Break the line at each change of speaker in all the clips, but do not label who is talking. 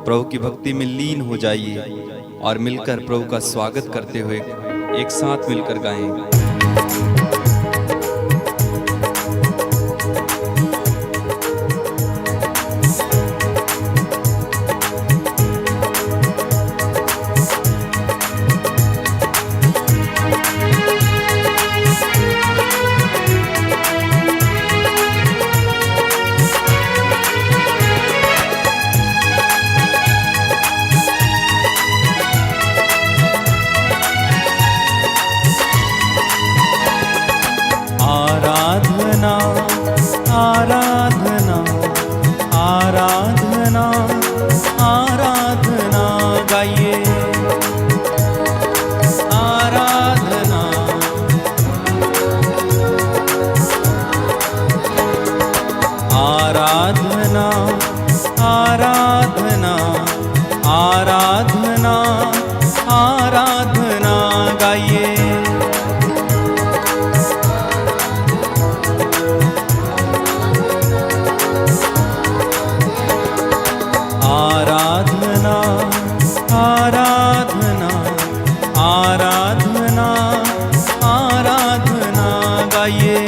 प्रभु की भक्ति में लीन हो जाइए और मिलकर प्रभु का स्वागत करते हुए एक साथ मिलकर गाएं।
आराधना आराधना आराधना आराधना गाइए। आराधना आराधना आराधना आराधना आराधना गाइए। आराधना आराधना आराधना आराधना गाइए।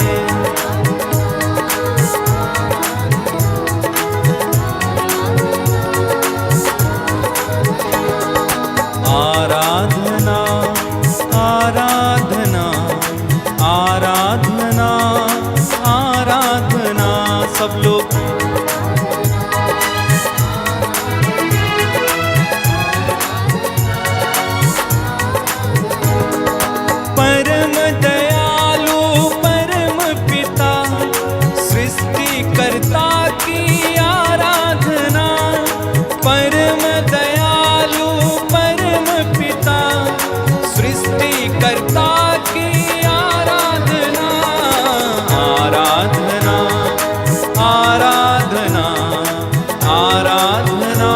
आराधना आराधना आराधना आराधना सब लोग परम दयालु परम पिता सृष्टिकर्ता की आराधना। परम दयालु परम पिता सृष्टिकर्ता की आराधना। आराधना आराधना आराधना।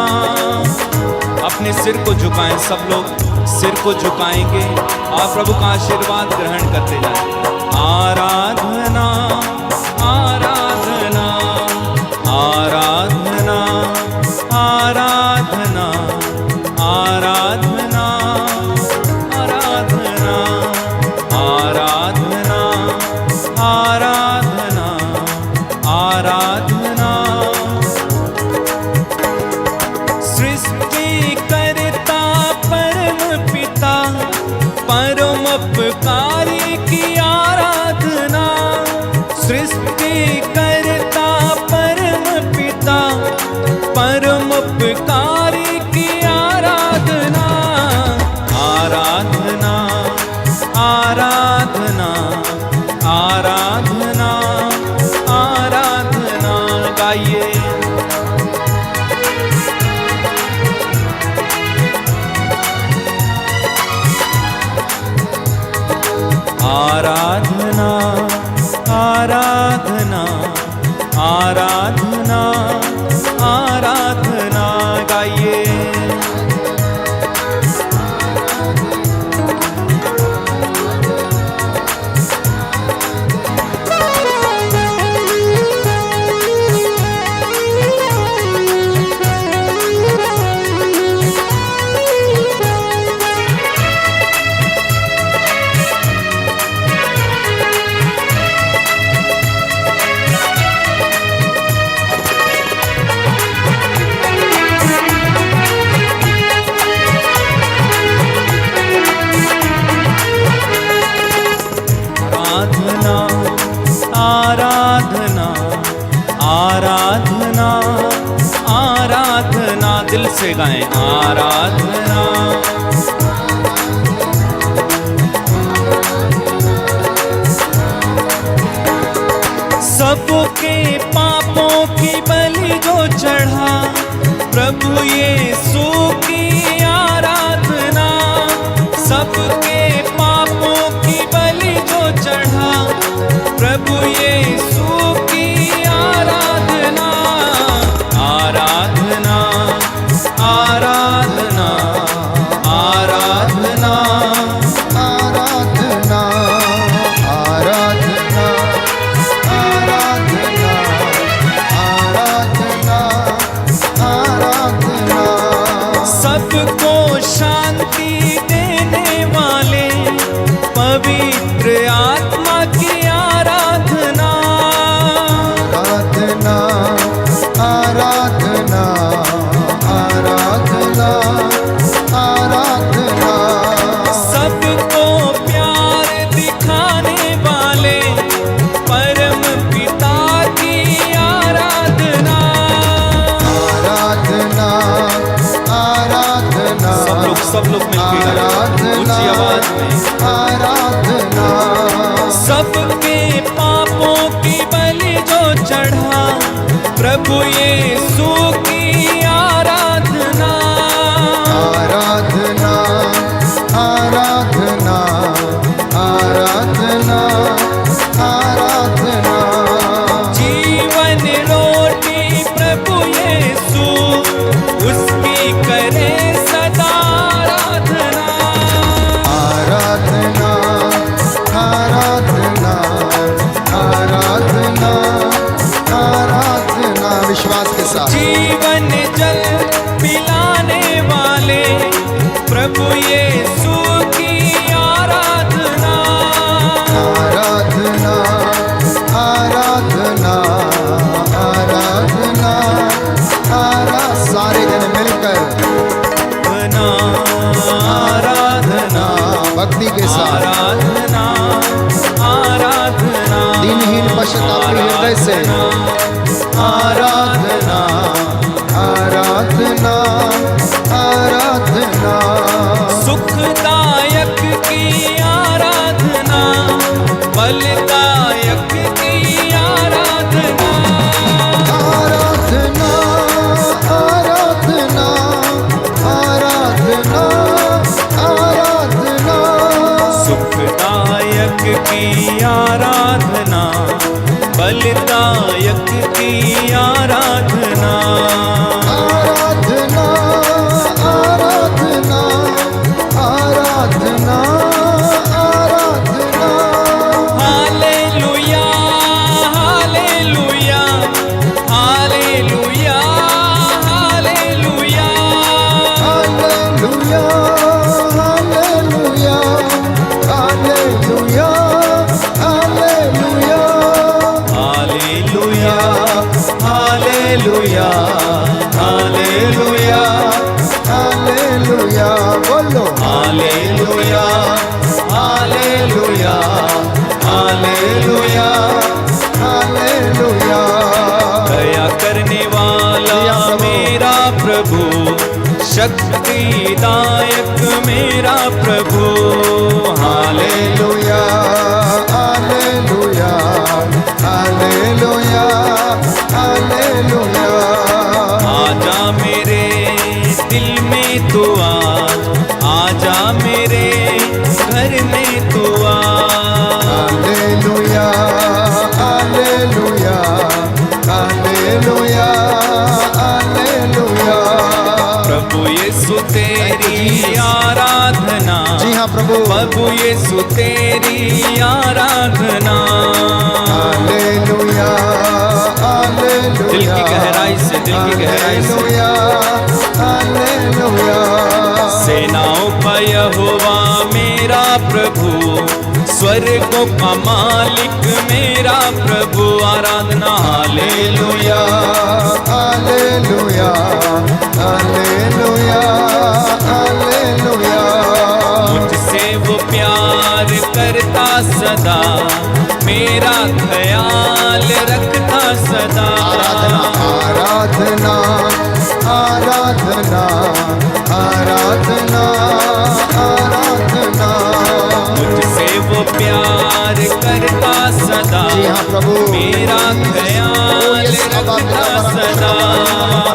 अपने सिर को झुकाएं, सब लोग सिर को झुकाएंगे और प्रभु का आशीर्वाद ग्रहण करते जाएं। आराधना आराधना आराधना आराधना आराधना आराधना आराधना आराधना आराधना। सृष्टिकर्ता परम पिता परोपकारी की आराधना। सृष्टिकर्ता परम पिता परोपकारी की आराधना। आराधना आराधना आराधना आराधना गाइए। आराधना आराधना आराधना आराधना गाइए। आराधना आराधना आराधना दिल से गाएं। आराधना सबके पापों की बलि जो चढ़ा प्रभु यीशु की आराधना। सबके पापों की बलि जो चढ़ा प्रभु यीशु की आराधना। आराधना आराधना आराधना
आराधना आराधना आराधना आराधना
सबको शांति देने वाले पवित्र आत्मा की आराधना।
आराधना आराधना आराधना आराधना।
सबको प्यार दिखाने वाले परम पिता की आराधना।
आराधना आराधना।
सब लोग मिलकर ऊंची आवाज में
आराधना।
सबके पापों की बलि जो चढ़ा प्रभु यीशु की आराधना।
आराधना आराधना आराधना आराधना।
जीवन रोटी प्रभु यीशु उसकी करे सदा आराधना।
आराधना आराधना आराधना आराधना। विश्वास के साथ
जीवन जल पिलाने वाले प्रभु यीशु की आराधना।
आराधना आराधना आराधना आरा। सारे जन मिलकर
आराधना
भक्ति के साथ
आराधना आराधना।
दिनहीन पश्चातापी हृदय से आराधना आराधना आराधना।
सुखदायक की आराधना बलदायक की आराधना।
आराधना आराधना आराधना आराधना।
सुखदायक की आराधना बलदायक की आराधना।
आराधना आराधना आराधना आराधना।
Hallelujah hallelujah hallelujah hallelujah
hallelujah hallelujah hallelujah hallelujah
hallelujah hallelujah hallelujah
hallelujah. बोलो
हालेलुया हालेलुया हालेलुया।
हालेलुया।
दया करने वाला मेरा प्रभु शक्तिदायक मेरा प्रभु।
Hallelujah hallelujah hallelujah hallelujah.
आजा मेरे दिल में तू आजा मेरे घर में तू
हालेलुया हालेलुया हालेलुया हालेलुया।
प्रभु यीशु तेरी आराधना।
जी हाँ प्रभु।
प्रभु यीशु तेरी आराधना।
Hallelujah hallelujah.
दिल की गहराई से दिल की गहराई से
हालेलुया हालेलुया।
सेनाओं का यहोवा मेरा प्रभु स्वर्गों का मालिक मेरा प्रभु। आराधना हालेलुया
हालेलुया हालेलुया हालेलुया।
मुझसे वो प्यार करता सदा मेरा ख्याल रखता सदा।
आराधना आराधना आराधना आराधना।
मुझसे वो प्यार करता सदा
जी हाँ प्रभु।
मेरा ख्याल रखता सदा।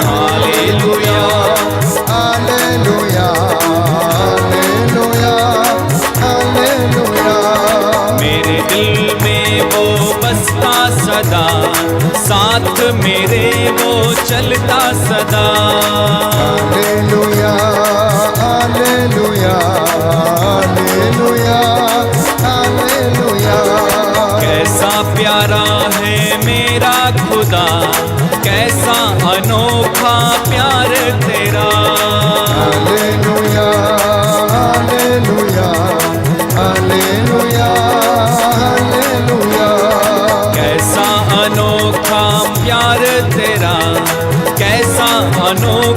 Hallelujah
hallelujah hallelujah hallelujah.
मेरे दिल में वो बसता सदा साथ मेरे वो चलता सदा।
Hallelujah hallelujah hallelujah hallelujah.
कैसा प्यारा है मेरा खुदा कैसा अनोखा प्यार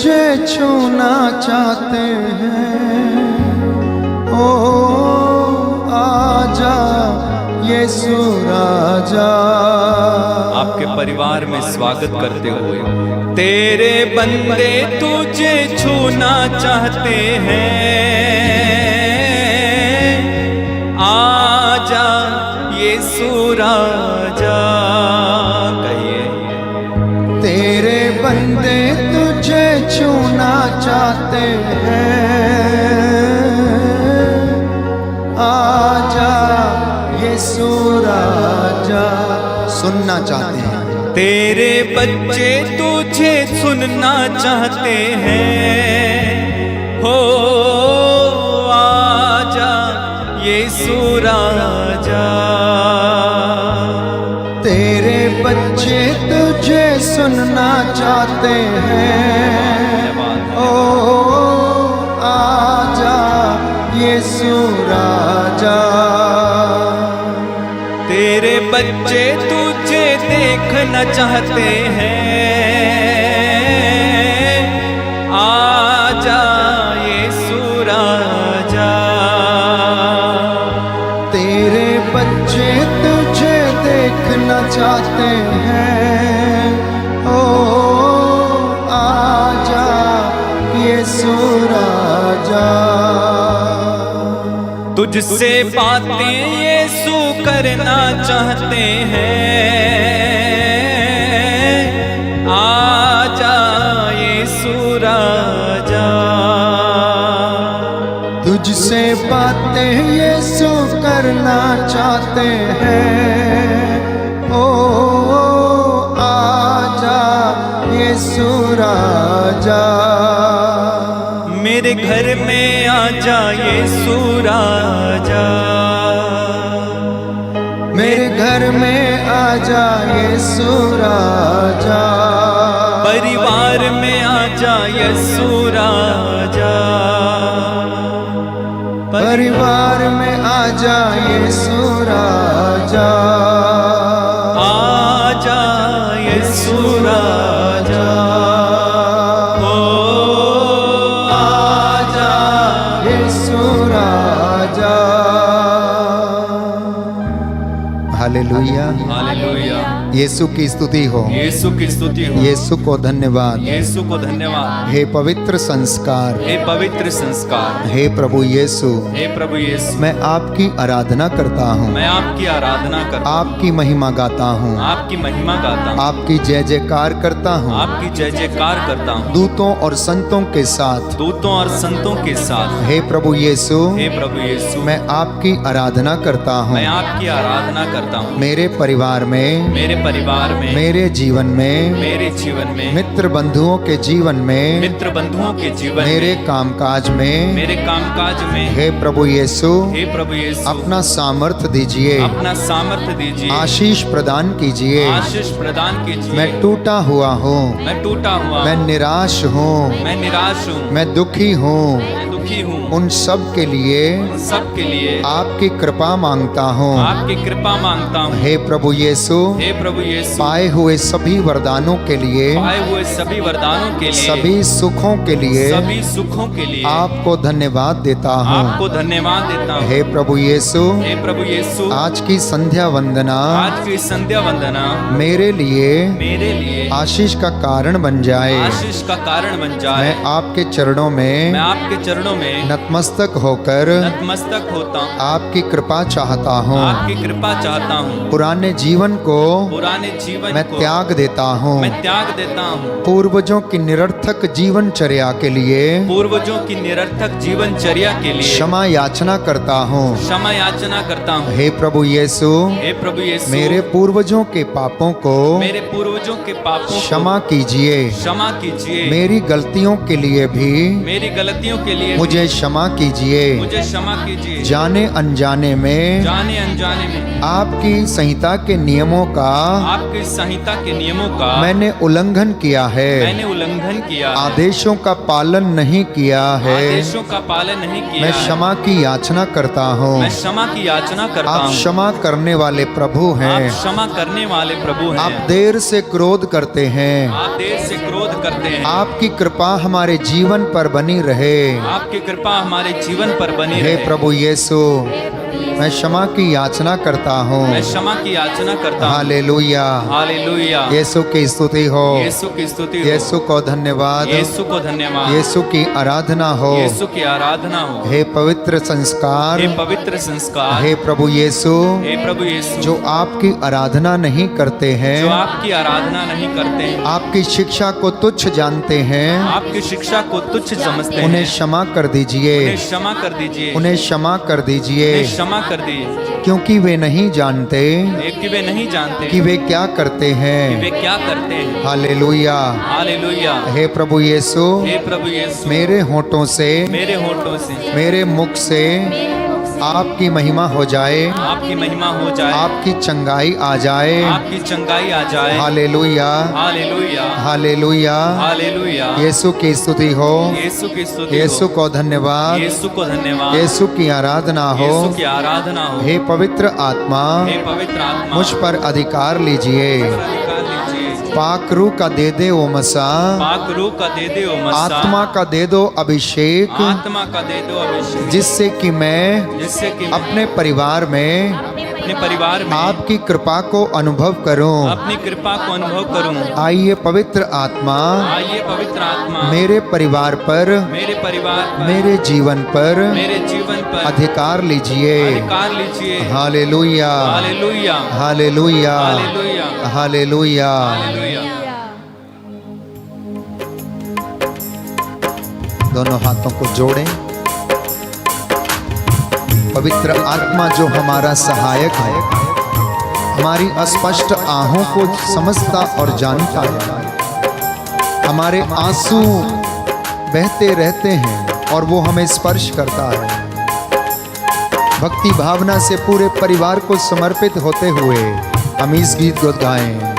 तुझे छूना चाहते हैं। ओ आजा यीशु राजा।
आपके परिवार में स्वागत करते हुए तेरे बंदे तुझे छूना चाहते हैं। आजा यीशु राजा। कहिए
तेरे बंदे तुझे छूना चाहते हैं। आजा यीशु राजा। सुनना चाहते हैं।
तेरे बच्चे तुझे सुनना चाहते हैं। हो आजा यीशु राजा।
तेरे बच्चे तुझे सुनना चाहते हैं। ओ आजा यीशु राजा।
तेरे बच्चे तुझे देखना चाहते हैं। आजा यीशु राजा।
तेरे बच्चे तुझे देखना चाहते हैं। ओ आजा यीशु राजा।
तुझसे बातें यीशु करना चाहते हैं। आजा यीशु राजा।
तुझसे बातें यीशु करना चाहते हैं। ओ आजा यीशु राजा।
मेरे घर में आजा यीशु राजा।
मेरे घर में आजा यीशु राजा।
परिवार में आजा यीशु राजा।
परिवार में आजा यीशु राजा।
आजा यीशु राजा। ओ
आजा यीशु राजा। हालेलुया।
हालेलुया।
यीशु की स्तुति हो।
यीशु की स्तुति हो।
यीशु को धन्यवाद।
यीशु को धन्यवाद।
हे पवित्र संस्कार।
हे पवित्र संस्कार।
हे प्रभु यीशु।
हे प्रभु यीशु।
मैं आपकी आराधना करता हूँ।
मैं आपकी आराधना करता हूँ।
आपकी महिमा गाता हूँ।
आपकी महिमा गाता हूँ।
आपकी जय जयकार करता हूँ।
आपकी जय जयकार करता हूँ।
दूतों और संतों के साथ।
दूतों और संतों के साथ।
हे प्रभु यीशु।
हे प्रभु यीशु।
मैं आपकी आराधना करता हूँ।
मैं आपकी आराधना करता हूँ।
मेरे परिवार में,
मेरे परिवार में,
मेरे जीवन में,
मेरे जीवन में,
मित्र बंधुओं के जीवन में,
मित्र बंधुओं के जीवन
मेरे
में,
कामकाज में,
मेरे कामकाज में,
हे प्रभु यीशु,
हे प्रभु यीशु,
अपना सामर्थ्य दीजिए।
अपना सामर्थ्य दीजिए।
आशीष प्रदान कीजिए।
आशीष प्रदान कीजिए।
मैं टूटा हुआ हूँ।
मैं टूटा हुआ।
मैं निराश हूँ।
मैं निराश हूँ।
मैं दुखी हूँ।
मैं दुखी हूँ।
उन सब के लिए
सबके लिए
आपकी कृपा मांगता हूँ।
आपकी कृपा मांगता हूँ।
हे प्रभु यीशु,
हे प्रभु यीशु,
पाए हुए सभी वरदानों के लिए,
पाए हुए सभी वरदानों के लिए,
सभी सुखों के लिए,
सभी सुखों के लिए
आपको धन्यवाद देता हूँ।
आपको धन्यवाद देता हूँ।
हे प्रभु यीशु,
हे प्रभु यीशु,
आज की संध्या वंदना
आज की संध्या वंदना
मेरे
मेरे लिए
आशीष का कारण बन जाए।
आशीष का कारण बन जाए।
मैं आपके चरणों में
मैं आपके चरणों में
नतमस्तक होकर
नतमस्तक होता हूँ।
आपकी कृपा चाहता हूँ।
आपकी कृपा चाहता हूँ।
पुराने जीवन को
पुराने जीवन
मैं
को
त्याग देता हूँ।
मैं त्याग देता हूँ।
पूर्वजों की निरर्थक जीवनचर्या के लिए
पूर्वजों की निरर्थक जीवनचर्या के लिए
क्षमा याचना करता हूँ।
क्षमा याचना करता हूँ।
हे प्रभु यीशु,
हे प्रभु यीशु,
मेरे पूर्वजों के पापों को
मेरे पूर्वजों के पापों को
क्षमा कीजिए।
क्षमा कीजिए।
मेरी गलतियों के लिए भी
मेरी गलतियों के लिए
मुझ मुझे क्षमा कीजिए।
मुझे क्षमा कीजिए।
जाने अनजाने में
जाने अनजाने में
आपकी संहिता के नियमों का
आपकी संहिता के नियमों का
मैंने उल्लंघन किया है।
मैंने उल्लंघन किया है।
आदेशों का पालन नहीं किया है।
आदेशों का पालन नहीं किया
मैं
है।
क्षमा की याचना करता हूँ।
मैं क्षमा की याचना करता
आप
हूँ।
क्षमा करने वाले प्रभु
आप
हैं।
क्षमा करने वाले प्रभु हैं।
आप देर से क्रोध करते हैं।
आप देर से क्रोध करते हैं।
आपकी कृपा हमारे जीवन पर बनी रहे।
आपकी कृपा हमारे जीवन पर बनी
हे
रहे।
प्रभु यीशु, मैं क्षमा की याचना करता हूँ।
मैं क्षमा की याचना करता हूँ।
हालेलुया।
हालेलुया।
यीशु की स्तुति हो।
यीशु की स्तुति हो।
यीशु को धन्यवाद।
यीशु को धन्यवाद।
यीशु की आराधना हो।
यीशु की आराधना हो।
हे पवित्र संस्कार,
हे पवित्र संस्कार,
हे प्रभु यीशु,
हे प्रभु यीशु,
जो आपकी आराधना नहीं करते हैं,
जो आपकी आराधना नहीं करते हैं,
आपकी शिक्षा को तुच्छ जानते हैं,
आपकी शिक्षा को तुच्छ समझते
उन्हें
हैं,
क्षमा कर दीजिए।
उन्हें क्षमा कर दीजिए।
उन्हें क्षमा कर दीजिए,
उन्हें क्षमा कर दीजिए,
क्योंकि वे नहीं जानते
कि वे नहीं जानते
कि वे क्या करते
कि
हैं।
वे क्या करते हैं।
हालेलुया।
हालेलुया।
हे प्रभु यीशु,
हे प्रभु यीशु,
मेरे होठों से,
मेरे होठों से,
मेरे मुख से आपकी महिमा हो जाए,
आपकी महिमा हो जाए,
आपकी चंगाई आ जाए।
आपकी चंगाई आ जाए।
Hallelujah.
Hallelujah.
Hallelujah.
Hallelujah.
Yeshu की स्तुति हो।
यीशु की स्तुति
यीशु
हो।
को धन्यवाद।
यीशु को धन्यवाद।
यीशु की आराधना हो।
यीशु की आराधना हो।
हे पवित्र आत्मा,
हे पवित्र आत्मा,
मुझ पर अधिकार लीजिए।
अधिकार लीजिए।
पाकरू का दे दे ओ मसा,
पाक रूह का दे दो मस्सा,
आत्मा का दे दो अभिषेक,
आत्मा का दे दो अभिषेक,
जिससे कि मैं
जिससे कि
अपने परिवार में
अपने परिवार में
आपकी कृपा को अनुभव करूं।
अपनी कृपा को अनुभव करूं।
आइए पवित्र आत्मा,
आइए पवित्र आत्मा,
मेरे परिवार पर,
मेरे परिवार पर,
मेरे जीवन पर
मेरे जीवन पर
अधिकार लीजिए।
अधिकार लीजिए।
Hallelujah.
Hallelujah.
Hallelujah.
Hallelujah.
Hallelujah.
Hallelujah.
दोनों हाथों को जोड़ें। पवित्र आत्मा जो हमारा सहायक है, हमारी अस्पष्ट आहों को समझता और जानता है। हमारे आंसू बहते रहते हैं और वो हमें स्पर्श करता है। भक्ति भावना से पूरे परिवार को समर्पित होते हुए हम इस गीत को गाएं।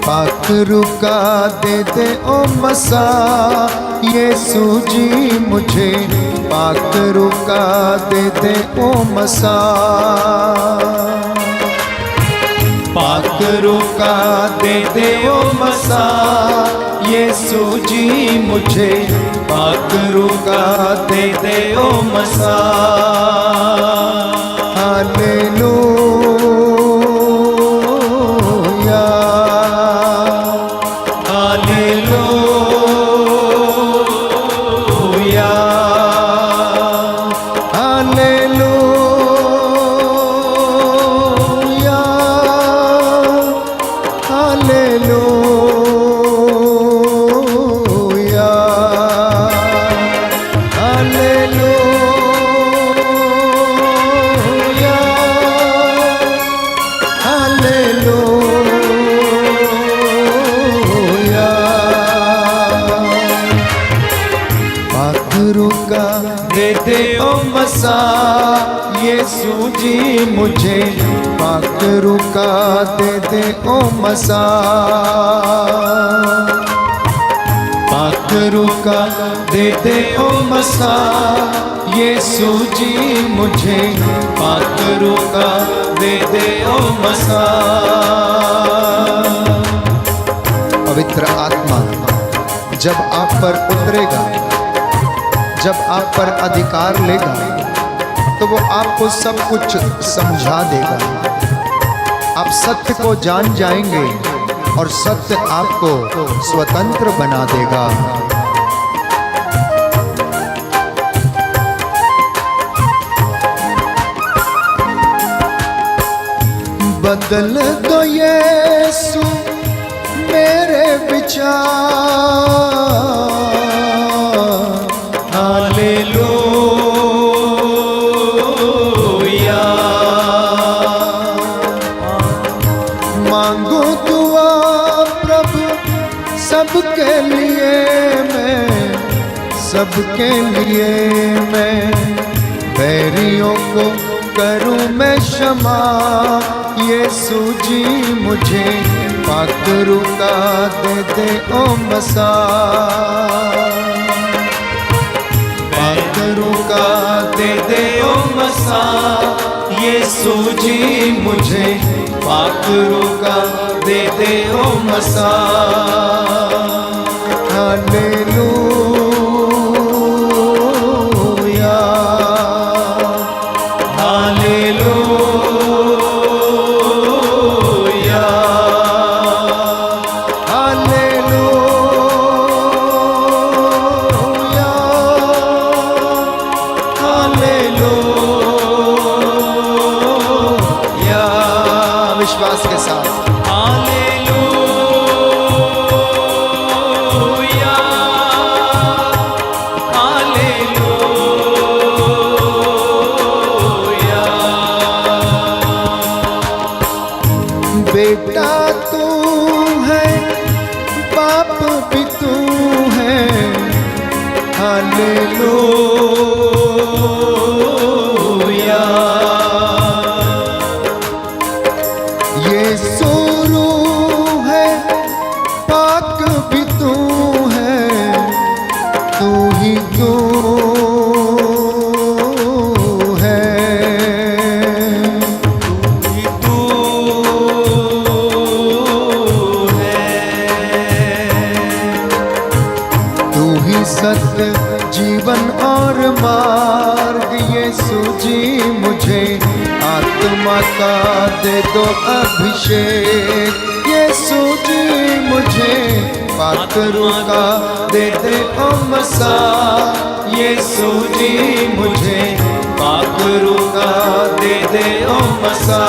पाकरू का दे दे ओ मसा, यीशु जी मुझे पाकरू का दे दे ओ मसा। पाकरू का दे दे ओ मसा, यीशु जी मुझे पाकरू का दे दे ओ मसा। हालेलुया। दे दे ओ मसा, यीशु जी मुझे पाकरू का दे दे ओ मसा। पाकरू का दे दे ओ मसा, यीशु जी मुझे पाकरू का दे दे ओ मसा। पवित्र आत्मा जब आप पर उतरेगा, जब आप पर अधिकार लेगा, तो वो आपको सब कुछ समझा देगा। आप सत्य को जान जाएंगे और सत्य आपको स्वतंत्र बना देगा। बदल दो यीशु मेरे विचार। हालेलुया। मांगो दुआ प्रभु सबके लिए मैं बैरियों को करूं मैं क्षमा। यीशु जी मुझे पाकरू का दे दे ओ मसा, पाकरू का दे दे ओ मसा। यीशु जी मुझे पाकरू का दे दे ओ मसा। Hallelujah hallelujah hallelujah hallelujah. विश्वास के साथ बेटा तू है, बाप भी तू है। हालेलुया। यीशु रूह है, पाक भी तू है। तू ही तू सत्य जीवन और मार्ग। यीशु जी मुझे आत्मा का दे दो अभिषेक। यीशु जी मुझे पाकरू का दे दे ओ मसा। यीशु जी मुझे पाकरू का दे दे ओ मसा।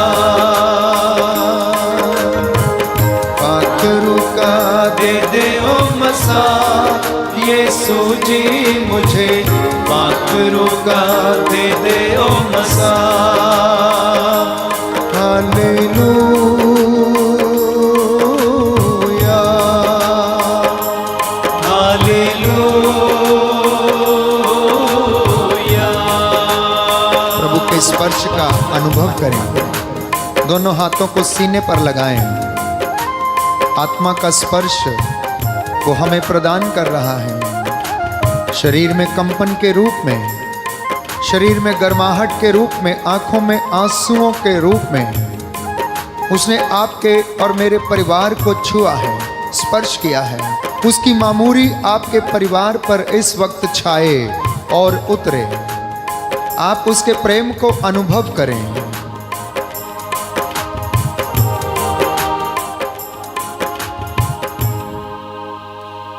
पाकरू का दे दे ओ मसा। यीशु जी मुझे पाकरू का दे दे ओ मसा। Hallelujah hallelujah. प्रभु के स्पर्श का अनुभव करें। दोनों हाथों को सीने पर लगाएं। आत्मा का स्पर्श वो हमें प्रदान कर रहा है। शरीर में कंपन के रूप में, शरीर में गर्माहट के रूप में, आंखों में आंसुओं के रूप में उसने आपके और मेरे परिवार को छुआ है, स्पर्श किया है। उसकी मामूरी आपके परिवार पर इस वक्त छाए और उतरे। आप उसके प्रेम को अनुभव करें।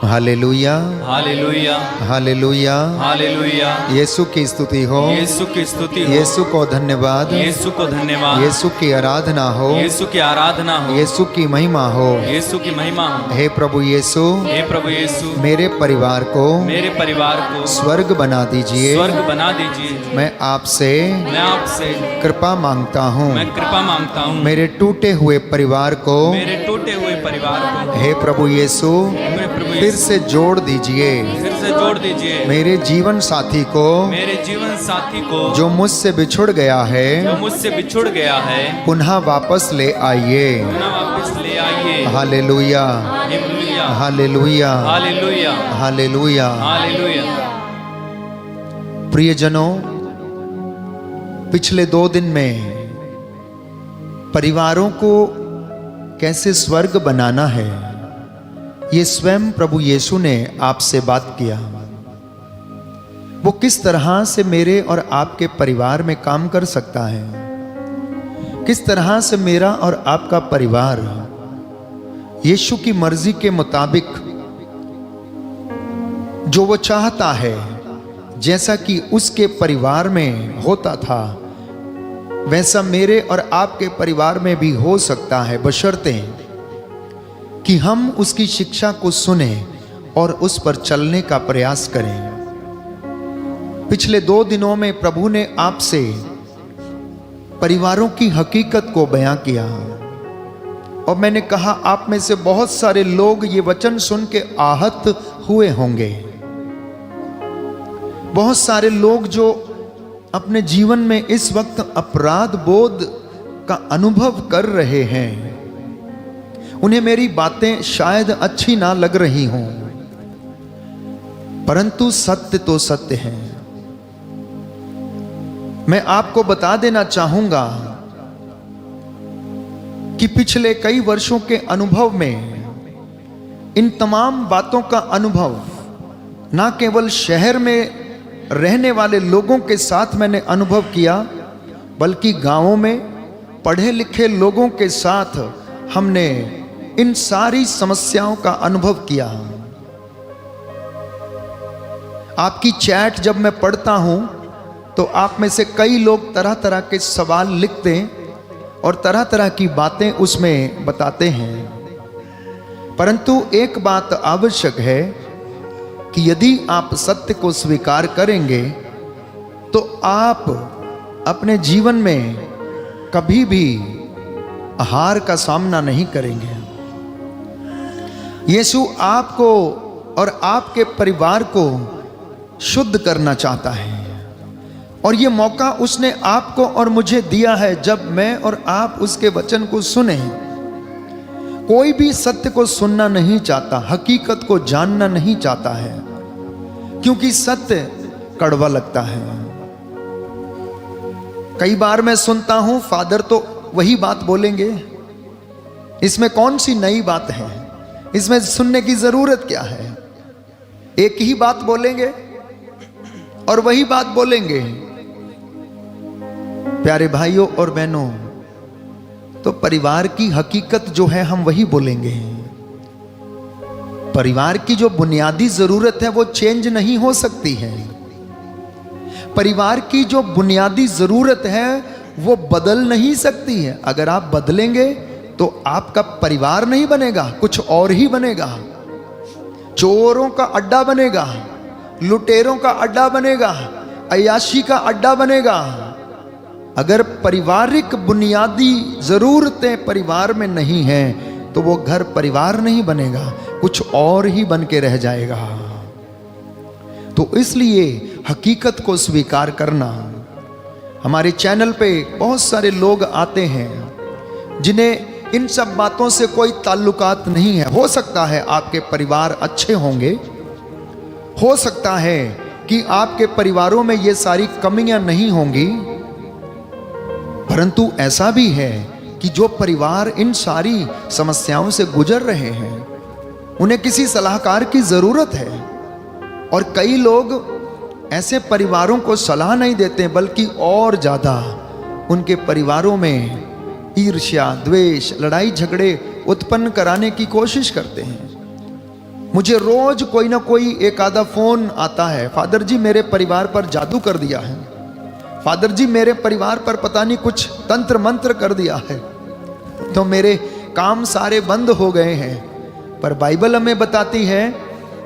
Hallelujah
hallelujah
hallelujah
hallelujah.
Yeshu की स्तुति हो,
यीशु की स्तुति हो,
यीशु को धन्यवाद,
यीशु को धन्यवाद,
यीशु की आराधना हो,
यीशु की आराधना हो,
यीशु की महिमा हो,
यीशु की महिमा हो।
हे प्रभु यीशु,
हे प्रभु यीशु,
मेरे परिवार को स्वर्ग बना दीजिए।
स्वर्ग बना दीजिए।
मैं आपसे कृपा मांगता हूँ।
मैं कृपा मांगता हूँ।
मेरे टूटे हुए परिवार को,
मेरे टूटे हुए परिवार को
हे प्रभु यीशु फिर से जोड़ दीजिए।
फिर से जोड़ दीजिए।
मेरे जीवन साथी को,
मेरे जीवन साथी को
जो मुझसे बिछुड़ गया है,
जो मुझसे बिछुड़ गया है,
पुनः वापस ले आइए।
पुनः वापस ले आइए।
Hallelujah
hallelujah
hallelujah
hallelujah
hallelujah.
Hallelujah.
प्रियजनों, पिछले 2 दिन में परिवारों को कैसे स्वर्ग बनाना है, ये स्वयं प्रभु यीशु ने आपसे बात किया। वो किस तरह से मेरे और आपके परिवार में काम कर सकता है, किस तरह से मेरा और आपका परिवार यीशु की मर्जी के मुताबिक जो वो चाहता है, जैसा कि उसके परिवार में होता था, वैसा मेरे और आपके परिवार में भी हो सकता है, बशर्ते कि हम उसकी शिक्षा को सुने और उस पर चलने का प्रयास करें। पिछले 2 दिनों में प्रभु ने आपसे परिवारों की हकीकत को बयां किया और मैंने कहा आप में से बहुत सारे लोग ये वचन सुन के आहत हुए होंगे। बहुत सारे लोग जो अपने जीवन में इस वक्त अपराध बोध का अनुभव कर रहे हैं, उन्हें मेरी बातें शायद अच्छी ना लग रही हों, परंतु सत्य तो सत्य है। मैं आपको बता देना चाहूंगा कि पिछले कई वर्षों के अनुभव में इन तमाम बातों का अनुभव ना केवल शहर में रहने वाले लोगों के साथ मैंने अनुभव किया, बल्कि गांवों में पढ़े लिखे लोगों के साथ हमने इन सारी समस्याओं का अनुभव किया। आपकी चैट जब मैं पढ़ता हूं तो आप में से कई लोग तरह तरह के सवाल लिखते और तरह तरह की बातें उसमें बताते हैं, परंतु एक बात आवश्यक है कि यदि आप सत्य को स्वीकार करेंगे तो आप अपने जीवन में कभी भी हार का सामना नहीं करेंगे। यीशु आपको और आपके परिवार को शुद्ध करना चाहता है, और ये मौका उसने आपको और मुझे दिया है जब मैं और आप उसके वचन को सुने। कोई भी सत्य को सुनना नहीं चाहता, हकीकत को जानना नहीं चाहता है, क्योंकि सत्य कड़वा लगता है। कई बार मैं सुनता हूं फादर तो वही बात बोलेंगे, इसमें कौन सी नई बात है, इसमें सुनने की जरूरत क्या है। एक ही बात बोलेंगे और वही बात बोलेंगे। प्यारे भाइयों और बहनों, तो परिवार की हकीकत जो है हम वही बोलेंगे। परिवार की जो बुनियादी जरूरत है वो चेंज नहीं हो सकती है। परिवार की जो बुनियादी जरूरत है वो बदल नहीं सकती है। अगर आप बदलेंगे तो आपका परिवार नहीं बनेगा, कुछ और ही बनेगा। चोरों का अड्डा बनेगा, लुटेरों का अड्डा बनेगा, अय्याशी का अड्डा बनेगा। अगर पारिवारिक बुनियादी जरूरतें परिवार में नहीं हैं तो वो घर परिवार नहीं बनेगा, कुछ और ही बन के रह जाएगा। तो इसलिए हकीकत को स्वीकार करना। हमारे चैनल पे बहुत सारे लोग आते हैं जिन्हें इन सब बातों से कोई ताल्लुकात नहीं है। हो सकता है आपके परिवार अच्छे होंगे, हो सकता है कि आपके परिवारों में ये सारी कमियां नहीं होंगी, परंतु ऐसा भी है कि जो परिवार इन सारी समस्याओं से गुजर रहे हैं उन्हें किसी सलाहकार की जरूरत है। और कई लोग ऐसे परिवारों को सलाह नहीं देते, बल्कि और ज्यादा उनके परिवारों में ईर्ष्या, द्वेष, लड़ाई झगड़े उत्पन्न कराने की कोशिश करते हैं। मुझे रोज कोई ना कोई एक आधा फोन आता है, फादर जी मेरे परिवार पर जादू कर दिया है, फादर जी मेरे परिवार पर पता नहीं कुछ तंत्र मंत्र कर दिया है, तो मेरे काम सारे बंद हो गए हैं। पर बाइबल हमें बताती है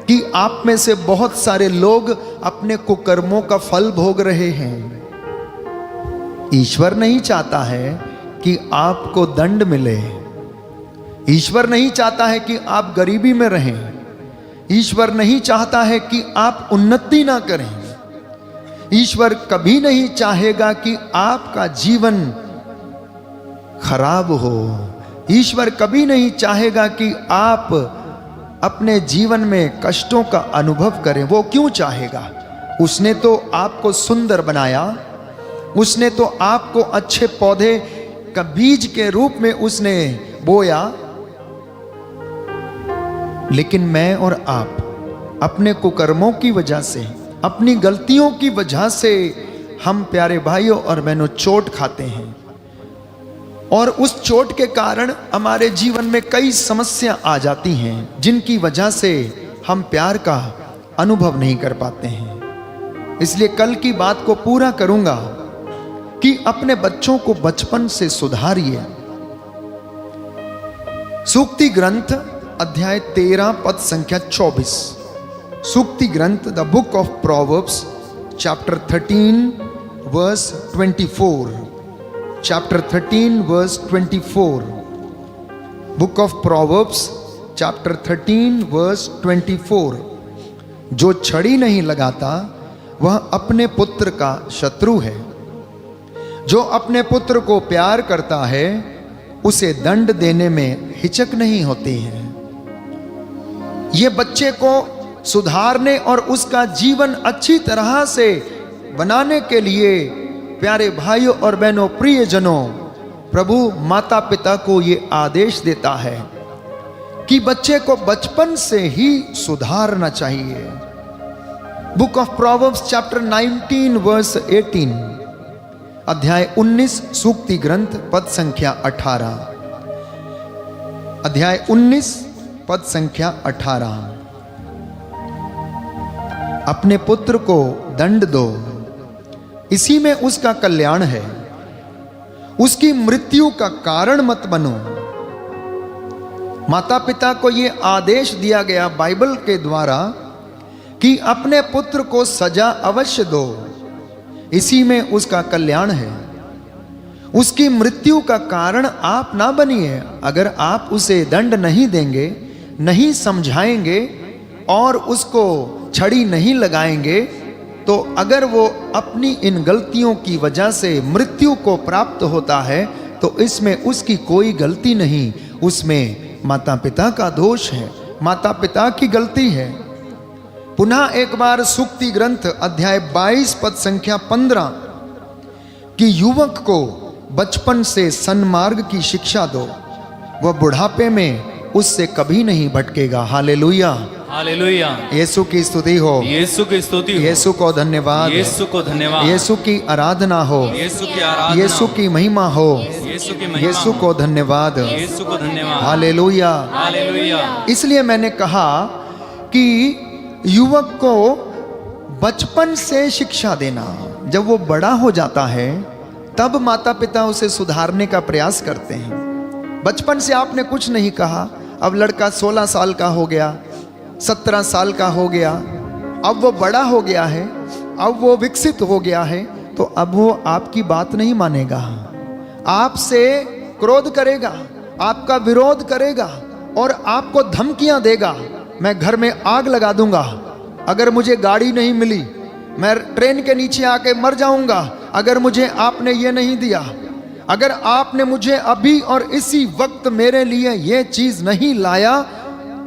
कि आप में से बहुत सारे लोग अपने कुकर्मों का फल भोग रहे हैं। ईश्वर नहीं चाहता है कि आपको दंड मिले, ईश्वर नहीं चाहता है कि आप गरीबी में रहें, ईश्वर नहीं चाहता है कि आप उन्नति ना करें, ईश्वर कभी नहीं चाहेगा कि आपका जीवन खराब हो, ईश्वर कभी नहीं चाहेगा कि आप अपने जीवन में कष्टों का अनुभव करें। वो क्यों चाहेगा? उसने तो आपको सुंदर बनाया, उसने तो आपको अच्छे पौधे का बीज के रूप में उसने बोया, लेकिन मैं और आप अपने कुकर्मों की वजह से, अपनी गलतियों की वजह से हम प्यारे भाइयों और बहनों चोट खाते हैं, और उस चोट के कारण हमारे जीवन में कई समस्या आ जाती हैं जिनकी वजह से हम प्यार का अनुभव नहीं कर पाते हैं। इसलिए कल की बात को पूरा करूंगा कि अपने बच्चों को बचपन से सुधारिए। सूक्ति ग्रंथ अध्याय 13 पद संख्या 24। सूक्ति ग्रंथ the book of Proverbs chapter 13 verse 24। Chapter 13 verse 24। Book of Proverbs chapter 13 verse 24, जो छड़ी नहीं लगाता वह अपने पुत्र का शत्रु है, जो अपने पुत्र को प्यार करता है उसे दंड देने में हिचक नहीं होती है। ये बच्चे को सुधारने और उसका जीवन अच्छी तरह से बनाने के लिए प्यारे भाइयों और बहनों, प्रियजनों, प्रभु माता पिता को ये आदेश देता है कि बच्चे को बचपन से ही सुधारना चाहिए। Book of Proverbs chapter 19 verse 18, अध्याय 19, सूक्ति ग्रंथ पद संख्या 18, अध्याय 19 पद संख्या 18। अपने पुत्र को दंड दो, इसी में उसका कल्याण है, उसकी मृत्यु का कारण मत बनो। माता पिता को यह आदेश दिया गया बाइबल के द्वारा कि अपने पुत्र को सजा अवश्य दो, इसी में उसका कल्याण है। उसकी मृत्यु का कारण आप ना बनिए। अगर आप उसे दंड नहीं देंगे, नहीं समझाएंगे और उसको छड़ी नहीं लगाएंगे, तो अगर वो अपनी इन गलतियों की वजह से मृत्यु को प्राप्त होता है तो इसमें उसकी कोई गलती नहीं, उसमें माता पिता का दोष है, माता पिता की गलती है। पुनः एक बार सूक्ति ग्रंथ अध्याय 22 पद संख्या 15 कि युवक को बचपन से सन्मार्ग की शिक्षा दो, वह बुढ़ापे में उससे कभी नहीं भटकेगा। Hallelujah,
hallelujah.
यीशु की स्तुति हो,
यीशु की स्तुति हो,
यीशु को धन्यवाद,
यीशु को धन्यवाद,
यीशु की आराधना हो,
यीशु की आराधना,
यीशु की महिमा हो,
यीशु की महिमा,
यीशु को धन्यवाद,
यीशु को धन्यवाद।
Hallelujah,
hallelujah.
इसलिए मैंने कहा कि युवक को बचपन से शिक्षा देना, जब वो बड़ा हो जाता है तब माता पिता उसे सुधारने का प्रयास करते हैं। बचपन से आपने कुछ नहीं कहा, अब लड़का 16 साल का हो गया, 17 साल का हो गया, अब वो बड़ा हो गया है, अब वो विकसित हो गया है, तो अब वो आपकी बात नहीं मानेगा, आपसे क्रोध करेगा, आपका विरोध करेगा और आपको धमकियां देगा। मैं घर में आग लगा दूंगा, अगर मुझे गाड़ी नहीं मिली, मैं ट्रेन के नीचे आके मर जाऊंगा अगर मुझे आपने ये नहीं दिया, अगर आपने मुझे अभी और इसी वक्त मेरे लिए ये चीज नहीं लाया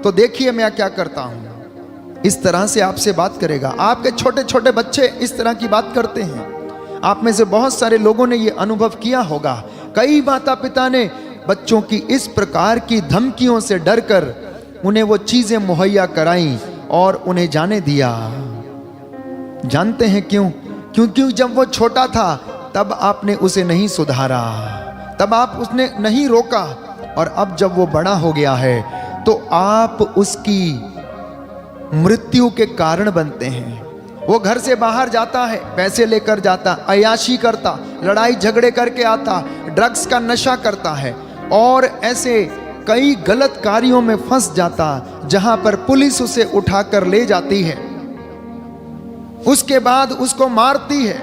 तो देखिए मैं क्या करता हूं। इस तरह से आपसे बात करेगा। आपके छोटे छोटे बच्चे इस तरह की बात करते हैं। आप में से बहुत सारे लोगों ने ये अनुभव किया होगा। कई माता पिता ने बच्चों की इस प्रकार की धमकियों से डरकर उन्हें वो चीजें मुहैया कराई और उन्हें जाने दिया। जानते हैं क्यों? क्योंकि जब वो छोटा था तब आपने उसे नहीं सुधारा, तब आप उसने नहीं रोका, और अब जब वो बड़ा हो गया है तो आप उसकी मृत्यु के कारण बनते हैं। वो घर से बाहर जाता है, पैसे लेकर जाता, अय्याशी करता, लड़ाई झगड़े करके आता, ड्रग्स का नशा करता है और ऐसे कई गलत कार्यों में फंस जाता जहां पर पुलिस उसे उठाकर ले जाती है, उसके बाद उसको मारती है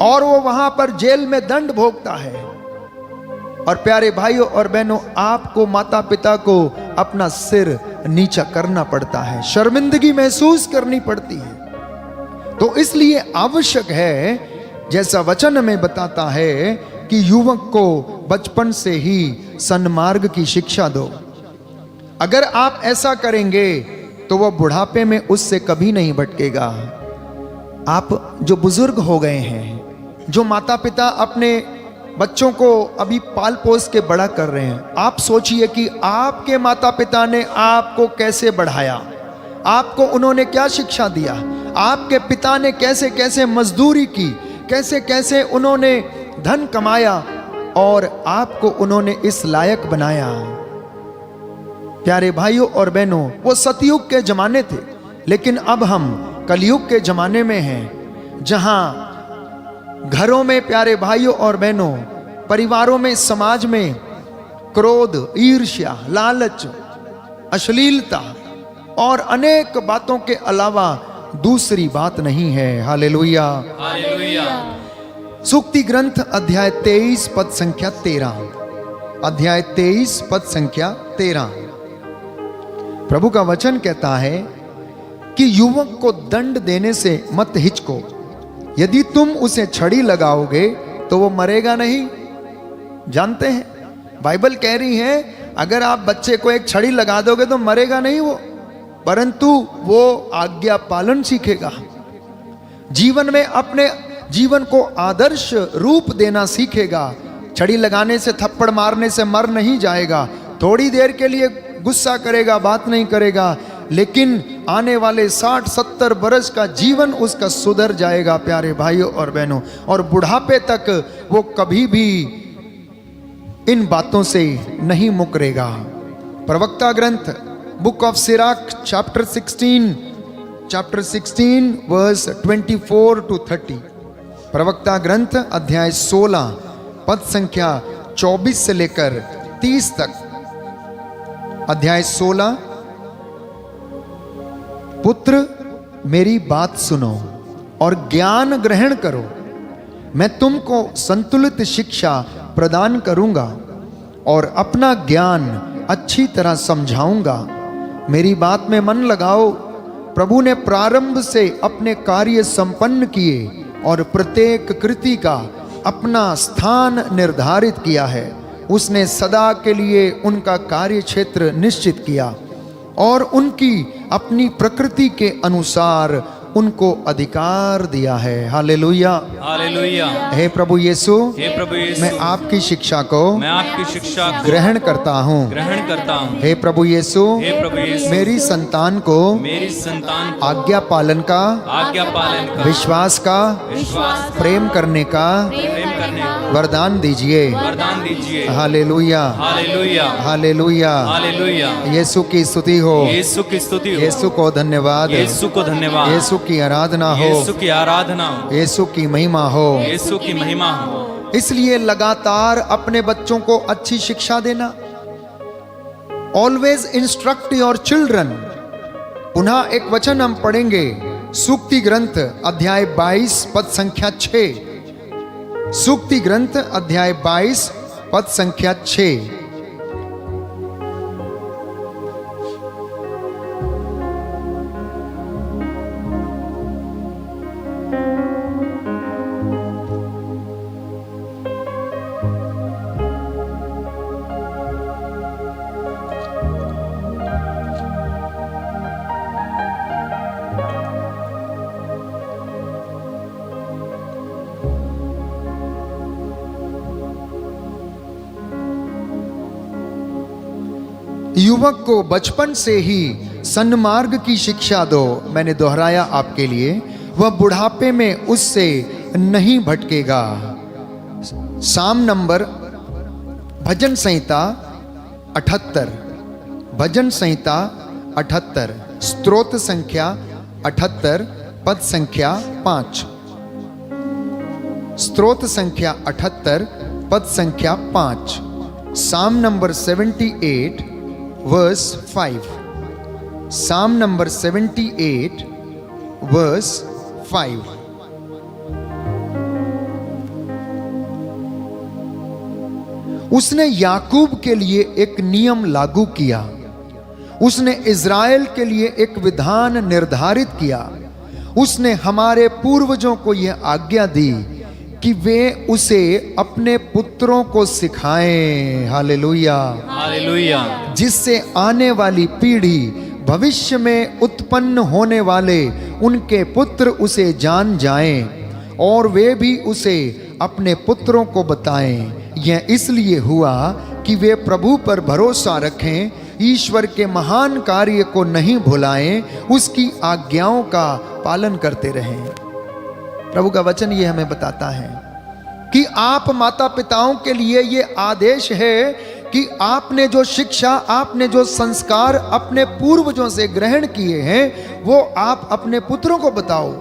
और वो वहां पर जेल में दंड भोगता है। और प्यारे भाइयों और बहनों, आपको माता पिता को अपना सिर नीचा करना पड़ता है, शर्मिंदगी महसूस करनी पड़ती है। तो इसलिए आवश्यक है, जैसा वचन में बताता है, कि युवक को बचपन से ही सन्मार्ग की शिक्षा दो। अगर आप ऐसा करेंगे तो वह बुढ़ापे में उससे कभी नहीं भटकेगा। आप जो बुजुर्ग हो गए हैं, जो माता पिता अपने बच्चों को अभी पाल पोस के बड़ा कर रहे हैं, आप सोचिए कि आपके माता पिता ने आपको कैसे बढ़ाया, आपको उन्होंने क्या शिक्षा दिया, आपके पिता ने कैसे कैसे मजदूरी की, कैसे कैसे उन्होंने धन कमाया और आपको उन्होंने इस लायक बनाया। प्यारे भाइयों और बहनों, वो सतयुग के जमाने थे, लेकिन अब हम कलयुग के जमाने में हैं, जहां घरों में, प्यारे भाइयों और बहनों, परिवारों में, समाज में क्रोध, ईर्ष्या, लालच, अश्लीलता और अनेक बातों के अलावा दूसरी बात नहीं है। Hallelujah,
hallelujah.
सूक्ति ग्रंथ अध्याय 23 पद संख्या 13, अध्याय 23 पद संख्या 13। प्रभु का वचन कहता है कि युवक को दंड देने से मत हिचको, यदि तुम उसे छड़ी लगाओगे तो वो मरेगा नहीं। जानते हैं, बाइबल कह रही है अगर आप बच्चे को एक छड़ी लगा दोगे तो मरेगा नहीं वो, परंतु वो आज्ञा पालन सीखेगा। जीवन में अपने जीवन को आदर्श रूप देना सीखेगा। छड़ी लगाने से, थप्पड़ मारने से मर नहीं जाएगा। थोड़ी देर के लिए गुस्सा करेगा, बात नहीं करेगा, लेकिन आने वाले 60-70 बरस का जीवन उसका सुधर जाएगा प्यारे भाइयों और बहनों। और बुढ़ापे तक वो कभी भी इन बातों से नहीं मुकरेगा। प्रवक्ता ग्रंथ book of Sirach chapter 16 verse 24 to 30। प्रवक्ता ग्रंथ अध्याय 16 पद संख्या 24 से लेकर 30 तक। अध्याय 16। पुत्र मेरी बात सुनो और ज्ञान ग्रहण करो, मैं तुमको संतुलित शिक्षा प्रदान करूंगा और अपना ज्ञान अच्छी तरह समझाऊंगा। मेरी बात में मन लगाओ। प्रभु ने प्रारंभ से अपने कार्य संपन्न किए और प्रत्येक कृति का अपना स्थान निर्धारित किया है। उसने सदा के लिए उनका कार्य क्षेत्र निश्चित किया और उनकी अपनी प्रकृति के अनुसार उनको अधिकार दिया है। Hallelujah,
hallelujah.
हे प्रभु यीशु,
हे प्रभु यीशु,
मैं आपकी शिक्षा को
मैं आपकी शिक्षा को
ग्रहण करता हूँ।
ग्रहण करता हूँ।
हे प्रभु यीशु,
हे प्रभु यीशु,
मेरी संतान को
मेरी संतान को
आज्ञा पालन का,
आज्ञा पालन का,
विश्वास का,
विश्वास,
प्रेम करने का
प्रेम करने का
वरदान दीजिए।
वरदान दीजिए।
Hallelujah,
hallelujah,
hallelujah.
Hallelujah.
Yeshu की स्तुति हो,
यीशु की स्तुति हो,
यीशु को धन्यवाद,
यीशु को धन्यवाद,
यीशु की आराधना हो,
यीशु की आराधना हो,
यीशु की महिमा हो।
यीशु की महिमा हो।
इसलिए लगातार अपने बच्चों को अच्छी शिक्षा देना। Always instruct your children. पुनः एक वचन हम पढ़ेंगे, सूक्ति ग्रंथ अध्याय 22 पद संख्या 6। सूक्ति ग्रंथ अध्याय 22 पद संख्या 6। युवक को बचपन से ही सन्मार्ग की शिक्षा दो। मैंने दोहराया आपके लिए, वह बुढ़ापे में उससे नहीं भटकेगा। साम नंबर भजन संहिता 78, भजन संहिता 78, स्तोत्र संख्या 78 पद संख्या 5। स्तोत्र संख्या 78 पद संख्या 5। साम नंबर 78 वर्स 5। साम नंबर 78 वर्स 5। उसने याकूब के लिए एक नियम लागू किया, उसने इज़राइल के लिए एक विधान निर्धारित किया। उसने हमारे पूर्वजों को यह आज्ञा दी कि वे उसे अपने पुत्रों को सिखाएं। Hallelujah,
hallelujah.
जिससे आने वाली पीढ़ी, भविष्य में उत्पन्न होने वाले उनके पुत्र उसे जान जाएं और वे भी उसे अपने पुत्रों को बताएं। यह इसलिए हुआ कि वे प्रभु पर भरोसा रखें, ईश्वर के महान कार्य को नहीं भुलाएं, उसकी आज्ञाओं का पालन करते रहें। प्रभु का वचन ये हमें बताता है कि आप माता पिताओं के लिए ये आदेश है कि आपने जो शिक्षा, आपने जो संस्कार अपने पूर्वजों से ग्रहण किए हैं, वो आप अपने पुत्रों को बताओ,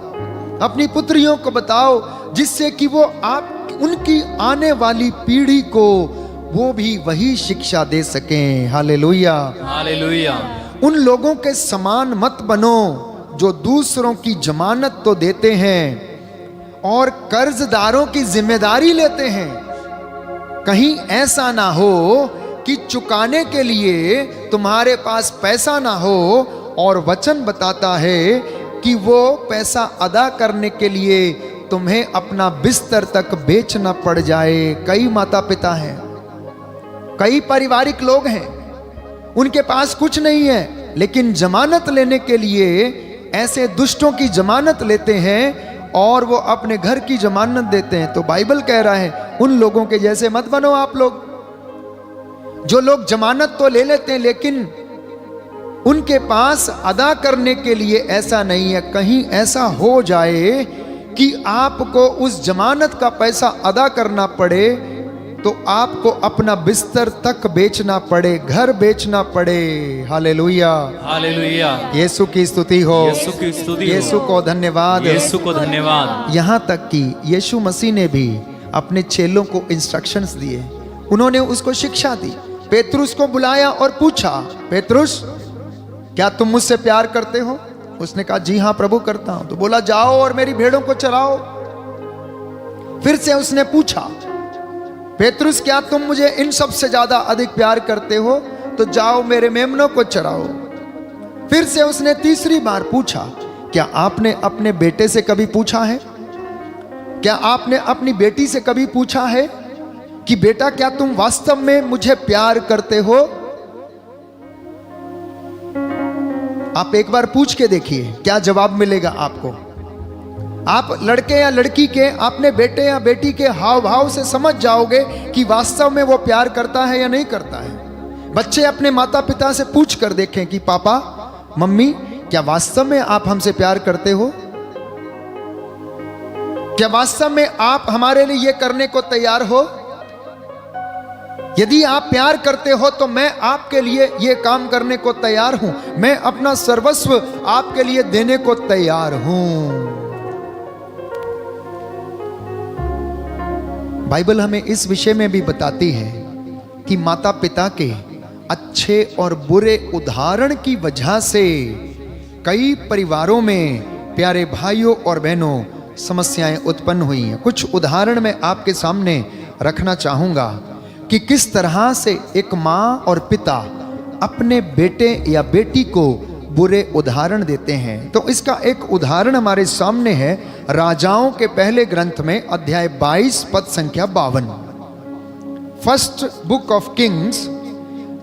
अपनी पुत्रियों को बताओ, जिससे कि वो आप उनकी आने वाली पीढ़ी को वो भी वही शिक्षा दे सकें। Hallelujah,
hallelujah.
उन लोगों के समान मत बनो जो दूसरों की जमानत तो देते हैं और कर्जदारों की जिम्मेदारी लेते हैं। कहीं ऐसा ना हो कि चुकाने के लिए तुम्हारे पास पैसा ना हो। और वचन बताता है कि वो पैसा अदा करने के लिए तुम्हें अपना बिस्तर तक बेचना पड़ जाए। कई माता पिता हैं, कई पारिवारिक लोग हैं, उनके पास कुछ नहीं है, लेकिन जमानत लेने के लिए ऐसे दुष्टों की जमानत लेते हैं और वो अपने घर की जमानत देते हैं। तो बाइबल कह रहा है उन लोगों के जैसे मत बनो आप लोग, जो लोग जमानत तो ले लेते हैं लेकिन उनके पास अदा करने के लिए ऐसा नहीं है। कहीं ऐसा हो जाए कि आपको उस जमानत का पैसा अदा करना पड़े तो आपको अपना बिस्तर तक बेचना पड़े, घर बेचना पड़े। Hallelujah,
hallelujah.
यीशु की स्तुति हो,
यीशु की स्तुति हो।
यीशु को धन्यवाद,
यीशु को धन्यवाद।
यहाँ तक कि यीशु मसीह ने भी अपने चेलों को इंस्ट्रक्शंस दिए, उन्होंने उसको शिक्षा दी। पेतरुस को बुलाया और पूछा, पेतरुस क्या तुम मुझसे प्यार करते हो? उसने कहा जी हाँ प्रभु करता हूं। तो बोला जाओ और मेरी भेड़ों को चराओ। फिर से उसने पूछा, पेतरुस क्या तुम मुझे इन सब से ज्यादा अधिक प्यार करते हो? तो जाओ मेरे मेमनों को चराओ। फिर से उसने तीसरी बार पूछा, क्या आपने अपने बेटे से कभी पूछा है, क्या आपने अपनी बेटी से कभी पूछा है कि बेटा क्या तुम वास्तव में मुझे प्यार करते हो? आप एक बार पूछ के देखिए क्या जवाब मिलेगा आपको। आप लड़के या लड़की के, अपने बेटे या बेटी के हाव भाव से समझ जाओगे कि वास्तव में वो प्यार करता है या नहीं करता है। बच्चे अपने माता पिता से पूछ कर देखें कि पापा मम्मी क्या वास्तव में आप हमसे प्यार करते हो? क्या वास्तव में आप हमारे लिए ये करने को तैयार हो? यदि आप प्यार करते हो तो मैं आपके लिए ये काम करने को तैयार हूं, मैं अपना सर्वस्व आपके लिए देने को तैयार हूं। बाइबल हमें इस विषय में भी बताती है कि माता पिता के अच्छे और बुरे उदाहरण की वजह से कई परिवारों में, प्यारे भाइयों और बहनों, समस्याएं उत्पन्न हुई हैं। कुछ उदाहरण मैं आपके सामने रखना चाहूंगा कि किस तरह से एक माँ और पिता अपने बेटे या बेटी को बुरे उदाहरण देते हैं। तो इसका एक उदाहरण हमारे सामने है राजाओं के पहले ग्रंथ में अध्याय 22 पद संख्या 52। First book of Kings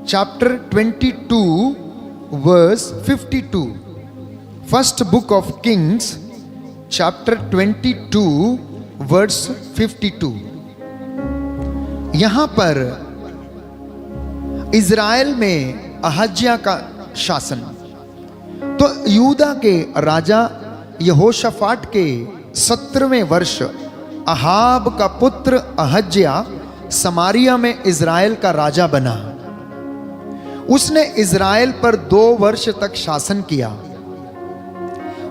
chapter 22 verse 52। First book of Kings chapter 22 verse 52। यहां पर इज़राइल में अहज्या का शासन। तो यूदा के राजा यहोशाफाट के 17वें वर्ष अहाब का पुत्र अहज्या समारिया में इज़राइल का राजा बना। उसने इज़राइल पर 2 वर्ष तक शासन किया।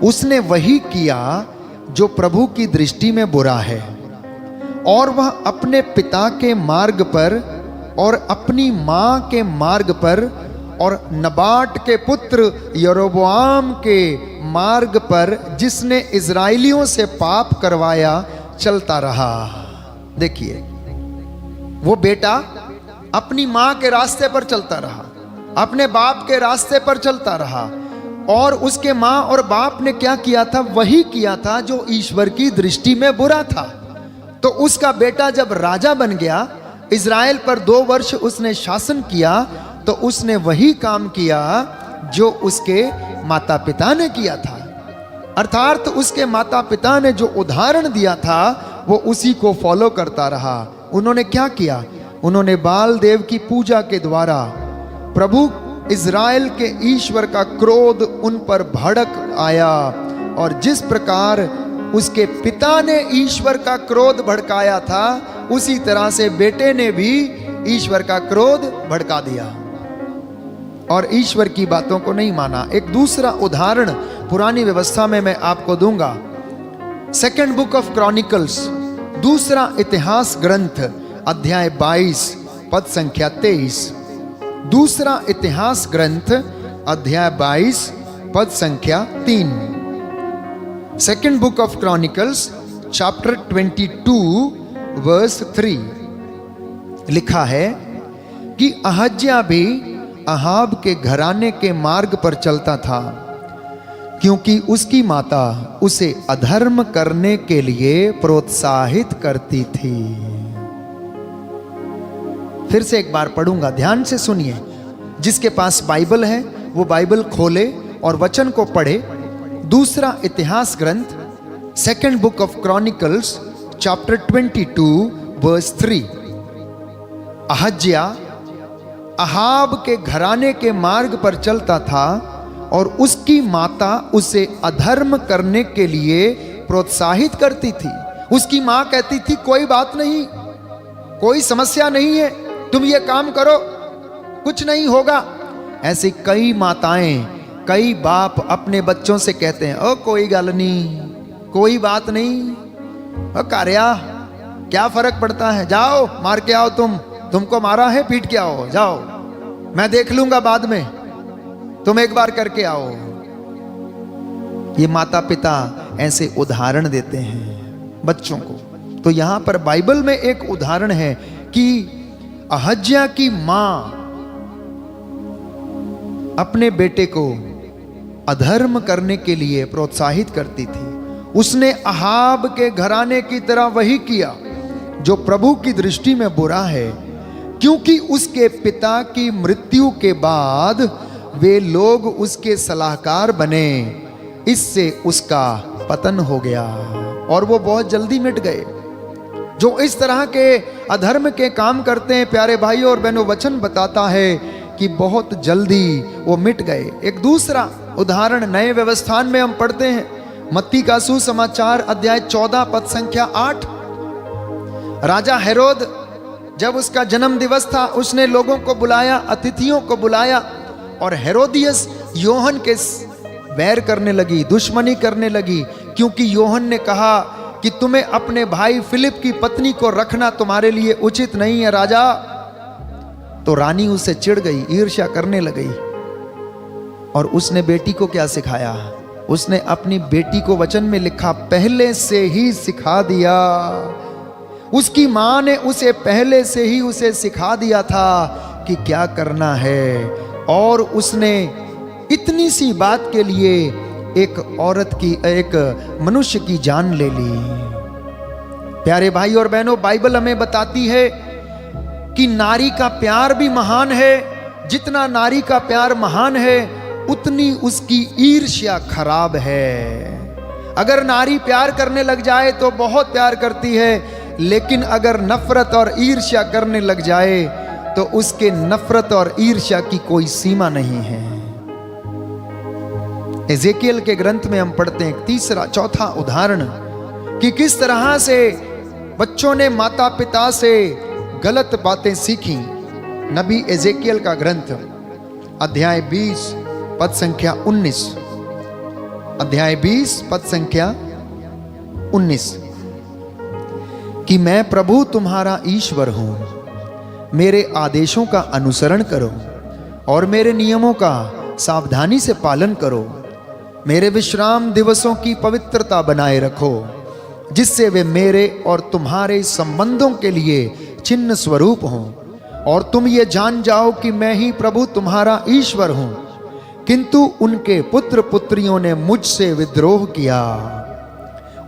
उसने वही किया जो प्रभु की दृष्टि में बुरा है, और वह अपने पिता के मार्ग पर और अपनी मां के मार्ग पर और नबाट के पुत्र यरोबोआम के मार्ग पर, जिसने इजराइलियों से पाप करवाया, चलता रहा। देखिए, वो बेटा अपनी मां के रास्ते पर चलता रहा, अपने बाप के रास्ते पर चलता रहा, और उसके मां और बाप ने क्या किया था? वही किया था जो ईश्वर की दृष्टि में बुरा था। तो उसका बेटा जब राजा बन गया, इज़राइल पर 2 वर्ष उसने शासन किया, तो उसने वही काम किया जो उसके माता पिता ने किया था। अर्थात उसके माता पिता ने जो उदाहरण दिया था वो उसी को फॉलो करता रहा। उन्होंने क्या किया? उन्होंने बाल देव की पूजा के द्वारा प्रभु इज़राइल के ईश्वर का क्रोध उन पर भड़क आया, और जिस प्रकार उसके पिता ने ईश्वर का क्रोध भड़काया था, उसी तरह से बेटे ने भी ईश्वर का क्रोध भड़का दिया और ईश्वर की बातों को नहीं माना। एक दूसरा उदाहरण पुरानी व्यवस्था में मैं आपको दूंगा। सेकेंड बुक ऑफ क्रॉनिकल्स, दूसरा इतिहास ग्रंथ, अध्याय 22 पद संख्या 23। दूसरा इतिहास ग्रंथ अध्याय 22 पद संख्या 3। Second book of chronicles chapter 22 verse 3। लिखा है कि अहज्या भी अहाब के घराने के मार्ग पर चलता था, क्योंकि उसकी माता उसे अधर्म करने के लिए प्रोत्साहित करती थी। फिर से एक बार पढ़ूंगा, ध्यान से सुनिए। जिसके पास बाइबल है वो बाइबल खोले और वचन को पढ़े। दूसरा इतिहास ग्रंथ, second book of chronicles, chapter 22 verse 3। Ahaziah Ahab के घराने के मार्ग पर चलता था और उसकी माता उसे अधर्म करने के लिए प्रोत्साहित करती थी। उसकी मां कहती थी कोई बात नहीं, कोई समस्या नहीं है, तुम ये काम करो, कुछ नहीं होगा। ऐसी कई माताएं, कई बाप अपने बच्चों से कहते हैं, ओ कोई गल नहीं, कोई बात नहीं, ओ कार्या क्या फर्क पड़ता है, जाओ मार के आओ, तुमको मारा है पीट के आओ, जाओ मैं देख लूंगा बाद में, तुम एक बार करके आओ। ये माता पिता ऐसे उदाहरण देते हैं बच्चों को। तो यहां पर बाइबल में एक उदाहरण है कि अहज्या की मां अपने बेटे को अधर्म करने के लिए प्रोत्साहित करती थी। उसने अहाब के घराने की तरह वही किया जो प्रभु की दृष्टि में बुरा है, क्योंकि उसके पिता की मृत्यु के बाद वे लोग उसके सलाहकार बने। इससे उसका पतन हो गया और वो बहुत जल्दी मिट गए। जो इस तरह के अधर्म के काम करते हैं प्यारे भाइयों और बहनों, वचन बताता है कि बहुत जल्दी वो मिट गए। एक दूसरा उदाहरण नए व्यवस्थान में हम पढ़ते हैं, मत्ती का सुसमाचार अध्याय 14 पद संख्या 8। राजा हेरोद जब उसका जन्म दिवस था, उसने लोगों को बुलाया, अतिथियों को बुलाया, और हेरोदियस योहन के वैर करने लगी, दुश्मनी करने लगी, क्योंकि योहन ने कहा कि तुम्हें अपने भाई फिलिप की पत्नी को रखना तुम्हारे लिए उचित नहीं है राजा। तो रानी उससे चिढ़ गई, ईर्ष्या करने लगी, और उसने बेटी को क्या सिखाया? उसने अपनी बेटी को वचन में लिखा पहले से ही सिखा दिया। उसकी मां ने उसे पहले से ही उसे सिखा दिया था कि क्या करना है, और उसने इतनी सी बात के लिए एक औरत की, एक मनुष्य की जान ले ली। प्यारे भाई और बहनों, बाइबल हमें बताती है कि नारी का प्यार भी महान है। जितना नारी का प्यार महान है उतनी उसकी ईर्ष्या खराब है। अगर नारी प्यार करने लग जाए तो बहुत प्यार करती है, लेकिन अगर नफरत और ईर्ष्या करने लग जाए तो उसके नफरत और ईर्ष्या की कोई सीमा नहीं है। एजेकियल के ग्रंथ में हम पढ़ते हैं तीसरा चौथा उदाहरण कि किस तरह से बच्चों ने माता पिता से गलत बातें सीखी। नबी एजेकियल का ग्रंथ अध्याय 20 पद संख्या 19, अध्याय 20 पद संख्या 19, कि मैं प्रभु तुम्हारा ईश्वर हूं, मेरे आदेशों का अनुसरण करो और मेरे नियमों का सावधानी से पालन करो। मेरे विश्राम दिवसों की पवित्रता बनाए रखो, जिससे वे मेरे और तुम्हारे संबंधों के लिए चिन्ह स्वरूप हों, और तुम ये जान जाओ कि मैं ही प्रभु तुम्हारा ईश्वर हूं। किंतु उनके पुत्र पुत्रियों ने मुझसे विद्रोह किया,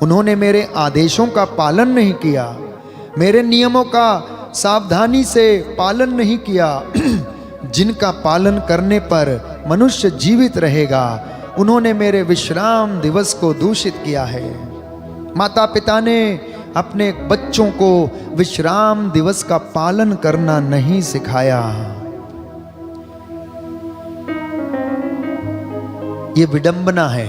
उन्होंने मेरे आदेशों का पालन नहीं किया, मेरे नियमों का सावधानी से पालन नहीं किया, जिनका पालन करने पर मनुष्य जीवित रहेगा। उन्होंने मेरे विश्राम दिवस को दूषित किया है। माता पिता ने अपने बच्चों को विश्राम दिवस का पालन करना नहीं सिखाया। ये विडंबना है,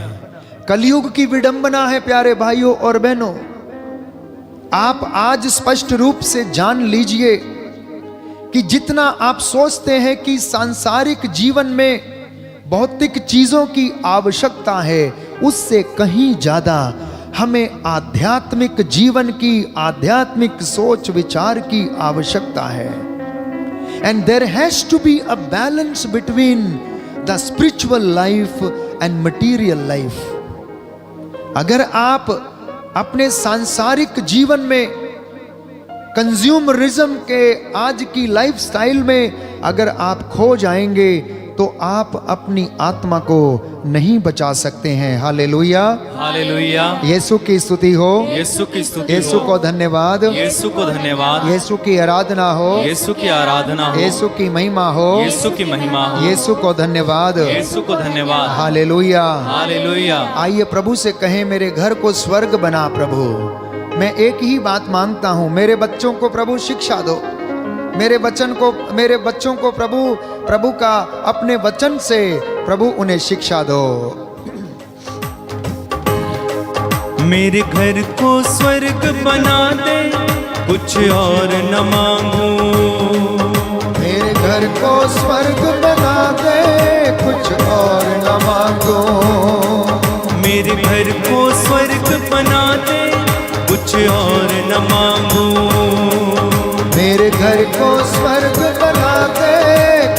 कलयुग की विडंबना है प्यारे भाइयों और बहनों। आप आज स्पष्ट रूप से जान लीजिए कि जितना आप सोचते हैं कि सांसारिक जीवन में भौतिक चीजों की आवश्यकता है, उससे कहीं ज्यादा हमें आध्यात्मिक जीवन की, आध्यात्मिक सोच विचार की आवश्यकता है। And there has to be a balance between the spiritual life and material life. अगर आप अपने सांसारिक जीवन में कंज्यूमरिज्म के आज की लाइफस्टाइल में अगर आप खो जाएंगे तो आप अपनी आत्मा को नहीं बचा सकते हैं। Hallelujah,
hallelujah.
यीशु की स्तुति हो,
यीशु की स्तुति
यीशु
हो।
को धन्यवाद,
यीशु को धन्यवाद।
यीशु की आराधना हो,
यीशु की आराधना हो।
यीशु की महिमा हो,
यीशु की महिमा हो।
यीशु को धन्यवाद,
यीशु को धन्यवाद।
हालेलुया।
हालेलुया।
आइए प्रभु से कहें, मेरे घर को स्वर्ग बना प्रभु। मैं एक ही बात मांगता हूँ, मेरे बच्चों को प्रभु शिक्षा दो, मेरे बच्चों को प्रभु का अपने वचन से प्रभु उन्हें शिक्षा दो।
मेरे घर को स्वर्ग बना दे, कुछ और न मांगू।
मेरे घर को स्वर्ग बना दे, कुछ और न मांगो।
मेरे घर को स्वर्ग बना दे, कुछ और न मांगू।
मेरे घर को स्वर्ग बना दे,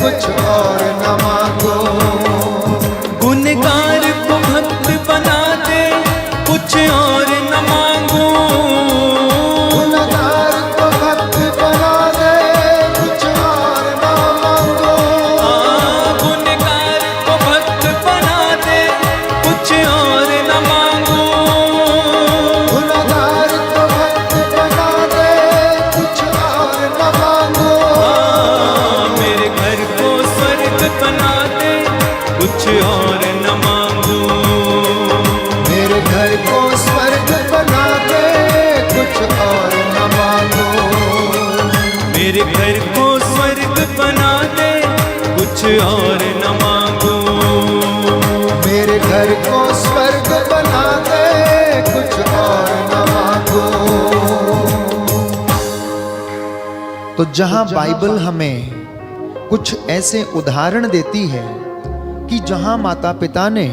कुछ और न मांगो।
गुनहगार को भक्त बना दे, कुछ और न मांगू।
गुनहगार को भक्त बना दे, कुछ और न मांगो।
गुनहगार को भक्त बना दे, कुछ और न मांगू।
गुनहगार को भक्त बना दे, कुछ और न मांगो।
मेरे घर को स्वर्ग बना दे, कुछ और न मांगू।
मेरे घर को स्वर्ग बना दे, कुछ और न मांगो।
मेरे घर को स्वर्ग बना दे, कुछ और न मांगू।
मेरे घर को स्वर्ग बना दे, कुछ और न मांगो। तो जहां बाइबल हमें कुछ ऐसे उदाहरण देती है कि जहां माता पिता ने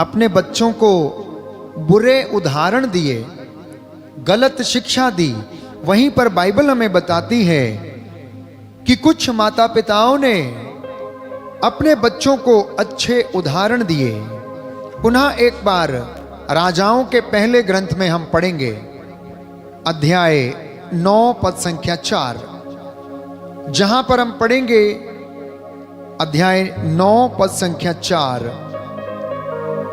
अपने बच्चों को बुरे उदाहरण दिए, गलत शिक्षा दी, वहीं पर बाइबल हमें बताती है कि कुछ माता पिताओं ने अपने बच्चों को अच्छे उदाहरण दिए। पुनः एक बार राजाओं के पहले ग्रंथ में हम पढ़ेंगे, अध्याय 9 पद संख्या 4, जहां पर हम पढ़ेंगे अध्याय 9 पद संख्या 4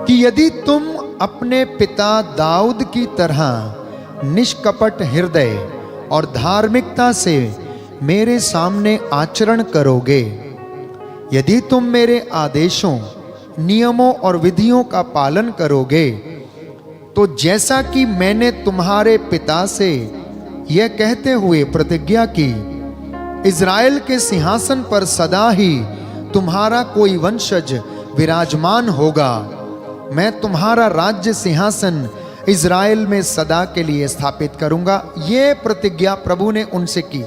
कि यदि तुम अपने पिता दाऊद की तरह निष्कपट हृदय और धार्मिकता से मेरे सामने आचरण करोगे, यदि तुम मेरे आदेशों, नियमों और विधियों का पालन करोगे, तो जैसा कि मैंने तुम्हारे पिता से यह कहते हुए प्रतिज्ञा की, इज़राइल के सिंहासन पर सदा ही तुम्हारा कोई वंशज विराजमान होगा। मैं तुम्हारा राज्य सिंहासन इज़राइल में सदा के लिए स्थापित करूंगा। यह प्रतिज्ञा प्रभु ने उनसे की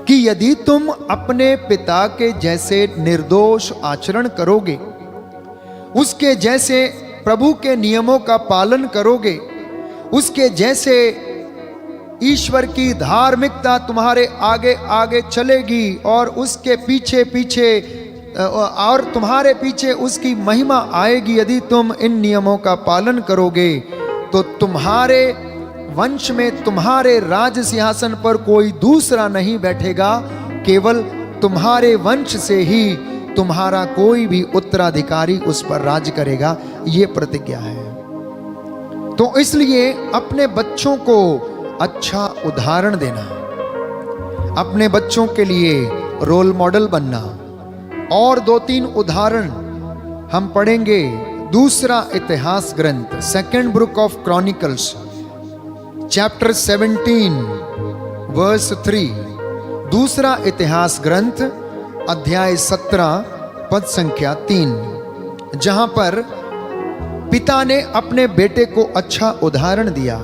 कि यदि तुम अपने पिता के जैसे निर्दोष आचरण करोगे, उसके जैसे प्रभु के नियमों का पालन करोगे, उसके जैसे ईश्वर की धार्मिकता तुम्हारे आगे आगे चलेगी और उसके पीछे पीछे और तुम्हारे पीछे उसकी महिमा आएगी, यदि तुम इन नियमों का पालन करोगे, तो तुम्हारे वंश में, तुम्हारे राज सिंहासन पर कोई दूसरा नहीं बैठेगा, केवल तुम्हारे वंश से ही तुम्हारा कोई भी उत्तराधिकारी उस पर राज करेगा। ये प्रतिज्ञा है। तो इसलिए अपने बच्चों को अच्छा उदाहरण देना, अपने बच्चों के लिए रोल मॉडल बनना। और 2-3 उदाहरण हम पढ़ेंगे। दूसरा इतिहास ग्रंथ, second book of chronicles, chapter 17 verse 3। दूसरा इतिहास ग्रंथ अध्याय 17 पद संख्या 3, जहां पर पिता ने अपने बेटे को अच्छा उदाहरण दिया।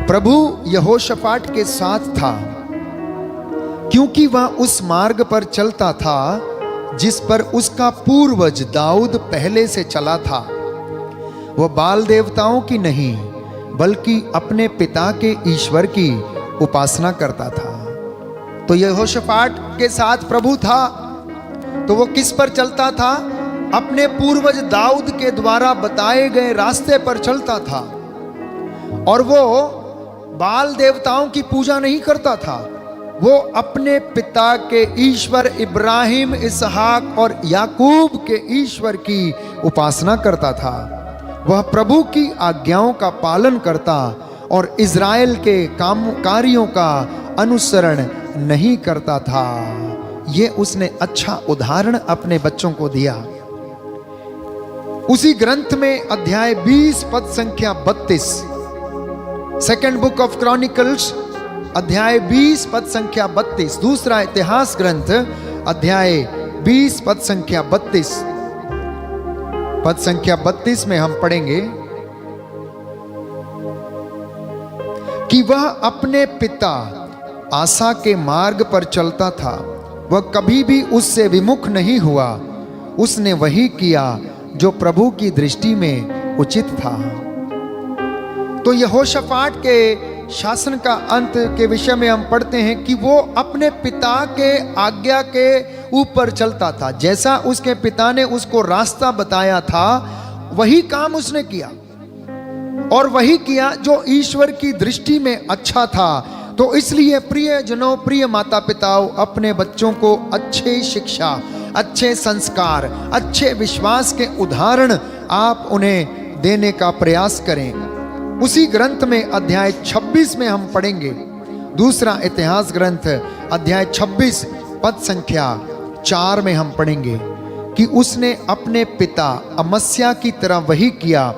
प्रभु यहोशापाट के साथ था, क्योंकि वह उस मार्ग पर चलता था जिस पर उसका पूर्वज दाऊद पहले से चला था। वह बाल देवताओं की नहीं, बल्कि अपने पिता के ईश्वर की उपासना करता था। तो यहोशापाट के साथ प्रभु था, तो वो किस पर चलता था? अपने पूर्वज दाऊद के द्वारा बताए गए रास्ते पर चलता था। और वो बाल देवताओं की पूजा नहीं करता था, वो अपने पिता के ईश्वर इब्राहिम, इसहाक और याकूब के ईश्वर की उपासना करता था। वह प्रभु की आज्ञाओं का पालन करता और इज़राइल के कार्यों का अनुसरण नहीं करता था। ये उसने अच्छा उदाहरण अपने बच्चों को दिया। उसी ग्रंथ में अध्याय 20 पद संख्या 32, सेकेंड बुक ऑफ क्रॉनिकल्स अध्याय 20 पद संख्या 32, दूसरा इतिहास ग्रंथ अध्याय 20 पद संख्या 32, पद संख्या 32 में हम पढ़ेंगे कि वह अपने पिता आसा के मार्ग पर चलता था, वह कभी भी उससे विमुख नहीं हुआ। उसने वही किया जो प्रभु की दृष्टि में उचित था। तो यहोशाफाट के शासन का अंत के विषय में हम पढ़ते हैं कि वो अपने पिता के आज्ञा के ऊपर चलता था। जैसा उसके पिता ने उसको रास्ता बताया था, वही काम उसने किया और वही किया जो ईश्वर की दृष्टि में अच्छा था। तो इसलिए प्रियजनों, प्रिय माता पिताओं, अपने बच्चों को अच्छी शिक्षा, अच्छे संस्कार, अच्छे विश्वास के उदाहरण आप उन्हें देने का प्रयास करें। उसी ग्रंथ में अध्याय 26 में हम पढ़ेंगे, दूसरा इतिहास ग्रंथ अध्याय 26 पद संख्या 4 में हम पढ़ेंगे कि उसने अपने पिता अमस्या की तरह वही किया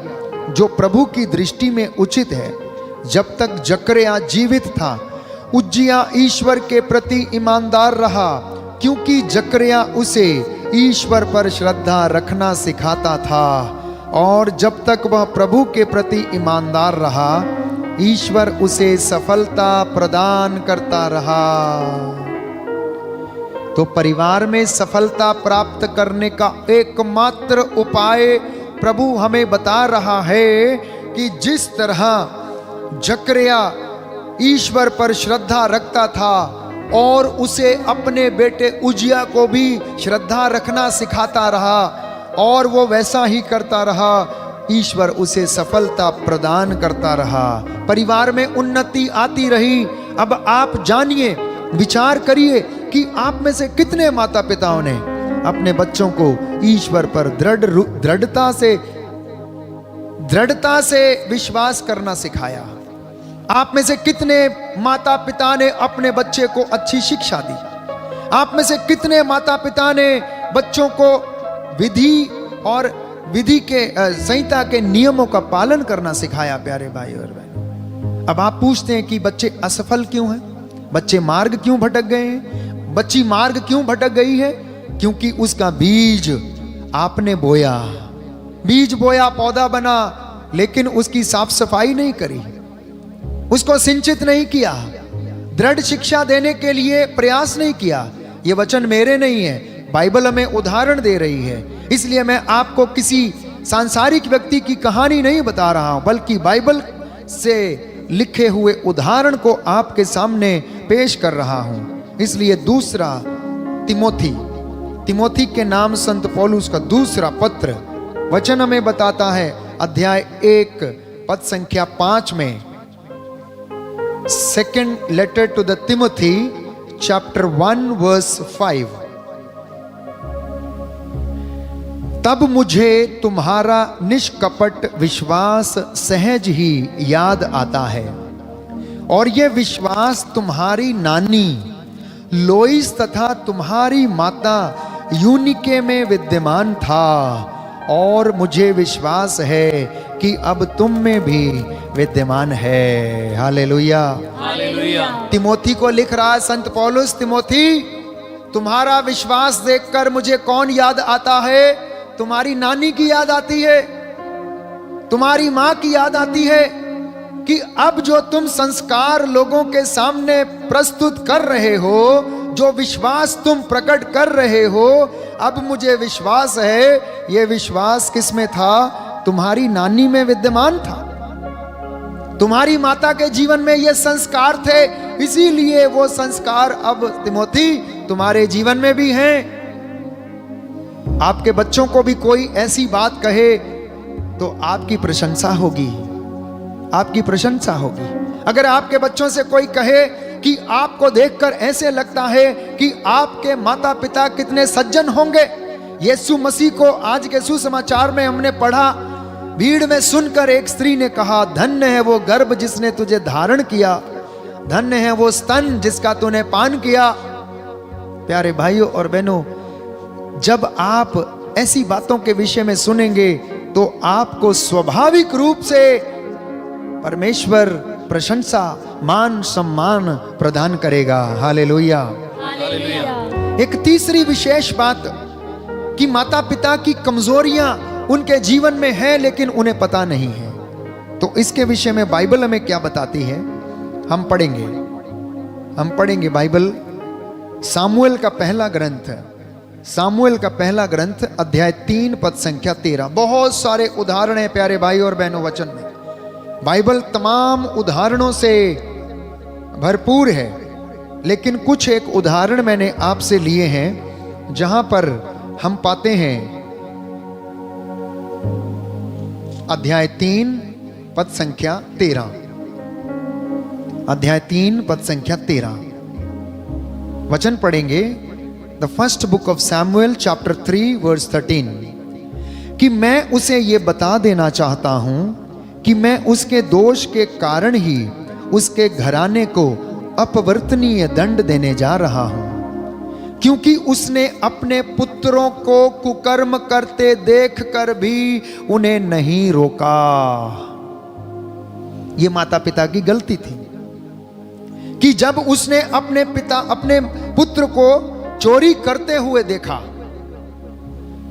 जो प्रभु की दृष्टि में उचित है। जब तक जकरिया जीवित था, उज्जिया ईश्वर के प्रति ईमानदार रहा, क्योंकि जकरिया उसे ईश्वर पर श्रद्धा रखना सिखाता था। और जब तक वह प्रभु के प्रति ईमानदार रहा, ईश्वर उसे सफलता प्रदान करता रहा। तो परिवार में सफलता प्राप्त करने का एकमात्र उपाय प्रभु हमें बता रहा है कि जिस तरह जकरिया ईश्वर पर श्रद्धा रखता था और उसे अपने बेटे उजिया को भी श्रद्धा रखना सिखाता रहा और वो वैसा ही करता रहा, ईश्वर उसे सफलता प्रदान करता रहा। परिवार में उन्नति आती रही। अब आप जानिए, विचार करिए कि आप में से कितने माता पिताओं ने अपने बच्चों को ईश्वर पर दृढ़ता से विश्वास करना सिखाया। आप में से कितने माता पिता ने अपने बच्चे को अच्छी शिक्षा दी। आप में से कितने माता पिता ने बच्चों को विधि और विधि के संहिता के नियमों का पालन करना सिखाया। प्यारे भाई और बहन, अब आप पूछते हैं कि बच्चे असफल क्यों हैं, बच्चे मार्ग क्यों भटक गए हैं, बच्ची मार्ग क्यों भटक गई है? क्योंकि उसका बीज आपने बोया, बीज बोया, पौधा बना, लेकिन उसकी साफ सफाई नहीं करी, उसको सिंचित नहीं किया, दृढ़ शिक्षा देने के लिए प्रयास नहीं किया। ये वचन मेरे नहीं है, बाइबल हमें उदाहरण दे रही है। इसलिए मैं आपको किसी सांसारिक व्यक्ति की कहानी नहीं बता रहा हूं, बल्कि बाइबल से लिखे हुए उदाहरण को आपके सामने पेश कर रहा हूं। इसलिए दूसरा तिमोथी के नाम संत पौलुस का दूसरा पत्र वचन हमें बताता है, अध्याय 1 पद संख्या 5 में, second letter to the Timothy chapter 1 verse 5, तब मुझे तुम्हारा निष्कपट विश्वास सहज ही याद आता है और यह विश्वास तुम्हारी नानी लोइस तथा तुम्हारी माता यूनिके में विद्यमान था और मुझे विश्वास है कि अब तुम में भी विद्यमान है। Hallelujah, hallelujah. तिमोथी को लिख रहा है संत पौलुस, तिमोथी, तुम्हारा विश्वास देखकर मुझे कौन याद आता है? तुम्हारी नानी की याद आती है, तुम्हारी मां की याद आती है कि अब जो तुम संस्कार लोगों के सामने प्रस्तुत कर रहे हो, जो विश्वास तुम प्रकट कर रहे हो, अब मुझे विश्वास है ये विश्वास किसमें था? तुम्हारी नानी में विद्यमान था। तुम्हारी माता के जीवन में ये संस्कार थे, इसीलिए वो संस्कार अब तिमोथी तुम्हारे जीवन में भी हैं। आपके बच्चों को भी कोई ऐसी बात कहे तो आपकी प्रशंसा होगी, आपकी प्रशंसा होगी। अगर आपके बच्चों से कोई कहे कि आपको देखकर ऐसे लगता है कि आपके माता पिता कितने सज्जन होंगे, यीशु मसीह को आज के सुसमाचार में हमने पढ़ा, भीड़ में सुनकर एक स्त्री ने कहा, धन्य है वो गर्भ जिसने तुझे धारण किया, धन्य है वो स्तन जिसका तूने पान किया। प्यारे भाइयों और बहनों, जब आप ऐसी बातों के विषय में सुनेंगे तो आपको स्वाभाविक रूप से परमेश्वर प्रशंसा, मान, सम्मान प्रदान करेगा। हालेलुया। एक तीसरी विशेष बात कि माता पिता की कमजोरियां उनके जीवन में है लेकिन उन्हें पता नहीं है। तो इसके विषय में बाइबल हमें क्या बताती है, हम पढ़ेंगे बाइबल सामुएल का पहला ग्रंथ अध्याय 3 पद संख्या 13। बहुत सारे उदाहरण हैं प्यारे भाई और बहनों वचन में। बाइबल तमाम उदाहरणों से भरपूर है, लेकिन कुछ एक उदाहरण मैंने आपसे लिए हैं जहां पर हम पाते हैं अध्याय 3 पद संख्या 13। अध्याय 3 पद संख्या 13 वचन पढ़ेंगे। The first book of Samuel chapter 3 verse 13 कि मैं उसे ये बता देना चाहता हूं कि मैं उसके दोष के कारण ही उसके घराने को अपवर्तनीय दंड देने जा रहा हूं, क्योंकि उसने अपने पुत्रों को कुकर्म करते देखकर भी उन्हें नहीं रोका। यह माता पिता की गलती थी कि जब उसने अपने पुत्र को चोरी करते हुए देखा,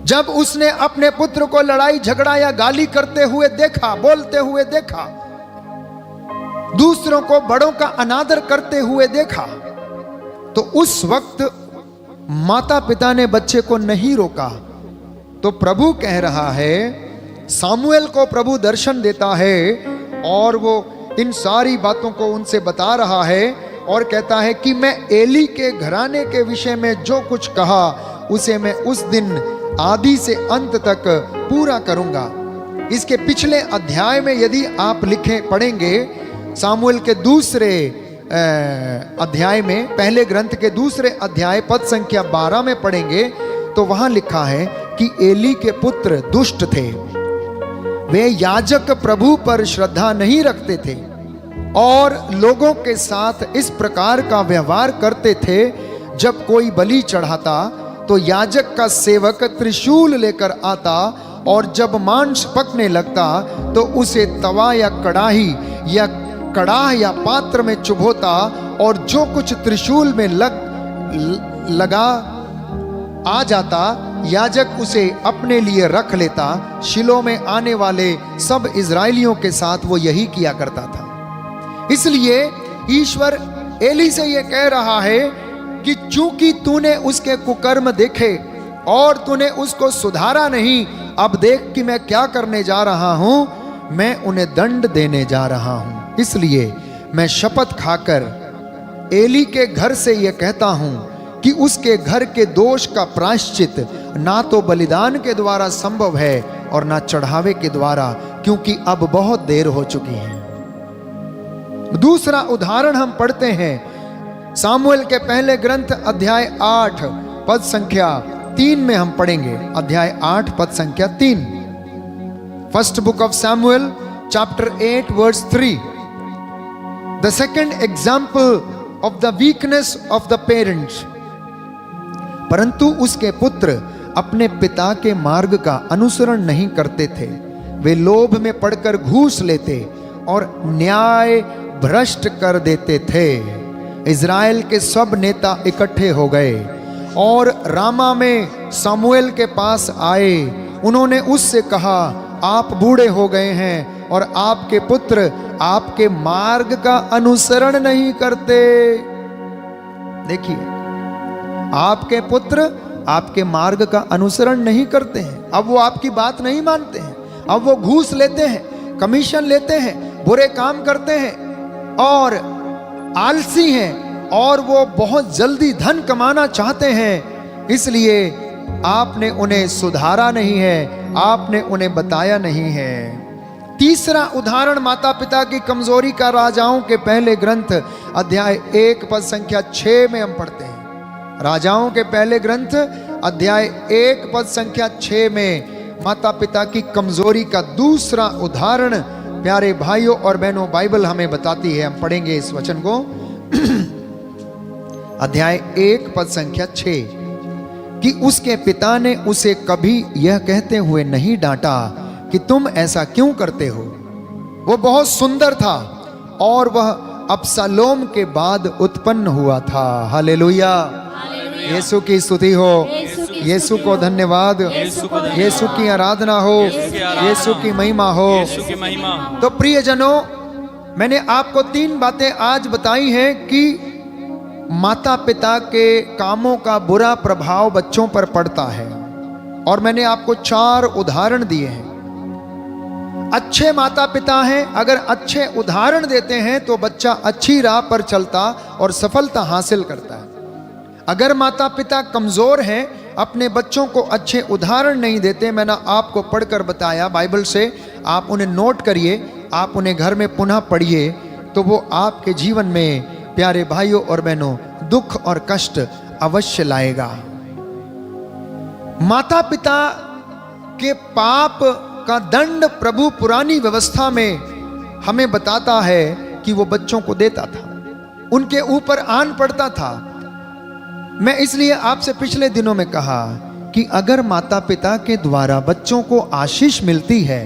जब उसने अपने पुत्र को लड़ाई झगड़ा या गाली करते हुए देखा, बोलते हुए देखा, दूसरों को बड़ों का अनादर करते हुए देखा, तो उस वक्त माता पिता ने बच्चे को नहीं रोका। तो प्रभु कह रहा है, सामुएल को प्रभु दर्शन देता है और वो इन सारी बातों को उनसे बता रहा है और कहता है कि मैं एली के घराने के विषय में जो कुछ कहा उसे मैं उस दिन आदि से अंत तक पूरा करूंगा। इसके पिछले अध्याय में यदि आप पढ़ेंगे सामुएल के दूसरे अध्याय में, पहले ग्रंथ के दूसरे अध्याय पद संख्या 12 में पढ़ेंगे तो वहां लिखा है कि एली के पुत्र दुष्ट थे, वे याजक प्रभु पर श्रद्धा नहीं रखते थे और लोगों के साथ इस प्रकार का व्यवहार करते थे। जब कोई बलि चढ़ाता तो याजक का सेवक त्रिशूल लेकर आता और जब मांस पकने लगता तो उसे तवा या कड़ाह या पात्र में चुभोता और जो कुछ त्रिशूल में लगा आ जाता याजक उसे अपने लिए रख लेता। शिलो में आने वाले सब इजरायलियों के साथ वो यही किया करता था। इसलिए ईश्वर एली से ये कह रहा है कि चूंकि तूने उसके कुकर्म देखे और तूने उसको सुधारा नहीं, अब देख कि मैं क्या करने जा रहा हूं, मैं उन्हें दंड देने जा रहा हूं। इसलिए मैं शपथ खाकर एली के घर से यह कहता हूं कि उसके घर के दोष का प्रायश्चित ना तो बलिदान के द्वारा संभव है और ना चढ़ावे के द्वारा, क्योंकि अब बहुत देर हो चुकी है। दूसरा उदाहरण हम पढ़ते हैं सामुएल के पहले ग्रंथ अध्याय 8 पद संख्या 3 में हम पढ़ेंगे। अध्याय 8 पद संख्या 3। First book of Samuel chapter 8 verse 3। The second example of the weakness of the parents. परंतु उसके पुत्र अपने पिता के मार्ग का अनुसरण नहीं करते थे, वे लोभ में पड़कर घूस लेते और न्याय भ्रष्ट कर देते थे। इज़राइल के सब नेता इकट्ठे हो गए और रामा में सामुएल के पास आए। उन्होंने उससे कहा, आप बूढ़े हो गए हैं और आपके पुत्र आपके मार्ग का अनुसरण नहीं करते। देखिए, आपके पुत्र आपके मार्ग का अनुसरण नहीं करते हैं। अब वो आपकी बात नहीं मानते हैं, अब वो घूस लेते हैं, कमीशन लेते हैं, बुरे काम करते हैं और आलसी हैं और वो बहुत जल्दी धन कमाना चाहते हैं। इसलिए आपने उन्हें सुधारा नहीं है, आपने उन्हें बताया नहीं है। तीसरा उदाहरण माता पिता की कमजोरी का राजाओं के पहले ग्रंथ अध्याय 1 पद संख्या 6 में हम पढ़ते हैं। राजाओं के पहले ग्रंथ अध्याय 1 पद संख्या 6 में माता पिता की कमजोरी का दूसरा उदाहरण प्यारे भाइयों और बहनों बाइबल हमें बताती है। हम पढ़ेंगे इस वचन को अध्याय 1 पद संख्या 6 कि उसके पिता ने उसे कभी यह कहते हुए नहीं डांटा कि तुम ऐसा क्यों करते हो। वो बहुत सुंदर था और वह अब्सलोम के बाद उत्पन्न हुआ था। हालेलुया, यीशु की स्तुति हो, यीशु को धन्यवाद, यीशु की आराधना हो, यीशु की महिमा हो। तो प्रियजनों, मैंने आपको 3 बातें आज बताई हैं कि माता पिता के कामों का बुरा प्रभाव बच्चों पर पड़ता है, और मैंने आपको 4 उदाहरण दिए हैं। अच्छे माता पिता हैं, अगर अच्छे उदाहरण देते हैं तो बच्चा अच्छी राह पर चलता और सफलता हासिल करता है। अगर माता पिता कमजोर हैं, अपने बच्चों को अच्छे उदाहरण नहीं देते, मैंने आपको पढ़कर बताया बाइबल से, आप उन्हें नोट करिए, आप उन्हें घर में पुनः पढ़िए, तो वो आपके जीवन में प्यारे भाइयों और बहनों दुख और कष्ट अवश्य लाएगा। माता पिता के पाप का दंड प्रभु पुरानी व्यवस्था में हमें बताता है कि वो बच्चों को देता था, उनके ऊपर आन पड़ता था। मैं इसलिए आपसे पिछले दिनों में कहा कि अगर माता पिता के द्वारा बच्चों को आशीष मिलती है,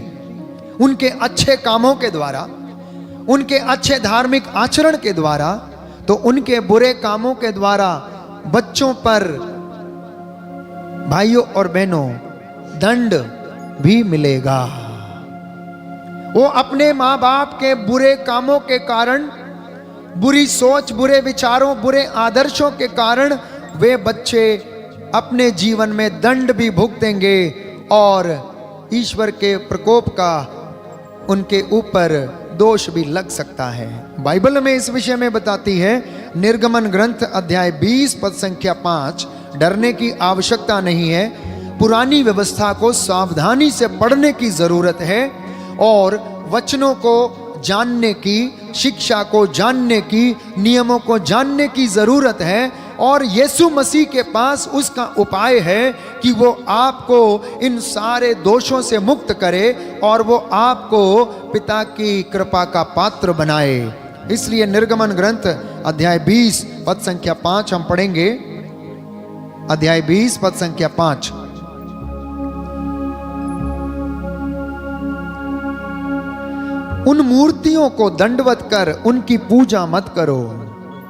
उनके अच्छे कामों के द्वारा, उनके अच्छे धार्मिक आचरण के द्वारा, तो उनके बुरे कामों के द्वारा बच्चों पर भाइयों और बहनों दंड भी मिलेगा। वो अपने माँ बाप के बुरे कामों के कारण, बुरी सोच, बुरे विचारों, बुरे आदर्शों के कारण वे बच्चे अपने जीवन में दंड भी भुगतेंगे और ईश्वर के प्रकोप का उनके ऊपर दोष भी लग सकता है। बाइबल में इस विषय में बताती है, निर्गमन ग्रंथ अध्याय 20 पद संख्या 5, डरने की आवश्यकता नहीं है, पुरानी व्यवस्था को सावधानी से पढ़ने की जरूरत है और वचनों को जानने की, शिक्षा को जानने की, नियमों को जानने की जरूरत है। और यीशु मसीह के पास उसका उपाय है कि वो आपको इन सारे दोषों से मुक्त करे और वो आपको पिता की कृपा का पात्र बनाए। इसलिए निर्गमन ग्रंथ अध्याय 20 पद संख्या 5 हम पढ़ेंगे। अध्याय 20 पद संख्या 5, उन मूर्तियों को दंडवत कर उनकी पूजा मत करो,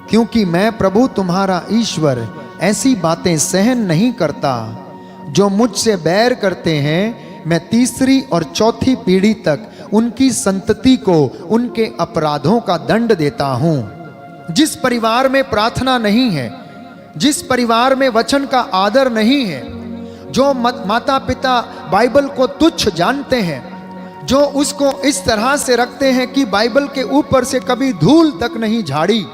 क्योंकि मैं प्रभु तुम्हारा ईश्वर ऐसी बातें सहन नहीं करता। जो मुझसे बैर करते हैं, मैं 3री और 4थी पीढ़ी तक उनकी संतति को उनके अपराधों का दंड देता हूं। जिस परिवार में प्रार्थना नहीं है, जिस परिवार में वचन का आदर नहीं है, जो माता पिता बाइबल को तुच्छ जानते हैं, जो उसको इस तरह से रखते हैं कि बाइबल के ऊपर से कभी धूल तक नहीं झाड़ी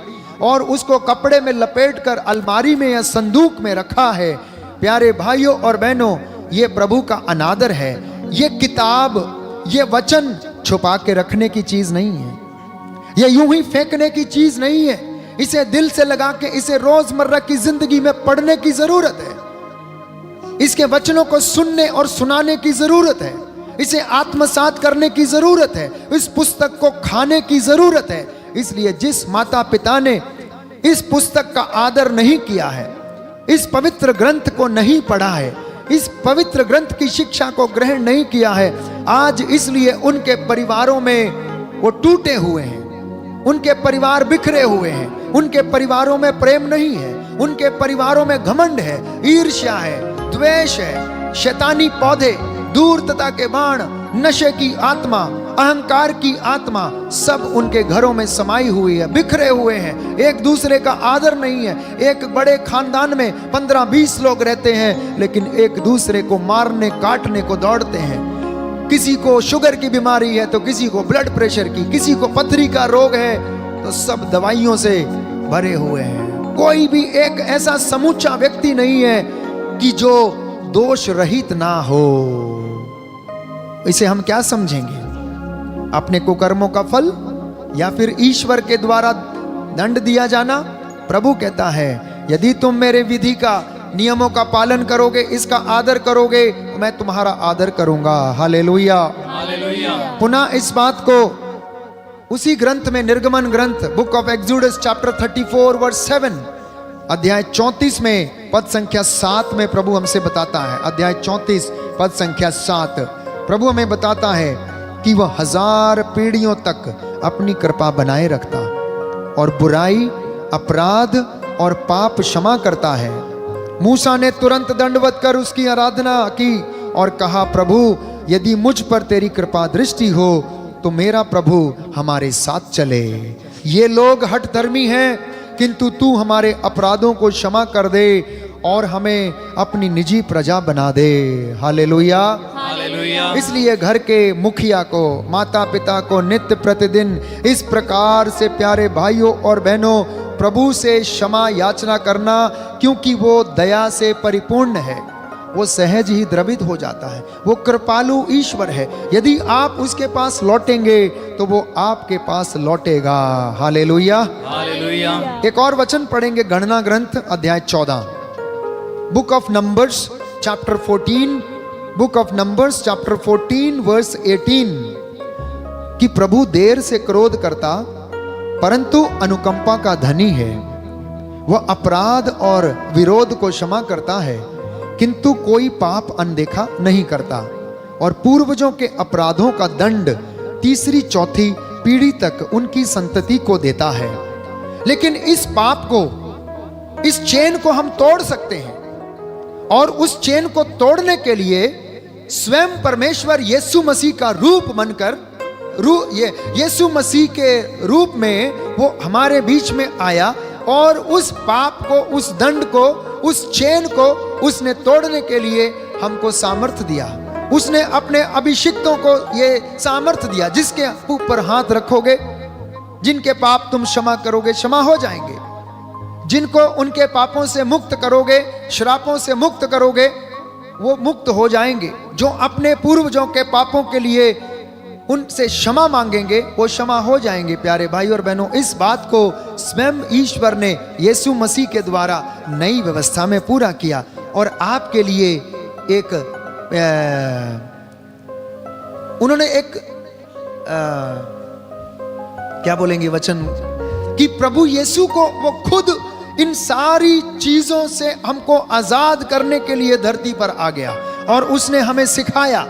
और उसको कपड़े में लपेटकर अलमारी में या संदूक में रखा है, प्यारे भाइयों और बहनों, ये प्रभु का अनादर है। ये किताब, ये वचन छुपा के रखने की चीज नहीं है, ये यूं ही फेंकने की चीज नहीं है। इसे दिल से लगा के, इसे रोजमर्रा की जिंदगी में पढ़ने की जरूरत है। इसके वचनों को सुनने और सुनाने की जरूरत है, इसे आत्मसात करने की जरूरत है, इस पुस्तक को खाने की जरूरत है। इसलिए जिस माता पिता ने इस पुस्तक का आदर नहीं किया है, इस पवित्र ग्रंथ को नहीं पढ़ा है, इस पवित्र ग्रंथ की शिक्षा को ग्रहण नहीं किया है, आज इसलिए उनके परिवारों में वो टूटे हुए हैं, उनके परिवार बिखरे हुए हैं, उनके परिवारों में प्रेम नहीं है, उनके परिवारों में घमंड है, ईर्ष्या है, द्वेष है, शैतानी पौधे, दूरता के बाण, नशे की आत्मा, अहंकार की आत्मा सब उनके घरों में समाई हुई है, बिखरे हुए हैं, एक दूसरे का आदर नहीं है। एक बड़े खानदान में 15-20 लोग रहते हैं, लेकिन एक दूसरे को मारने काटने को दौड़ते हैं। किसी को शुगर की बीमारी है तो किसी को ब्लड प्रेशर की, किसी को पथरी का रोग है, तो सब दवाइयों से भरे हुए हैं। कोई भी एक ऐसा समूचा व्यक्ति नहीं है कि जो दोष रहित ना हो। इसे हम क्या समझेंगे? अपने कुकर्मों का फल या फिर ईश्वर के द्वारा दंड दिया जाना? प्रभु कहता है यदि तुम मेरे विधि का, नियमों का पालन करोगे, इसका आदर करोगे, मैं तुम्हारा आदर करूंगा। हालेलुया। पुनः इस बात को उसी ग्रंथ में, निर्गमन ग्रंथ, book of Exodus chapter 34 verse 7, अध्याय 34 में पद संख्या 7 में प्रभु हमसे बताता है, अध्याय 34 पद संख्या 7, प्रभु हमें बताता है कि वह 1000 पीढ़ियों तक अपनी कृपा बनाए रखता और बुराई, अपराध और पाप क्षमा करता है। मूसा ने तुरंत दंडवत कर उसकी आराधना की और कहा, प्रभु यदि मुझ पर तेरी कृपा दृष्टि हो तो मेरा प्रभु हमारे साथ चले। ये लोग हठधर्मी हैं, किंतु तू हमारे अपराधों को क्षमा कर दे और हमें अपनी निजी प्रजा बना दे। हालेलुया। इसलिए घर के मुखिया को, माता पिता को नित्य प्रतिदिन इस प्रकार से प्यारे भाइयों और बहनों प्रभु से क्षमा याचना करना, क्योंकि वो दया से परिपूर्ण है, वो सहज ही द्रवित हो जाता है, वो कृपालु ईश्वर है। यदि आप उसके पास लौटेंगे तो वो आपके पास लौटेगा। हालेलुया। एक और वचन पढ़ेंगे, गणना ग्रंथ अध्याय 14, book of Numbers chapter 14, book of Numbers chapter 14 verse 18, कि प्रभु देर से क्रोध करता परंतु अनुकंपा का धनी है, वह अपराध और विरोध को क्षमा करता है, किंतु कोई पाप अनदेखा नहीं करता, और पूर्वजों के अपराधों का दंड तीसरी चौथी पीढ़ी तक उनकी संतति को देता है। लेकिन इस पाप को, इस चेन को हम तोड़ सकते हैं, और उस चेन को तोड़ने के लिए स्वयं परमेश्वर यीशु मसीह का रूप बनकर, यीशु मसीह के रूप में वो हमारे बीच में आया और उस पाप को, उस दंड को, उस चेन को उसने तोड़ने के लिए हमको सामर्थ्य दिया। उसने अपने अभिषिक्तों को ये सामर्थ्य दिया, जिसके ऊपर हाथ रखोगे, जिनके पाप तुम क्षमा करोगे, क्षमा हो जाएंगे। जिनको उनके पापों से मुक्त करोगे, श्रापों से मुक्त करोगे, वो मुक्त हो जाएंगे। जो अपने पूर्वजों के पापों के लिए उनसे क्षमा मांगेंगे, वो क्षमा हो जाएंगे। प्यारे भाई और बहनों, इस बात को स्वयं ईश्वर ने यीशु मसीह के द्वारा नई व्यवस्था में पूरा किया, और आपके लिए एक उन्होंने एक क्या बोलेंगे वचन, कि प्रभु यीशु को वो खुद इन सारी चीजों से हमको आजाद करने के लिए धरती पर आ गया, और उसने हमें सिखाया,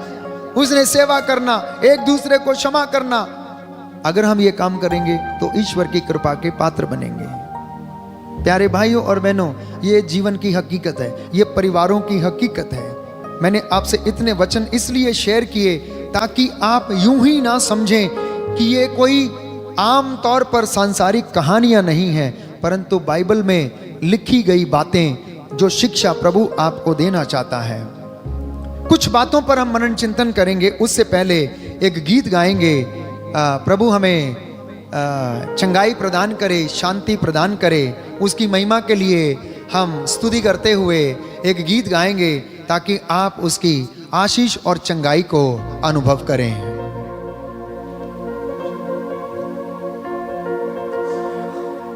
उसने सेवा करना, एक दूसरे को क्षमा करना। अगर हम ये काम करेंगे तो ईश्वर की कृपा के पात्र बनेंगे। प्यारे भाइयों और बहनों, ये जीवन की हकीकत है, ये परिवारों की हकीकत है। मैंने आपसे इतने वचन इसलिए शेयर किए ताकि आप यूं ही ना समझें कि ये कोई आम तौर पर सांसारिक कहानियां नहीं हैं, परंतु बाइबल में लिखी गई बातें, जो शिक्षा प्रभु आपको देना चाहता है। कुछ बातों पर हम मनन चिंतन करेंगे, उससे पहले एक गीत गाएंगे। प्रभु हमें चंगाई प्रदान करे, शांति प्रदान करे, उसकी महिमा के लिए हम स्तुति करते हुए एक गीत गाएंगे, ताकि आप उसकी आशीष और चंगाई को अनुभव करें।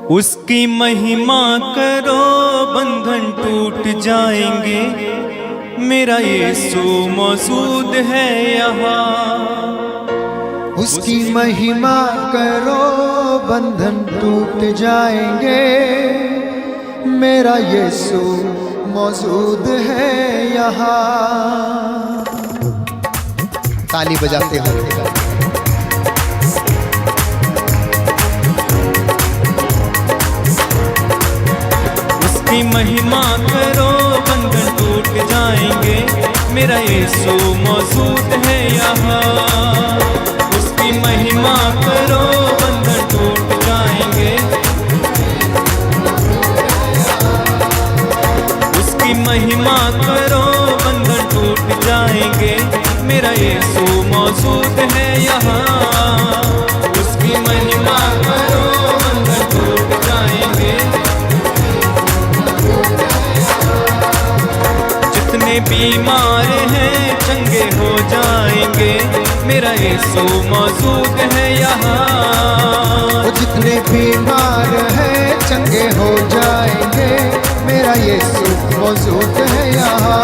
उसकी महिमा करो, बंधन टूट जाएंगे, मेरा यीशु मौजूद है यहाँ।
उसकी महिमा करो, बंधन टूट जाएंगे, मेरा यीशु मौजूद है यहाँ। ताली बजाते हुए
उसकी महिमा करो, बंधन टूट जाएंगे, मेरा यीशु मौजूद है यहाँ। उसकी महिमा करो, बंधन टूट जाएंगे, उसकी महिमा करो, बंधन टूट जाएंगे, मेरा यीशु मौजूद है यहाँ। उसकी महिमा करो, बंधन टूट जाएंगे। जितने बीमार हैं चंगे हो जाएंगे, मेरा यीशु मौजूद है यहाँ।
वो जितने बीमार हैं चंगे हो जाएंगे, मेरा यीशु मौजूद है यहाँ।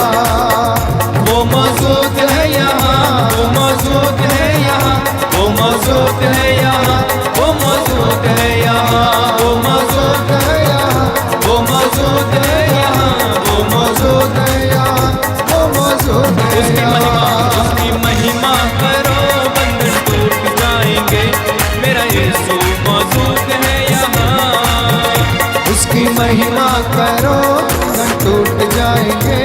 वो मौजूद है यहाँ, वो मौजूद है यहाँ, वो मौजूद है यहाँ, वो मौजूद है यहाँ, वो मौजूद है यहाँ, वो मौजूद है यहाँ, वो मौजूद है यहाँ,
वो मौजूद है
उसकी महिमा,
यहाँ।
उसकी महिमा करो, बंधन टूट जाएंगे, मेरा यीशु मौजूद है यहाँ।
उसकी महिमा करो, बंधन टूट जाएंगे,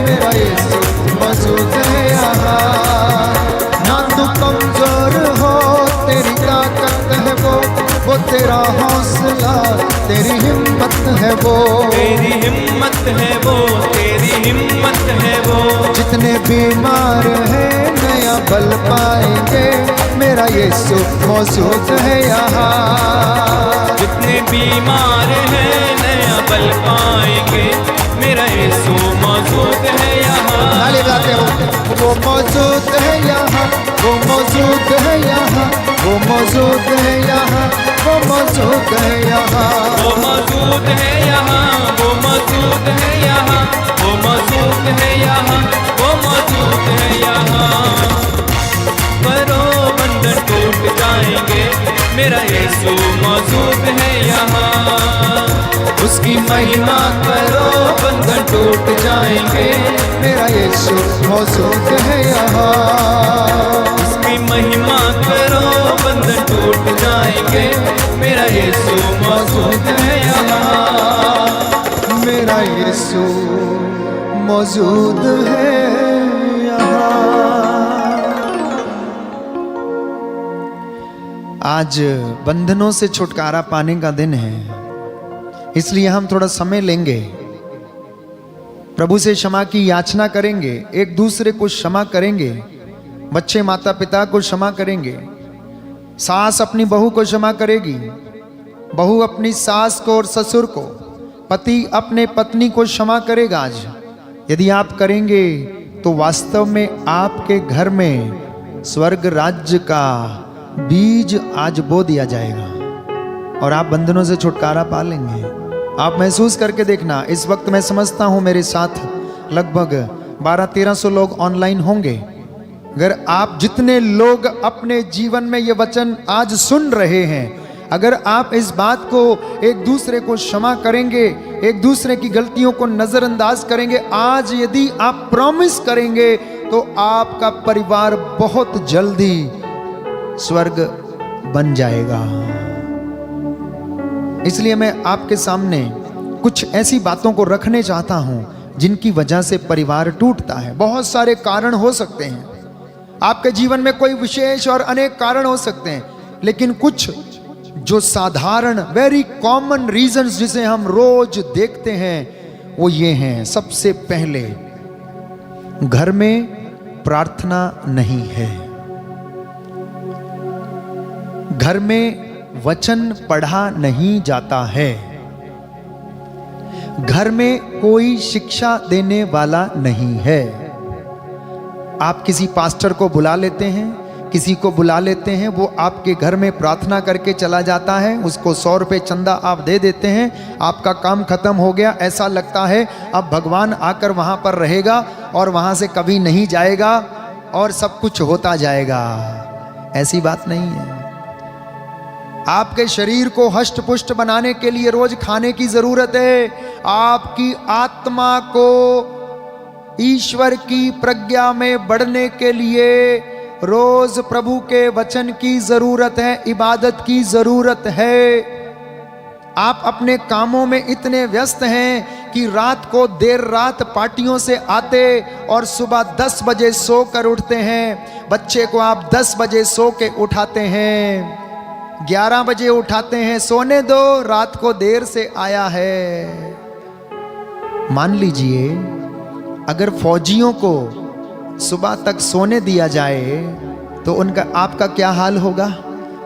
मेरा यीशु मौजूद है यहाँ। ना तू कमजोर हो, तेरी ताकत है वो तेरा हौसला, तेरी हिम्मत है वो,
तेरी हिम्मत है वो, तेरी हिम्मत है वो।
जितने बीमार हैं नया बल पाएंगे, मेरा यीशु मौजूद है यहाँ।
जितने बीमार हैं नया बल पाएंगे, मेरा यीशु मौजूद है यहाँ।
नाले गाते हो, वो मौजूद है यहाँ, वो मौजूद है यहाँ, वो मौजूद है यहाँ, वो मौजूद है यहाँ।
वो मौजूद है यहाँ, वो मौजूद है यहाँ, वो मौजूद है यहाँ, वो मौजूद है यहाँ। करो बंधन टूट जाएंगे, मेरा यीशु मौजूद है यहाँ।
उसकी
महिमा करो, बंधन टूट जाएंगे,
मेरा यीशु मौजूद है यहाँ।
उसकी महिमा करो, बंधन टूट जाएंगे, मेरा यीशु मौजूद है यहाँ।
मेरा यीशु मौजूद है यहाँ। आज बंधनों से छुटकारा पाने का दिन है, इसलिए हम थोड़ा समय लेंगे, प्रभु से क्षमा की याचना करेंगे, एक दूसरे को क्षमा करेंगे, बच्चे माता पिता को क्षमा करेंगे, सास अपनी बहू को क्षमा करेगी, बहू अपनी सास को और ससुर को, पति अपने पत्नी को क्षमा करेगा। आज यदि आप करेंगे तो वास्तव में आपके घर में स्वर्ग राज्य का बीज आज बो दिया जाएगा और आप बंधनों से छुटकारा पा लेंगे। आप महसूस करके देखना। इस वक्त मैं समझता हूं मेरे साथ लगभग 1200-1300 लोग ऑनलाइन होंगे। अगर आप जितने लोग अपने जीवन में ये वचन आज सुन रहे हैं, अगर आप इस बात को एक दूसरे को क्षमा करेंगे, एक दूसरे की गलतियों को नजरअंदाज करेंगे, आज यदि आप प्रॉमिस करेंगे तो आपका परिवार बहुत जल्दी स्वर्ग बन जाएगा। इसलिए मैं आपके सामने कुछ ऐसी बातों को रखने चाहता हूं जिनकी वजह से परिवार टूटता है। बहुत सारे कारण हो सकते हैं, आपके जीवन में कोई विशेष और अनेक कारण हो सकते हैं, लेकिन कुछ जो साधारण वेरी कॉमन रीजंस जिसे हम रोज देखते हैं वो ये हैं। सबसे पहले, घर में प्रार्थना नहीं है, घर में वचन पढ़ा नहीं जाता है, घर में कोई शिक्षा देने वाला नहीं है। आप किसी पास्टर को बुला लेते हैं, किसी को बुला लेते हैं, वो आपके घर में प्रार्थना करके चला जाता है, उसको 100 रुपये चंदा आप दे देते हैं, आपका काम खत्म हो गया। ऐसा लगता है अब भगवान आकर वहाँ पर रहेगा और वहाँ से कभी नहीं जाएगा और सब कुछ होता जाएगा। ऐसी बात नहीं है। आपके शरीर को हष्ट पुष्ट बनाने के लिए रोज खाने की जरूरत है। आपकी आत्मा को ईश्वर की प्रज्ञा में बढ़ने के लिए रोज प्रभु के वचन की जरूरत है, इबादत की जरूरत है। आप अपने कामों में इतने व्यस्त हैं कि रात को देर रात पार्टियों से आते और सुबह 10 बजे सो कर उठते हैं। बच्चे को आप 10 बजे सो के उठाते हैं, 11 बजे उठाते हैं, सोने दो, रात को देर से आया है। मान लीजिए अगर फौजियों को सुबह तक सोने दिया जाए तो उनका आपका क्या हाल होगा?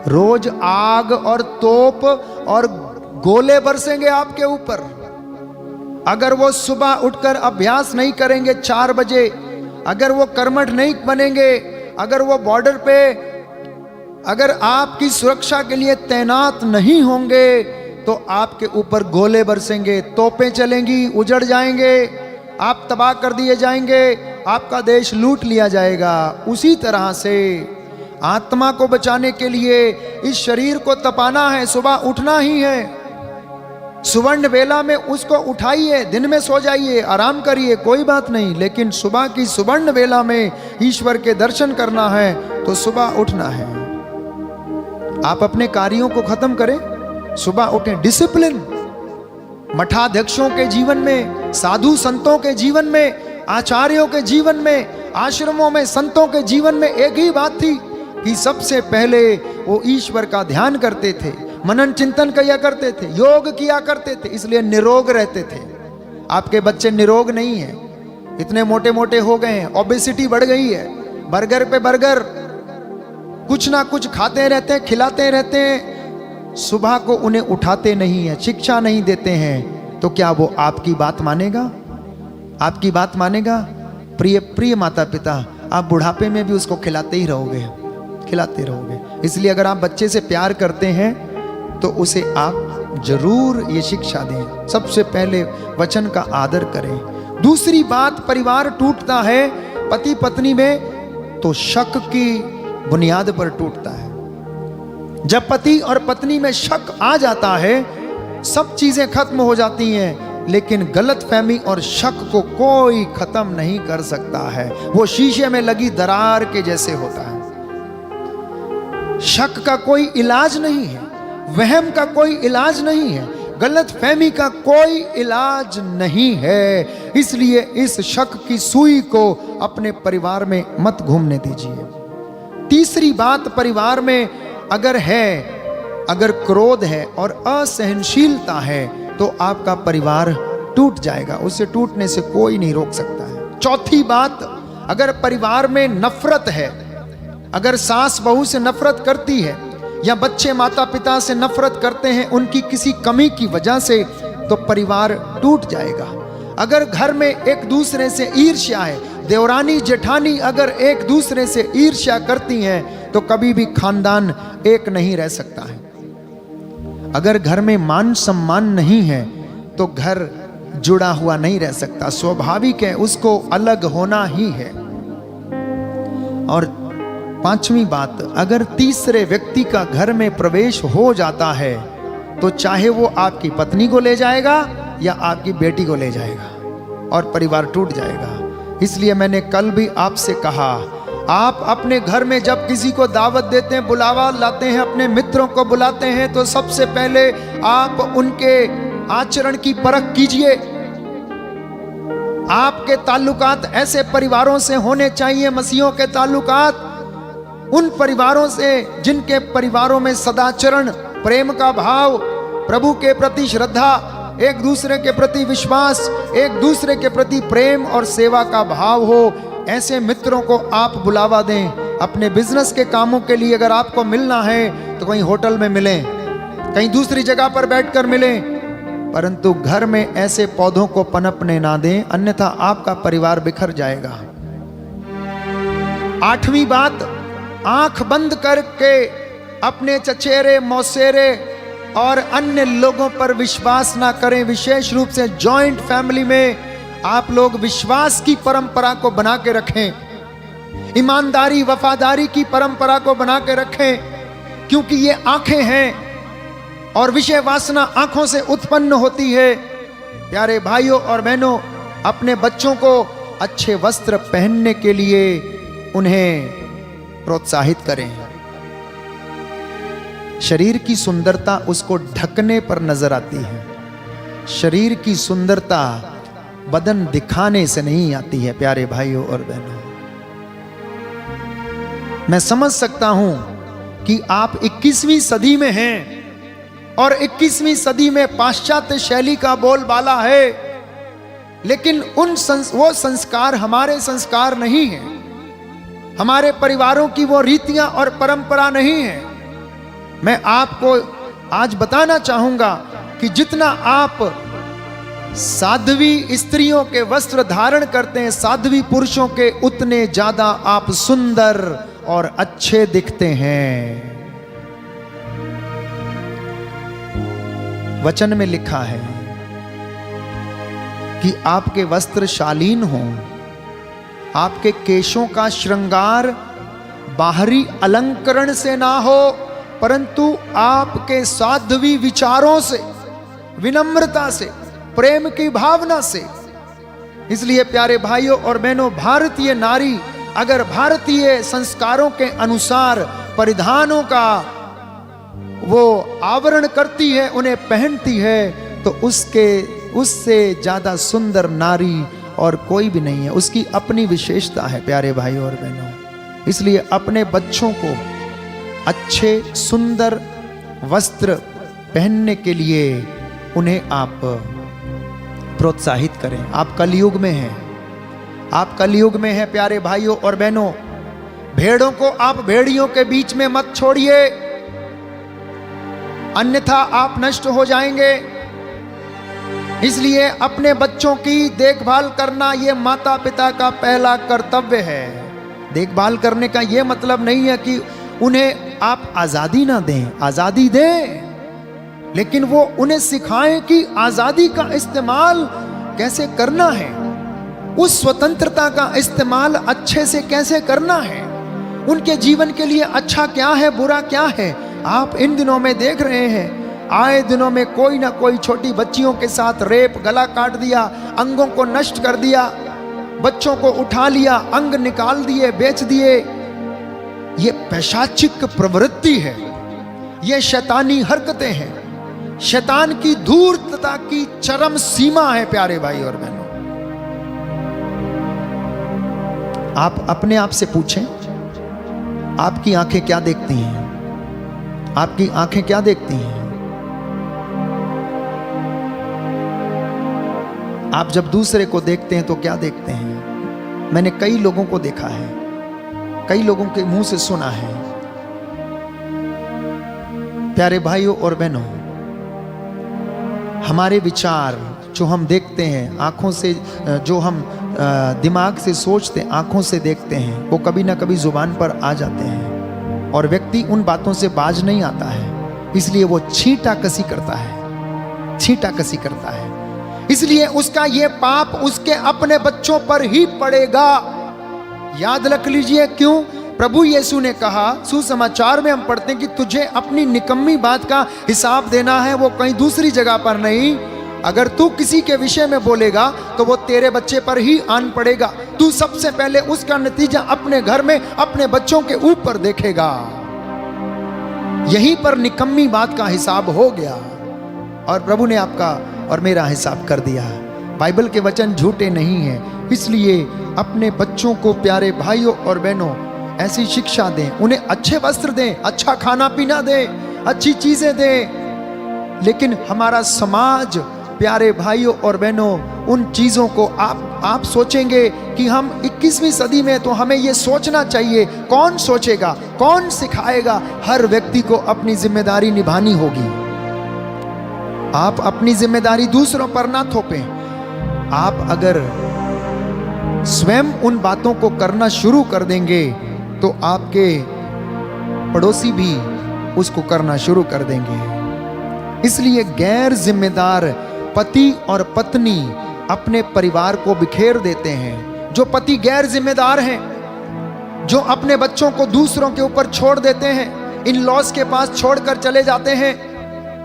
रोज आग और तोप और गोले बरसेंगे आपके ऊपर। अगर वो सुबह उठकर अभ्यास नहीं करेंगे 4 बजे, अगर वो कर्मठ नहीं बनेंगे, अगर वो बॉर्डर पे अगर आपकी सुरक्षा के लिए तैनात नहीं होंगे तो आपके ऊपर गोले बरसेंगे, तोपें चलेंगी, उजड़ जाएंगे, आप तबाह कर दिए जाएंगे, आपका देश लूट लिया जाएगा। उसी तरह से आत्मा को बचाने के लिए इस शरीर को तपाना है, सुबह उठना ही है। सुवर्ण बेला में उसको उठाइए, दिन में सो जाइए, आराम करिए, कोई बात नहीं, लेकिन सुबह की सुवर्ण बेला में ईश्वर के दर्शन करना है तो सुबह उठना है। आप अपने कार्यों को खत्म करें, सुबह उठें। डिसिप्लिन मठाध्यक्षों के जीवन में, साधु संतों के जीवन में, आचार्यों के जीवन में, आश्रमों में संतों के जीवन में एक ही बात थी कि सबसे पहले वो ईश्वर का ध्यान करते थे, मनन चिंतन किया करते थे, योग किया करते थे, इसलिए निरोग रहते थे। आपके बच्चे निरोग नहीं हैं, इतने मोटे मोटे हो गए हैं, ओबेसिटी बढ़ गई है, बर्गर पे बर्गर, कुछ ना कुछ खाते रहते हैं, खिलाते रहते हैं, सुबह को उन्हें उठाते नहीं है, शिक्षा नहीं देते हैं, तो क्या वो आपकी बात मानेगा? आपकी बात मानेगा? प्रिय प्रिय माता पिता, आप बुढ़ापे में भी उसको खिलाते ही रहोगे, खिलाते रहोगे। इसलिए अगर आप बच्चे से प्यार करते हैं तो उसे आप जरूर ये शिक्षा दें, सबसे पहले वचन का आदर करें। दूसरी बात, परिवार टूटता है पति पत्नी में तो शक की बुनियाद पर टूटता है। जब पति और पत्नी में शक आ जाता है, सब चीजें खत्म हो जाती हैं, लेकिन गलतफहमी और शक को कोई खत्म नहीं कर सकता है। वो शीशे में लगी दरार के जैसे होता है। शक का कोई इलाज नहीं है, वहम का कोई इलाज नहीं है, गलतफहमी का कोई इलाज नहीं है। इसलिए इस शक की सुई को अपने परिवार में मत घूमने दीजिए। तीसरी बात, परिवार में अगर क्रोध है और असहनशीलता है तो आपका परिवार टूट जाएगा, उसे टूटने से कोई नहीं रोक सकता है। चौथी बात, अगर परिवार में नफरत है, अगर सास बहू से नफरत करती है या बच्चे माता पिता से नफरत करते हैं उनकी किसी कमी की वजह से, तो परिवार टूट जाएगा। अगर घर में एक दूसरे से ईर्ष्या है, देवरानी जेठानी अगर एक दूसरे से ईर्ष्या करती हैं तो कभी भी खानदान एक नहीं रह सकता है। अगर घर में मान सम्मान नहीं है तो घर जुड़ा हुआ नहीं रह सकता, स्वाभाविक है, उसको अलग होना ही है। और पांचवी बात, अगर तीसरे व्यक्ति का घर में प्रवेश हो जाता है तो चाहे वो आपकी पत्नी को ले जाएगा या आपकी बेटी को ले जाएगा और परिवार टूट जाएगा। इसलिए मैंने कल भी आपसे कहा, आप अपने घर में जब किसी को दावत देते हैं, बुलावा लाते हैं, अपने मित्रों को बुलाते हैं, तो सबसे पहले आप उनके आचरण की परख कीजिए। आपके ताल्लुकात ऐसे परिवारों से होने चाहिए, मसीहों के ताल्लुकात उन परिवारों से जिनके परिवारों में सदाचरण, प्रेम का भाव, प्रभु के प्रति श्रद्धा, एक दूसरे के प्रति विश्वास, एक दूसरे के प्रति प्रेम और सेवा का भाव हो। ऐसे मित्रों को आप बुलावा दें। अपने बिजनेस के कामों के लिए अगर आपको मिलना है तो कहीं होटल में मिलें, कहीं दूसरी जगह पर बैठकर मिलें, परंतु घर में ऐसे पौधों को पनपने ना दें, अन्यथा आपका परिवार बिखर जाएगा। आठवीं बात, आंख बंद करके अपने चचेरे मौसेरे और अन्य लोगों पर विश्वास ना करें। विशेष रूप से जॉइंट फैमिली में आप लोग विश्वास की परंपरा को बना के रखें, ईमानदारी वफादारी की परंपरा को बना के रखें, क्योंकि ये आंखें हैं और विषय वासना आंखों से उत्पन्न होती है। प्यारे भाइयों और बहनों, अपने बच्चों को अच्छे वस्त्र पहनने के लिए उन्हें प्रोत्साहित करें। शरीर की सुंदरता उसको ढकने पर नजर आती है, शरीर की सुंदरता बदन दिखाने से नहीं आती है। प्यारे भाइयों और बहनों, मैं समझ सकता हूं कि आप 21वीं सदी में हैं और 21वीं सदी में पाश्चात्य शैली का बोलबाला है, लेकिन वो संस्कार हमारे संस्कार नहीं है, हमारे परिवारों की वो रीतियां और परंपरा नहीं है। मैं आपको आज बताना चाहूंगा कि जितना आप साध्वी स्त्रियों के वस्त्र धारण करते हैं साध्वी पुरुषों के, उतने ज्यादा आप सुंदर और अच्छे दिखते हैं। वचन में लिखा है कि आपके वस्त्र शालीन हों, आपके केशों का श्रृंगार बाहरी अलंकरण से ना हो, परंतु आपके साध्वी विचारों से, विनम्रता से, प्रेम की भावना से। इसलिए प्यारे भाइयों और बहनों, भारतीय नारी अगर भारतीय संस्कारों के अनुसार परिधानों का वो आवरण करती है, उन्हें पहनती है, तो उससे ज्यादा सुंदर नारी और कोई भी नहीं है। उसकी अपनी विशेषता है प्यारे भाइयों और बहनों। इसलिए अपने बच्चों को अच्छे सुंदर वस्त्र पहनने के लिए उन्हें आप प्रोत्साहित करें। आप कलयुग में हैं, आप कलयुग में हैं प्यारे भाइयों और बहनों। भेड़ों को आप भेड़ियों के बीच में मत छोड़िए, अन्यथा आप नष्ट हो जाएंगे। इसलिए अपने बच्चों की देखभाल करना ये माता पिता का पहला कर्तव्य है। देखभाल करने का ये मतलब नहीं है कि उन्हें आप आजादी ना दें, आजादी दें, लेकिन वो उन्हें सिखाएं कि आजादी का इस्तेमाल कैसे करना है, उस स्वतंत्रता का इस्तेमाल अच्छे से कैसे करना है, उनके जीवन के लिए अच्छा क्या है, बुरा क्या है। आप इन दिनों में देख रहे हैं, आए दिनों में कोई ना कोई छोटी बच्चियों के साथ रेप, गला काट दिया, अंगों को नष्ट कर दिया, बच्चों को उठा लिया, अंग निकाल दिए, बेच दिए। ये पैशाचिक प्रवृत्ति है, ये शैतानी हरकतें हैं, शैतान की धूर्तता की चरम सीमा है प्यारे भाई और बहनों। आप अपने आप से पूछें, आपकी आंखें क्या देखती हैं? आपकी आंखें क्या देखती हैं? आप जब दूसरे को देखते हैं तो क्या देखते हैं? मैंने कई लोगों को देखा है, कई लोगों के मुंह से सुना है। प्यारे भाइयों और बहनों, हमारे विचार जो हम देखते हैं आंखों से, जो हम दिमाग से सोचते हैं, आंखों से देखते हैं, वो कभी ना कभी जुबान पर आ जाते हैं और व्यक्ति उन बातों से बाज नहीं आता है। इसलिए वो छींटाकसी करता है, छींटाकसी करता है। इसलिए उसका ये पाप उसके अपने बच्चों पर ही पड़ेगा। याद रख लीजिए, क्यों? प्रभु यीशु ने कहा, सुसमाचार में हम पढ़ते हैं कि तुझे अपनी निकम्मी बात का हिसाब देना है, वो कहीं दूसरी जगह पर नहीं। अगर तू किसी के विषय में बोलेगा तो वो तेरे बच्चे पर ही आन पड़ेगा। तू सबसे पहले उसका नतीजा अपने घर में अपने बच्चों के ऊपर देखेगा। यहीं पर निकम्मी बात का हिसाब हो गया और प्रभु ने आपका और मेरा हिसाब कर दिया। बाइबल के वचन झूठे नहीं हैं। इसलिए अपने बच्चों को प्यारे भाइयों और बहनों ऐसी शिक्षा दें, उन्हें अच्छे वस्त्र दें, अच्छा खाना पीना दें, अच्छी चीजें दें। लेकिन हमारा समाज प्यारे भाइयों और बहनों उन चीजों को आप सोचेंगे कि हम 21वीं सदी में, तो हमें ये सोचना चाहिए। कौन सोचेगा, कौन सिखाएगा? हर व्यक्ति को अपनी जिम्मेदारी निभानी होगी। आप अपनी जिम्मेदारी दूसरों पर ना थोपें। आप अगर स्वयं उन बातों को करना शुरू कर देंगे तो आपके पड़ोसी भी उसको करना शुरू कर देंगे। इसलिए गैर जिम्मेदार पति और पत्नी अपने परिवार को बिखेर देते हैं। जो पति गैर जिम्मेदार हैं, जो अपने बच्चों को दूसरों के ऊपर छोड़ देते हैं, इन लॉज के पास छोड़कर चले जाते हैं।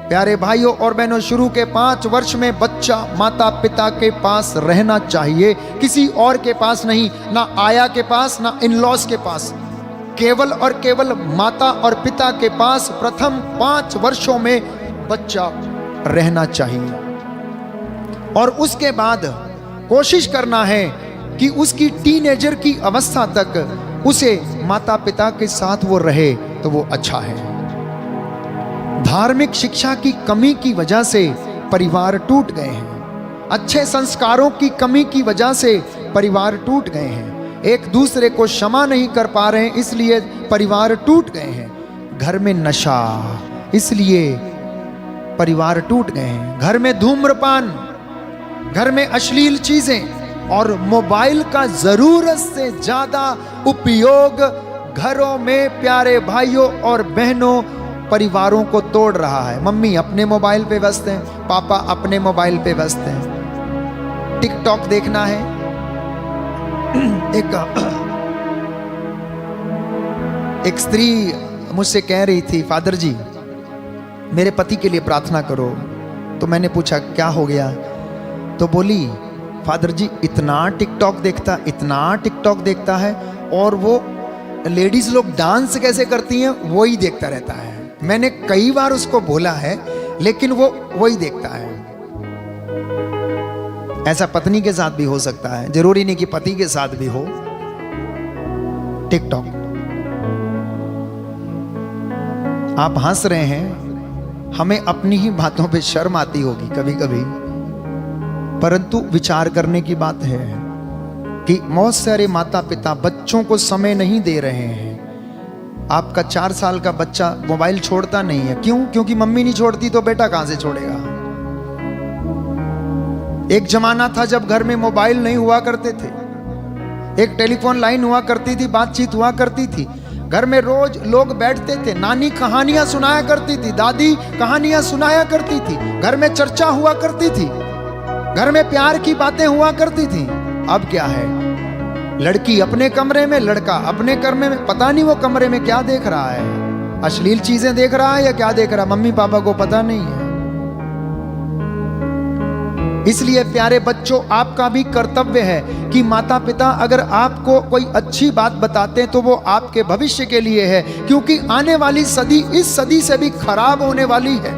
प्यारे भाइयों और बहनों, शुरू के 5 वर्ष में बच्चा माता पिता के पास रहना चाहिए, किसी और के पास नहीं, ना आया के पास, ना इन लॉज के पास, केवल और केवल माता और पिता के पास प्रथम 5 वर्षों में बच्चा रहना चाहिए। और उसके बाद कोशिश करना है कि उसकी टीनेजर की अवस्था तक उसे माता पिता के साथ वो रहे, तो वो अच्छा है। धार्मिक शिक्षा की कमी की वजह से परिवार टूट गए हैं। अच्छे संस्कारों की कमी की वजह से परिवार टूट गए हैं। एक दूसरे को क्षमा नहीं कर पा रहे हैं, इसलिए परिवार टूट गए हैं। घर में नशा, इसलिए परिवार टूट गए हैं। घर में धूम्रपान, घर में अश्लील चीजें और मोबाइल का जरूरत से ज्यादा उपयोग घरों में प्यारे भाइयों और बहनों परिवारों को तोड़ रहा है। मम्मी अपने मोबाइल पे व्यस्त हैं, पापा अपने मोबाइल पे व्यस्त हैं, टिकटॉक देखना है। एक स्त्री मुझसे कह रही थी, फादर जी मेरे पति के लिए प्रार्थना करो। तो मैंने पूछा क्या हो गया? तो बोली, फादर जी इतना टिकटॉक देखता है और वो लेडीज लोग डांस कैसे करती हैं वही देखता रहता है। मैंने कई बार उसको बोला है लेकिन वो वही देखता है। ऐसा पत्नी के साथ भी हो सकता है, जरूरी नहीं कि पति के साथ भी हो। टिकटॉक। आप हंस रहे हैं, हमें अपनी ही बातों पे शर्म आती होगी कभी कभी, परंतु विचार करने की बात है कि बहुत सारे माता पिता बच्चों को समय नहीं दे रहे हैं। आपका 4 साल का बच्चा मोबाइल छोड़ता नहीं है, क्यों? क्योंकि मम्मी नहीं छोड़ती तो बेटा कहां से छोड़ेगा। एक जमाना था जब घर में मोबाइल नहीं हुआ करते थे, एक टेलीफोन लाइन हुआ करती थी, बातचीत हुआ करती थी, घर में रोज लोग बैठते थे, नानी कहानियां सुनाया करती थी, दादी कहानियां सुनाया करती थी, घर में चर्चा हुआ करती थी, घर में प्यार की बातें हुआ करती थी। अब क्या है? लड़की अपने कमरे में, लड़का अपने कमरे में, पता नहीं वो कमरे में क्या देख रहा है, अश्लील चीजें देख रहा है या क्या देख रहा है, मम्मी पापा को पता नहीं है। इसलिए प्यारे बच्चों, आपका भी कर्तव्य है कि माता पिता अगर आपको कोई अच्छी बात बताते हैं तो वो आपके भविष्य के लिए है, क्योंकि आने वाली सदी इस सदी से भी खराब होने वाली है,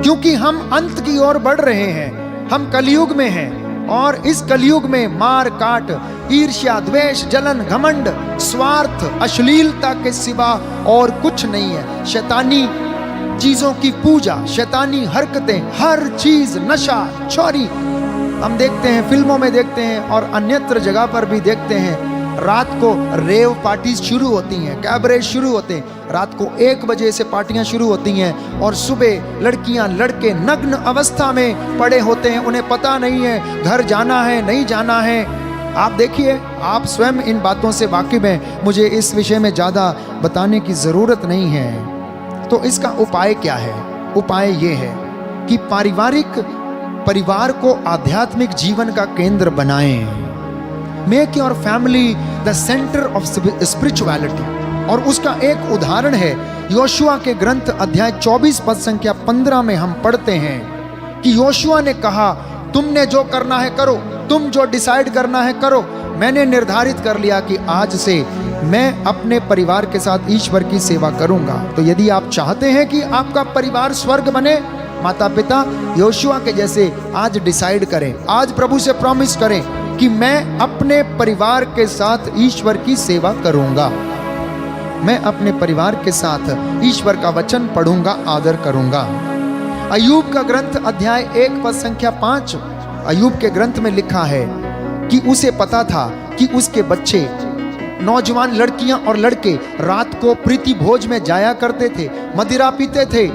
क्योंकि हम अंत की ओर बढ़ रहे हैं, हम कलयुग में हैं और इस कलयुग में मार काट, ईर्ष्या, द्वेष, जलन, घमंड, स्वार्थ, अश्लीलता के सिवा और कुछ नहीं है। शैतानी चीजों की पूजा, शैतानी हरकतें, हर चीज, नशा, चोरी हम देखते हैं, फिल्मों में देखते हैं और अन्यत्र जगह पर भी देखते हैं। रात को रेव पार्टी शुरू होती हैं, कैबरे शुरू होते हैं, रात को 1 बजे से पार्टियां शुरू होती हैं और सुबह लड़कियां लड़के नग्न अवस्था में पड़े होते हैं, उन्हें पता नहीं है घर जाना है नहीं जाना है। आप देखिए, आप स्वयं इन बातों से वाकिफ हैं, मुझे इस विषय में ज़्यादा बताने की ज़रूरत नहीं है। तो इसका उपाय क्या है? उपाय ये है कि परिवार को आध्यात्मिक जीवन का केंद्र बनाएं। Make your family the centre of spirituality. और उसका एक उदाहरण है, योशुआ के ग्रंथ अध्याय 24 पद संख्या 15 में हम पढ़ते हैं कि योशुआ ने कहा, तुमने जो करना है करो, तुम जो डिसाइड करना है करो। मैंने निर्धारित कर लिया कि आज से मैं अपने परिवार के साथ ईश्वर की सेवा करूंगा। तो यदि आप चाहते हैं कि आपका परिवार स्वर्ग बने, माता पिता योशुआ के जैसे आज डिसाइड करें, आज प्रभु से प्रॉमिस करें कि मैं अपने परिवार के साथ ईश्वर की सेवा करूंगा, मैं अपने परिवार के साथ ईश्वर का वचन पढ़ूंगा, आदर करूंगा। अय्यूब का ग्रंथ अध्याय 1 पद संख्या 5, अय्यूब के ग्रंथ में लिखा है कि उसे पता था कि उसके बच्चे, नौजवान लड़कियां और लड़के रात को प्रीति भोज में जाया करते थे, मदिरा पीते थे,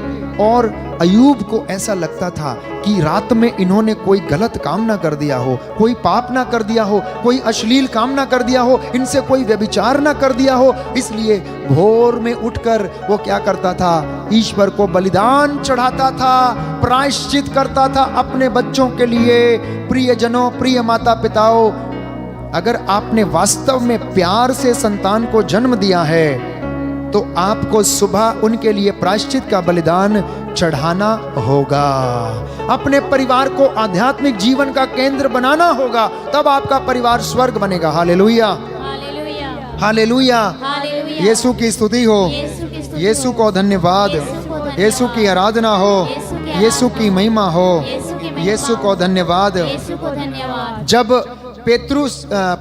और अय्यूब को ऐसा लगता था कि रात में इन्होंने कोई गलत काम ना कर दिया हो, कोई पाप ना कर दिया हो, कोई अश्लील काम ना कर दिया हो, इनसे कोई व्यभिचार ना कर दिया हो। इसलिए भोर में उठकर वो क्या करता था? ईश्वर को बलिदान चढ़ाता था, प्रायश्चित करता था अपने बच्चों के लिए। प्रियजनों, प्रिय माता पिताओं, अगर आपने वास्तव में प्यार से संतान को जन्म दिया है तो आपको सुबह उनके लिए प्रायश्चित का बलिदान चढ़ाना होगा, अपने परिवार को आध्यात्मिक जीवन का केंद्र बनाना होगा, तब आपका परिवार स्वर्ग बनेगा। हालेलुया, हालेलुया, यीशु की स्तुति हो, यीशु को धन्यवाद, यीशु की आराधना हो, यीशु की महिमा हो, यीशु को धन्यवाद। जब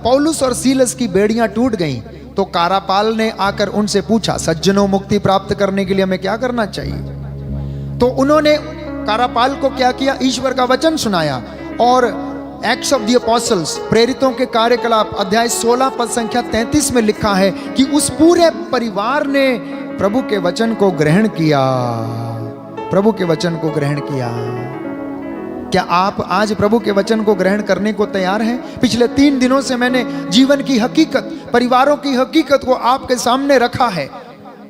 पौलुस और सीलस की बेड़ियां टूट गईं तो कारापाल ने आकर उनसे पूछा, सज्जनों, मुक्ति प्राप्त करने के लिए हमें क्या करना चाहिए? तो उन्होंने कारापाल को क्या किया? ईश्वर का वचन सुनाया। और एक्ट्स ऑफ द अपोस्टल्स, प्रेरितों के कार्यकलाप अध्याय 16 पद संख्या 33 में लिखा है कि उस पूरे परिवार ने प्रभु के वचन को ग्रहण किया, प्रभु के वचन को ग्रहण किया। क्या आप आज प्रभु के वचन को ग्रहण करने को तैयार हैं? पिछले 3 दिनों से मैंने जीवन की हकीकत, परिवारों की हकीकत को आपके सामने रखा है।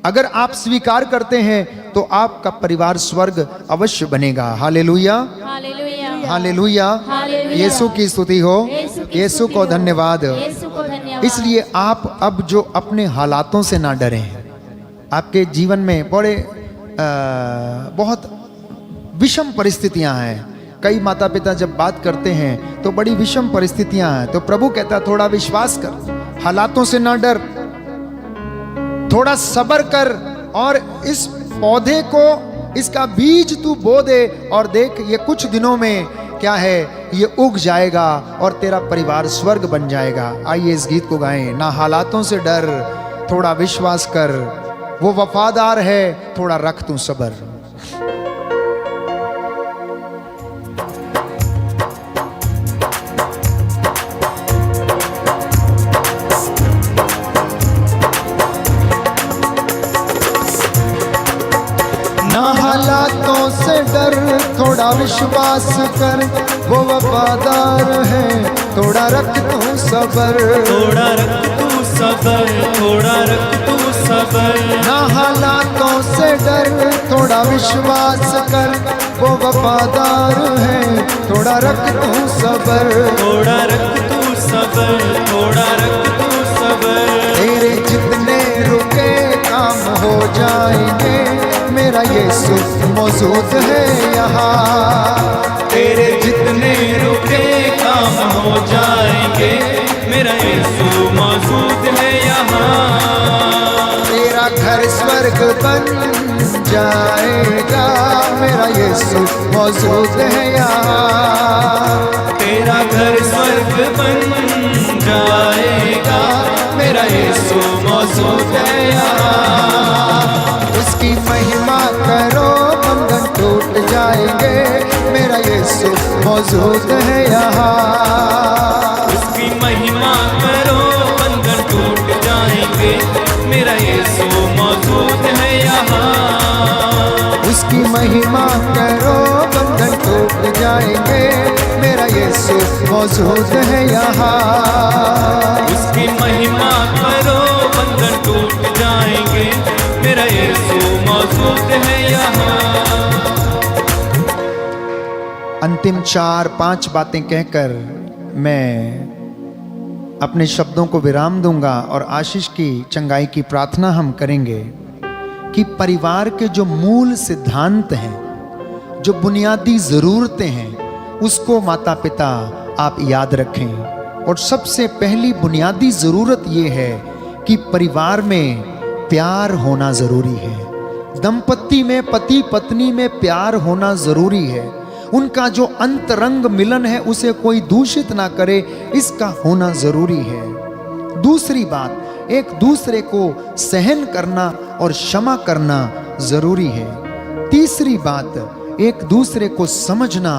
अगर आप स्वीकार करते हैं तो आपका परिवार स्वर्ग अवश्य बनेगा। Hallelujah,
hallelujah,
hallelujah.
Hallelujah.
Yeshu की स्तुति हो, यीशु को धन्यवाद।
यीशु को धन्यवाद।
इसलिए आप अब जो अपने हालातों से ना डरें। आपके जीवन में बहुत विषम परिस्थितियां हैं। कई माता पिता जब बात करते हैं तो बड़ी विषम परिस्थितियां हैं, तो प्रभु कहता थोड़ा विश्वास कर, हालातों से ना डर, थोड़ा सब्र कर और इस पौधे को, इसका बीज तू बो दे और देख ये कुछ दिनों में क्या है, ये उग जाएगा और तेरा परिवार स्वर्ग बन जाएगा। आइए इस गीत को गाएं। ना हालातों से डर, थोड़ा विश्वास कर, वो वफादार है, थोड़ा रख तू सब्र। हालातों से डर, थोड़ा विश्वास कर, वो वफादार है, थोड़ा रख तू सब्र।
थोड़ा रख तू सब्र, थोड़ा रख तू सब्र।
ना हालातों से डर, थोड़ा विश्वास कर, वो वफादार है, थोड़ा रख तू सब्र।
थोड़ा रख तू सब्र, थोड़ा रख तू सब्र।
तेरे जितने रुके काम हो जाएंगे, मेरा यीशु मौजूद है यहाँ।
तेरे जितने रुके काम हो जाएंगे, मेरा यीशु मौजूद है यहाँ।
तेरा घर स्वर्ग बन जाएगा, मेरा यीशु मौजूद है यहाँ।
तेरा घर स्वर्ग बन जाएगा, मेरा यीशु मौजूद है यहाँ।
उसकी महिमा करो, बंधन टूट जाएंगे, मेरा यीशु मौजूद है यहाँ।
उसकी महिमा करो, बंधन टूट जाएंगे, मेरा यीशु मौजूद है यहाँ।
उसकी महिमा करो, बंधन टूट जाएंगे, मेरा यीशु मौजूद है यहाँ।
उसकी महिमा करो, बंधन टूट जाएंगे, मेरा यीशु मौजूद है यहाँ।
अंतिम 4-5 बातें कहकर मैं अपने शब्दों को विराम दूंगा और आशीष की चंगाई की प्रार्थना हम करेंगे कि परिवार के जो मूल सिद्धांत हैं, जो बुनियादी ज़रूरतें हैं, उसको माता पिता आप याद रखें। और सबसे पहली बुनियादी ज़रूरत ये है कि परिवार में प्यार होना ज़रूरी है। दंपत्ति में, पति पत्नी में प्यार होना ज़रूरी है। उनका जो अंतरंग मिलन है उसे कोई दूषित ना करे, इसका होना ज़रूरी है। दूसरी बात, एक दूसरे को सहन करना और क्षमा करना ज़रूरी है। तीसरी बात, एक दूसरे को समझना।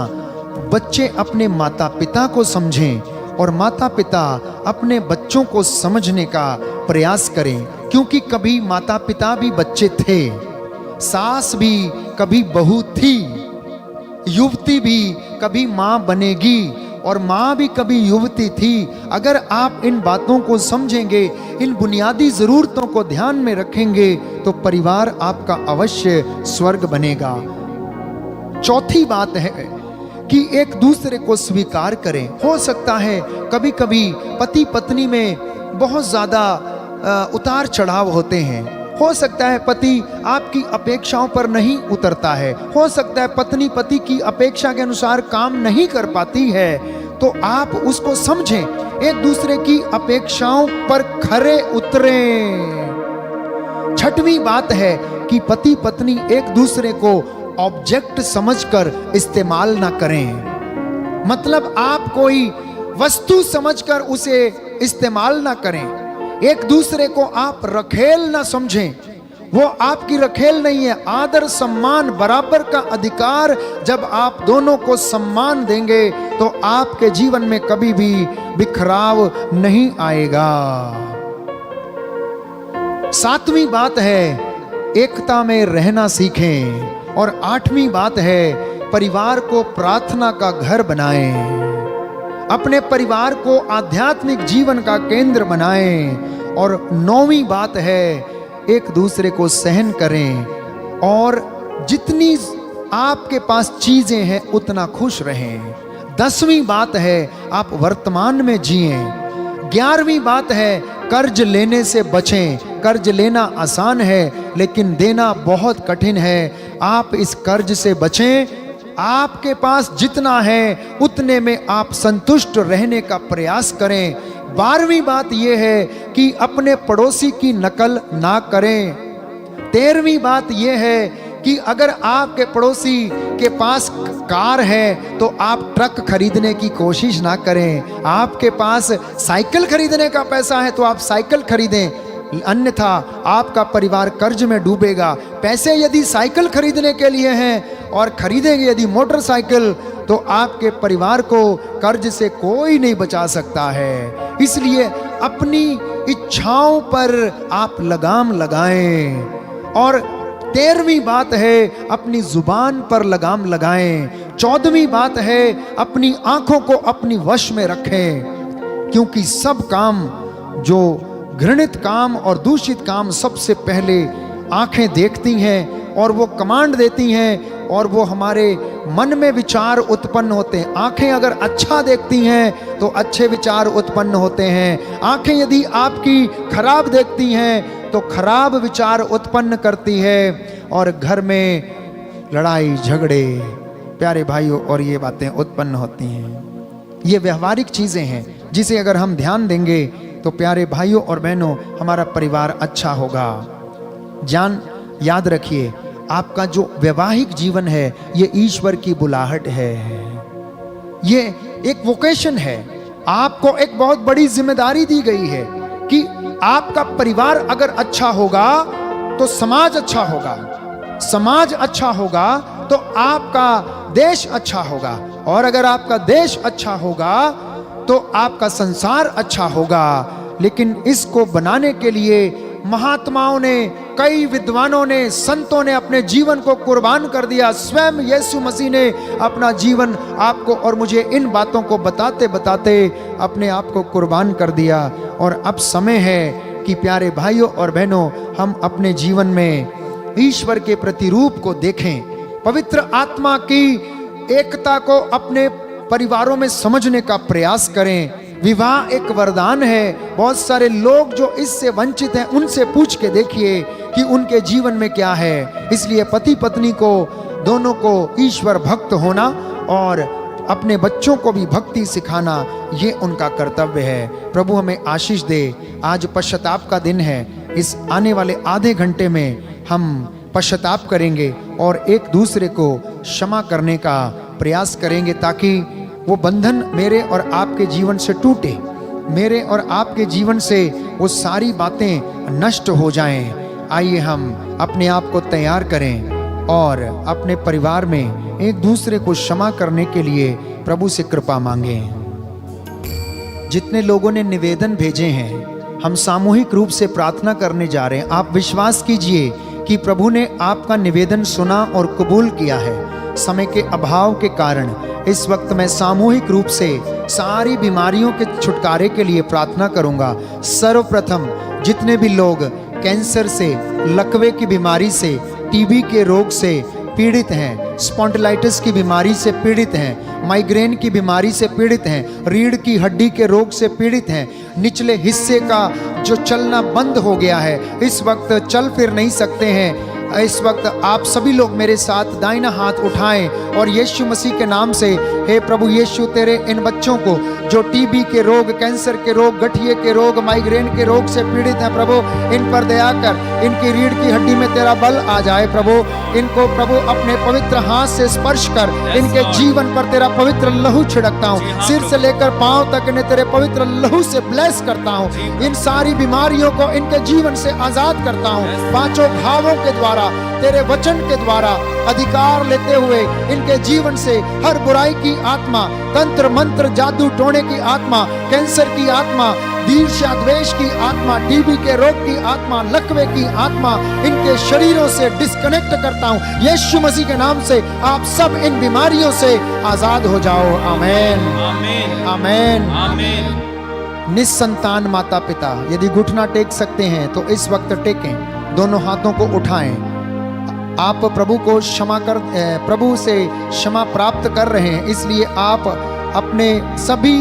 बच्चे अपने माता पिता को समझें और माता पिता अपने बच्चों को समझने का प्रयास करें, क्योंकि कभी माता पिता भी बच्चे थे, सास भी कभी बहू थी, युवती भी कभी माँ बनेगी और माँ भी कभी युवती थी। अगर आप इन बातों को समझेंगे, इन बुनियादी ज़रूरतों को ध्यान में रखेंगे, तो परिवार आपका अवश्य स्वर्ग बनेगा। चौथी बात है कि एक दूसरे को स्वीकार करें। हो सकता है कभी कभी पति पत्नी में बहुत ज़्यादा उतार चढ़ाव होते हैं। हो सकता है पति आपकी अपेक्षाओं पर नहीं उतरता है, हो सकता है पत्नी पति की अपेक्षा के अनुसार काम नहीं कर पाती है, तो आप उसको समझें, एक दूसरे की अपेक्षाओं पर खरे उतरें। छठवीं बात है कि पति पत्नी एक दूसरे को ऑब्जेक्ट समझकर इस्तेमाल ना करें। मतलब आप कोई वस्तु समझकर उसे इस्तेमाल ना करें। एक दूसरे को आप रखेल ना समझें, वो आपकी रखेल नहीं है। आदर सम्मान बराबर का अधिकार, जब आप दोनों को सम्मान देंगे तो आपके जीवन में कभी भी बिखराव नहीं आएगा। सातवीं बात है एकता में रहना सीखें। और आठवीं बात है परिवार को प्रार्थना का घर बनाएं, अपने परिवार को आध्यात्मिक जीवन का केंद्र बनाएं। और 9वीं बात है, एक दूसरे को सहन करें और जितनी आपके पास चीजें हैं उतना खुश रहें। 10वीं बात है, आप वर्तमान में जिएं। 11वीं बात है, कर्ज लेने से बचें। कर्ज लेना आसान है लेकिन देना बहुत कठिन है। आप इस कर्ज से बचें। आपके पास जितना है उतने में आप संतुष्ट रहने का प्रयास करें। 12वीं बात यह है कि अपने पड़ोसी की नकल ना करें। 13वीं बात यह है कि अगर आपके पड़ोसी के पास कार है तो आप ट्रक खरीदने की कोशिश ना करें। आपके पास साइकिल खरीदने का पैसा है तो आप साइकिल खरीदें, अन्यथा आपका परिवार कर्ज में डूबेगा। पैसे यदि साइकिल खरीदने के लिए हैं और खरीदेंगे यदि मोटरसाइकिल, तो आपके परिवार को कर्ज से कोई नहीं बचा सकता है। इसलिए अपनी इच्छाओं पर आप लगाम लगाएं। और 13वीं बात है, अपनी जुबान पर लगाम लगाएं। 14वीं बात है, अपनी आंखों को अपनी वश में रखें, क्योंकि सब काम, जो घृणित काम और दूषित काम, सबसे पहले आंखें देखती हैं और वो कमांड देती हैं और वो हमारे मन में विचार उत्पन्न होते हैं। आंखें अगर अच्छा देखती हैं तो अच्छे विचार उत्पन्न होते हैं। आंखें यदि आपकी खराब देखती हैं तो खराब विचार उत्पन्न करती है और घर में लड़ाई झगड़े, प्यारे भाइयों, और ये बातें उत्पन्न होती हैं। ये व्यवहारिक चीजें हैं जिसे अगर हम ध्यान देंगे तो प्यारे भाइयों और बहनों, हमारा परिवार अच्छा होगा। याद रखिए, आपका जो वैवाहिक जीवन है ये ईश्वर की बुलाहट है, ये एक वोकेशन है। आपको एक बहुत बड़ी जिम्मेदारी दी गई है कि आपका परिवार अगर अच्छा होगा तो समाज अच्छा होगा, समाज अच्छा होगा तो आपका देश अच्छा होगा, और अगर आपका देश अच्छा होगा तो आपका संसार अच्छा होगा। लेकिन इसको बनाने के लिए महात्माओं ने, कई विद्वानों ने, संतों ने अपने जीवन को कुर्बान कर दिया। स्वयं यीशु मसीह ने अपना जीवन आपको और मुझे इन बातों को बताते बताते अपने आप को कुर्बान कर दिया। और अब समय है कि प्यारे भाइयों और बहनों, हम अपने जीवन में ईश्वर के प्रतिरूप को देखें, पवित्र आत्मा की एकता को अपने परिवारों में समझने का प्रयास करें। विवाह एक वरदान है। बहुत सारे लोग जो इससे वंचित हैं उनसे पूछ के देखिए कि उनके जीवन में क्या है। इसलिए पति पत्नी को, दोनों को ईश्वर भक्त होना और अपने बच्चों को भी भक्ति सिखाना, ये उनका कर्तव्य है। प्रभु हमें आशीष दे। आज पश्चाताप का दिन है। इस आने वाले आधे घंटे में हम पश्चाताप करेंगे और एक दूसरे को क्षमा करने का प्रयास करेंगे, ताकि वो बंधन मेरे और आपके जीवन से टूटे, मेरे और आपके जीवन से वो सारी बातें नष्ट हो जाएं। आइए हम अपने आप को तैयार करें और अपने परिवार में एक दूसरे को क्षमा करने के लिए प्रभु से कृपा मांगें। जितने लोगों ने निवेदन भेजे हैं, हम सामूहिक रूप से प्रार्थना करने जा रहे हैं। आप विश्वास कीजिए कि प्रभु ने आपका निवेदन सुना और कबूल किया है। समय के अभाव के कारण इस वक्त मैं सामूहिक रूप से सारी बीमारियों के छुटकारे के लिए प्रार्थना करूंगा। सर्वप्रथम जितने भी लोग कैंसर से, लकवे की बीमारी से, टीबी के रोग से पीड़ित हैं, स्पॉन्डिलाइटिस की बीमारी से पीड़ित हैं, माइग्रेन की बीमारी से पीड़ित हैं, रीढ़ की हड्डी के रोग से पीड़ित हैं, निचले हिस्से का जो चलना बंद हो गया है, इस वक्त चल फिर नहीं सकते हैं, इस वक्त आप सभी लोग मेरे साथ दाहिना हाथ उठाएं और यीशु मसीह के नाम से, हे प्रभु यीशु, तेरे इन बच्चों को जो टीबी के रोग, कैंसर के रोग, गठिए के रोग, माइग्रेन के रोग से पीड़ित हैं, प्रभु इन पर दया कर। इनकी रीढ़ की हड्डी में तेरा बल आ जाए प्रभु। इनको प्रभु अपने पवित्र हाथ से स्पर्श कर, इनके जीवन पर तेरा पवित्र लहू छिड़कता हूँ। सिर से लेकर पांव तक इन्हें तेरे पवित्र लहू से ब्लेस करता हूँ। इन सारी बीमारियों को इनके जीवन से आजाद करता हूँ। पांचों घावों के द्वारा द्वारा, तेरे वचन के द्वारा अधिकार लेते हुए इनके जीवन से हर बुराई की आत्मा, तंत्र मंत्र जादू टोने की आत्मा, कैंसर की आत्मा, ईर्ष्या द्वेष की आत्मा, टीबी के रोग की आत्मा, लकवे की आत्मा, इनके शरीरों से डिस्कनेक्ट करता हूं यीशु मसीह के नाम से। आप सब इन बीमारियों से आजाद हो जाओ। आमीन
आमीन
आमीन
आमीन।
निस्संतान माता पिता यदि घुटना टेक सकते हैं तो इस वक्त टेकें, दोनों हाथों को उठाएं। आप प्रभु को क्षमा कर, प्रभु से क्षमा प्राप्त कर रहे हैं, इसलिए आप अपने सभी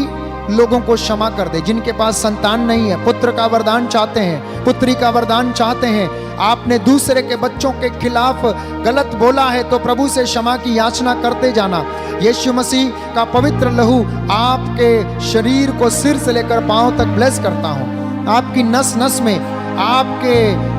लोगों को क्षमा कर दे। जिनके पास संतान नहीं है, पुत्र का वरदान चाहते हैं, पुत्री का वरदान चाहते हैं, आपने दूसरे के बच्चों के खिलाफ गलत बोला है तो प्रभु से क्षमा की याचना करते जाना। यीशु मसीह का पवित्र लहू आपके शरीर को सिर से लेकर पांव तक ब्लेस करता हूं। आपकी नस नस में, आपके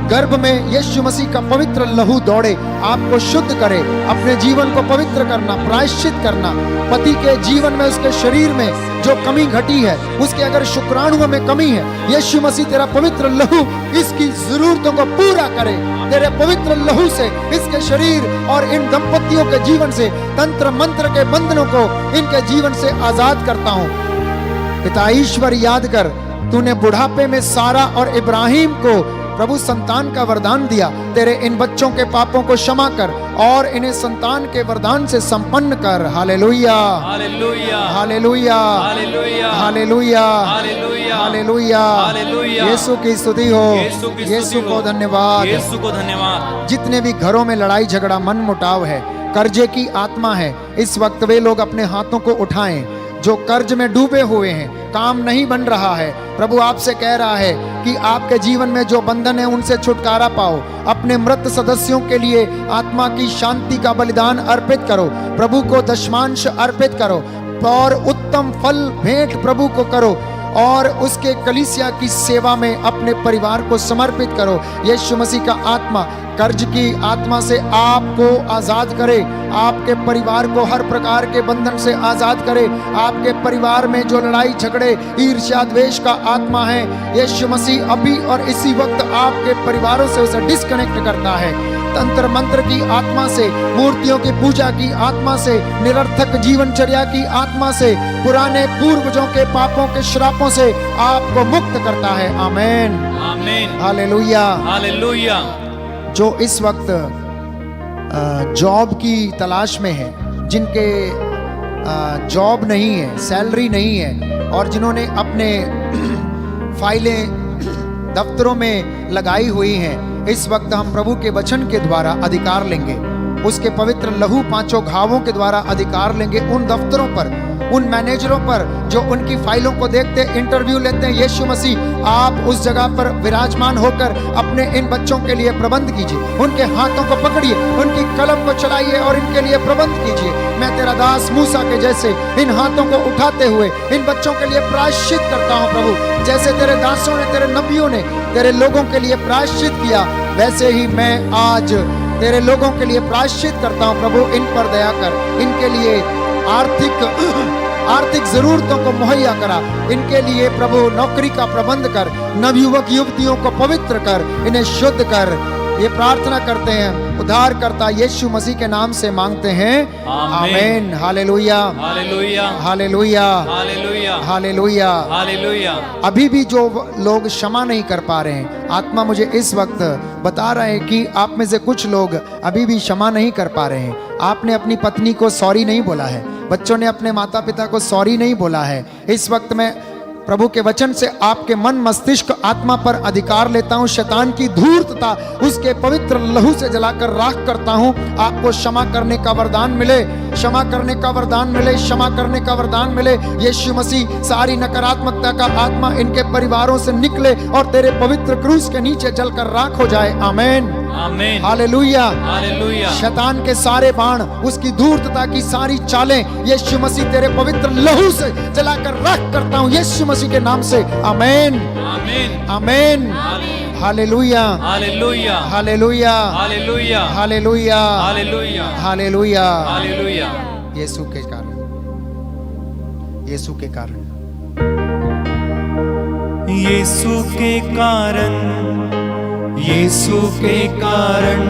गर्भ में यीशु मसीह का पवित्र लहू दौड़े, आपको शुद्ध करे, अपने जीवन को पवित्र करना, प्रायश्चित करना। पति के जीवन में, उसके शरीर में जो कमी घटी है, उसके अगर शुक्राणुओं में कमी है, यीशु मसीह तेरा पवित्र लहू इसकी जरूरतों को पूरा करे। तेरे पवित्र लहू से इसके शरीर और इन दंपतियों के जीवन से, तंत्र मंत्र के बंधनों को इनके जीवन से आजाद करता हूं। पिता ईश्वर याद कर, तूने बुढ़ापे में सारा और इब्राहिम को प्रभु संतान का वरदान दिया। तेरे इन बच्चों के पापों को क्षमा कर और इन्हें संतान के वरदान से संपन्न कर। Hallelujah
hallelujah
hallelujah
hallelujah
hallelujah
hallelujah
hallelujah.
Hallelujah.
Yeshu की स्तुति हो,
यीशु की स्तुति
यीशु
हो।
को धन्यवाद,
यीशु को धन्यवाद।
जितने भी घरों में लड़ाई झगड़ा, मन मुटाव है, कर्जे की आत्मा है, इस वक्त वे लोग अपने हाथों को उठाएं। जो कर्ज में डूबे हुए हैं, काम नहीं बन रहा है, प्रभु आपसे कह रहा है कि आपके जीवन में जो बंधन है उनसे छुटकारा पाओ। अपने मृत सदस्यों के लिए आत्मा की शांति का बलिदान अर्पित करो, प्रभु को दशमांश अर्पित करो और उत्तम फल भेंट प्रभु को करो और उसके कलीसिया की सेवा में अपने परिवार को समर्पित करो। यीशु मसीह का आत्मा कर्ज की आत्मा से आपको आजाद करे, आपके परिवार को हर प्रकार के बंधन से आजाद करे। आपके परिवार में जो लड़ाई झगड़े, ईर्ष्या द्वेष का आत्मा है, यीशु मसीह अभी और इसी वक्त आपके परिवारों से उसे डिस्कनेक्ट करता है। तंत्र मंत्र की आत्मा से, मूर्तियों की पूजा की आत्मा से, निरर्थक जीवनचर्या की आत्मा से, पुराने पूर्वजों के पापों के श्रापों से आपको मुक्त करता है। आमीन
आमीन
हालेलुया
हालेलुया।
जो इस वक्त जॉब की तलाश में है, जिनके जॉब नहीं है, सैलरी नहीं है और जिन्होंने अपने फाइलें दफ्तरों में लगाई हुई हैं, इस वक्त हम प्रभु के वचन के द्वारा अधिकार लेंगे, उसके पवित्र लहू पांचों घावों के द्वारा अधिकार लेंगे उन दफ्तरों पर, उन मैनेजरों पर जो उनकी फाइलों को देखते, इंटरव्यू लेते हैं। यीशु मसीह आप उस जगह पर विराजमान होकर अपने इन बच्चों के लिए प्रबंध कीजिए, उनके हाथों को पकड़िए, उनकी कलम को चलाइए और इनके लिए प्रबंध कीजिए। मैं तेरा दास मूसा के जैसे इन हाथों को उठाते हुए इन बच्चों के लिए प्रायश्चित करता हूँ प्रभु। जैसे तेरे दासों ने, तेरे नबियों ने तेरे लोगों के लिए प्रायश्चित किया, वैसे ही मैं आज तेरे लोगों के लिए प्रायश्चित करता हूँ प्रभु। इन पर दया कर, इनके लिए आर्थिक जरूरतों को मुहैया करा, इनके लिए प्रभु नौकरी का प्रबंध कर, नवयुवक युवतियों को पवित्र कर, इन्हें शुद्ध कर। ये प्रार्थना करते हैं उद्धारकर्ता यीशु मसीह के नाम से मांगते हैं, आमीन hallelujah
hallelujah
hallelujah
hallelujah
hallelujah
hallelujah.
अभी भी जो लोग क्षमा नहीं कर पा रहे हैं, आत्मा मुझे इस वक्त बता रहा है कि आप में से कुछ लोग अभी भी क्षमा नहीं कर पा रहे हैं। आपने अपनी पत्नी को सॉरी नहीं बोला है, बच्चों ने अपने माता पिता को सॉरी नहीं बोला है। इस वक्त मैं प्रभु के वचन से आपके मन मस्तिष्क आत्मा पर अधिकार लेता हूं। शैतान की धूर्तता उसके पवित्र लहू से जलाकर राख करता हूं। आपको क्षमा करने का वरदान मिले, क्षमा करने का वरदान मिले, क्षमा करने का वरदान मिले। यीशु मसीह सारी नकारात्मकता का आत्मा इनके परिवारों से निकले और तेरे पवित्र क्रूस के नीचे जलकर राख हो जाए। आमीन
आमीन
हालेलुया
हालेलुया।
शैतान के सारे बाण, उसकी धूर्तता की सारी चालें यीशु मसीह तेरे पवित्र लहू से जलाकर राख करता हूं यीशु मसीह के नाम से। आमीन
आमीन
आमीन hallelujah
hallelujah
hallelujah
hallelujah
hallelujah
hallelujah
hallelujah
hallelujah.
Yeshu के कारण, यीशु के कारण,
यीशु के कारण, यीशु के कारण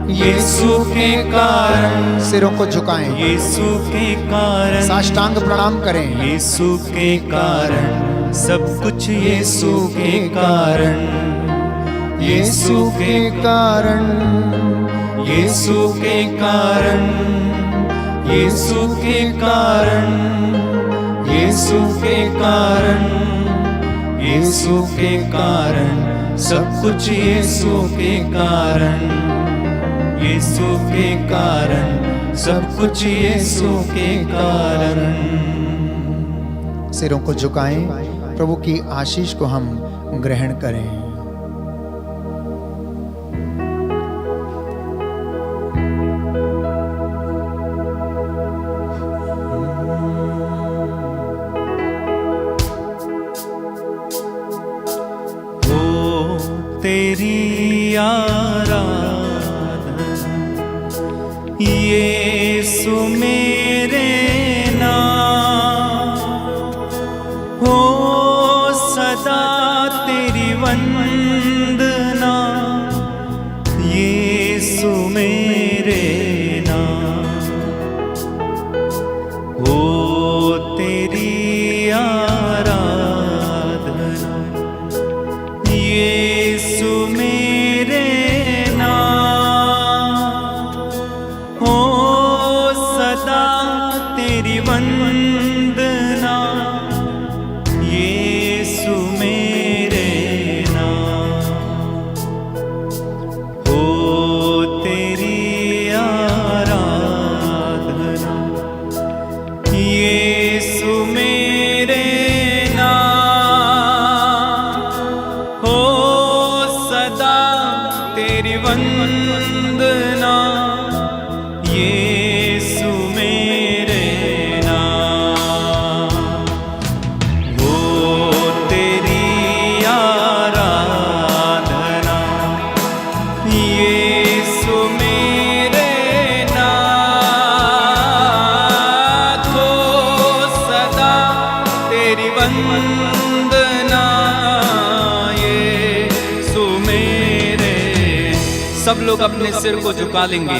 यीशु के कारण,
सिरों को झुकाएं,
यीशु के कारण,
साष्टांग प्रणाम करें।
यीशु के कारण, सब कुछ यीशु के कारण, यीशु के कारण, यीशु के कारण, यीशु के कारण, यीशु के कारण, यीशु के कारण, सब कुछ यीशु के कारण, यीशु के कारण, सब कुछ यीशु के कारण।
सिरों को झुकाएं, प्रभु की आशीष को हम ग्रहण करें।
तेरी आराधना यीशु मेरे नाम हो, सदा तेरी वंदना यीशु मेरे नाम हो, तेरी आराधना यीशु मेरे नाम हो, सदा तेरी वंदना यीशु मेरे नाम हो, तेरी आराधना यीशु मेरे नाम हो, सदा तेरी वंदना यीशु मेरे नाम हो, तेरी आराधना यीशु मेरे नाम हो, सदा तेरी वंदना यीशु मेरे।
सब लोग अपने सिर को झुका लेंगे।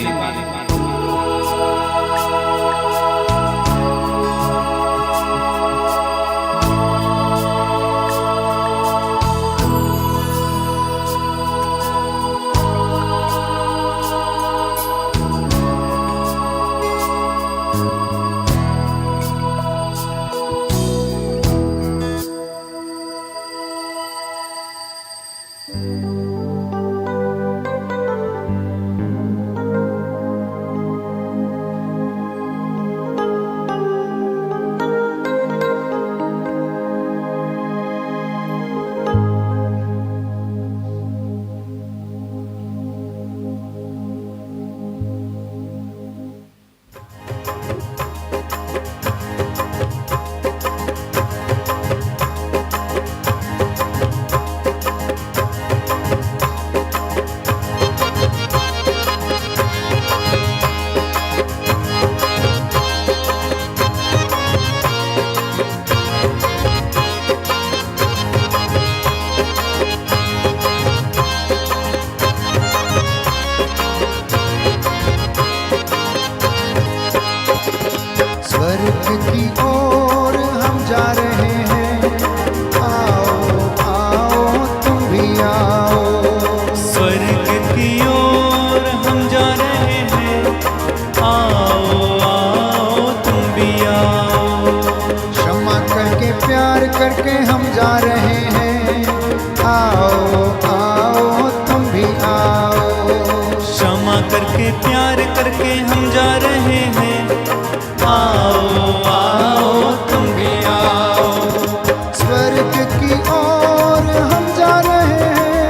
स्वर्ग की ओर हम जा रहे हैं, आओ आओ तुम भी आओ।
स्वर्ग की ओर हम जा रहे हैं, आओ आओ तुम भी आओ।
क्षमा करके प्यार करके हम जा रहे हैं, आओ आओ तुम भी आओ।
क्षमा करके प्यार करके हम जा रहे हैं, आओ आओ तुम भी आओ।
स्वर्ग की ओर हम जा रहे हैं,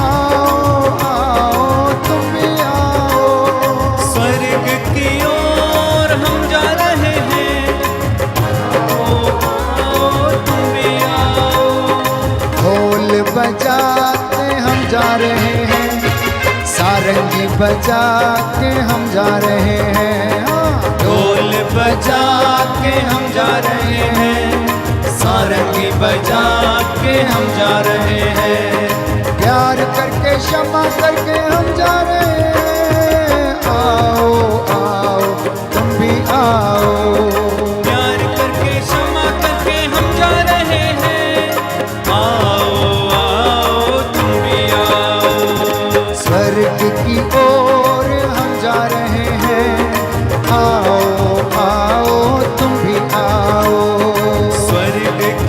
आओ आओ तुम भी आओ।
स्वर्ग की ओर हम जा रहे हैं, आओ आओ तुम भी आओ।
ढोल बजाते हम जा रहे हैं, सारंगी बजा के हम जा रहे हैं।
ढोल बजा के हम जा रहे हैं, सारंगी बजा के हम जा रहे हैं।
प्यार करके क्षमा करके हम जा रहे हैं,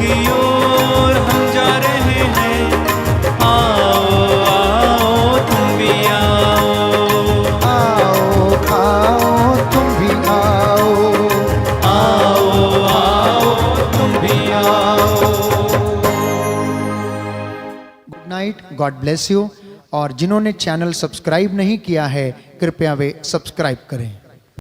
की ओर हम जा रहे हैं, आओ आओ तुम भी आओ,
आओ आओ तुम भी आओ,
आओ आओ तुम भी आओ।
Good night, God bless you. और जिन्होंने चैनल सब्सक्राइब नहीं किया है कृपया वे सब्सक्राइब करें।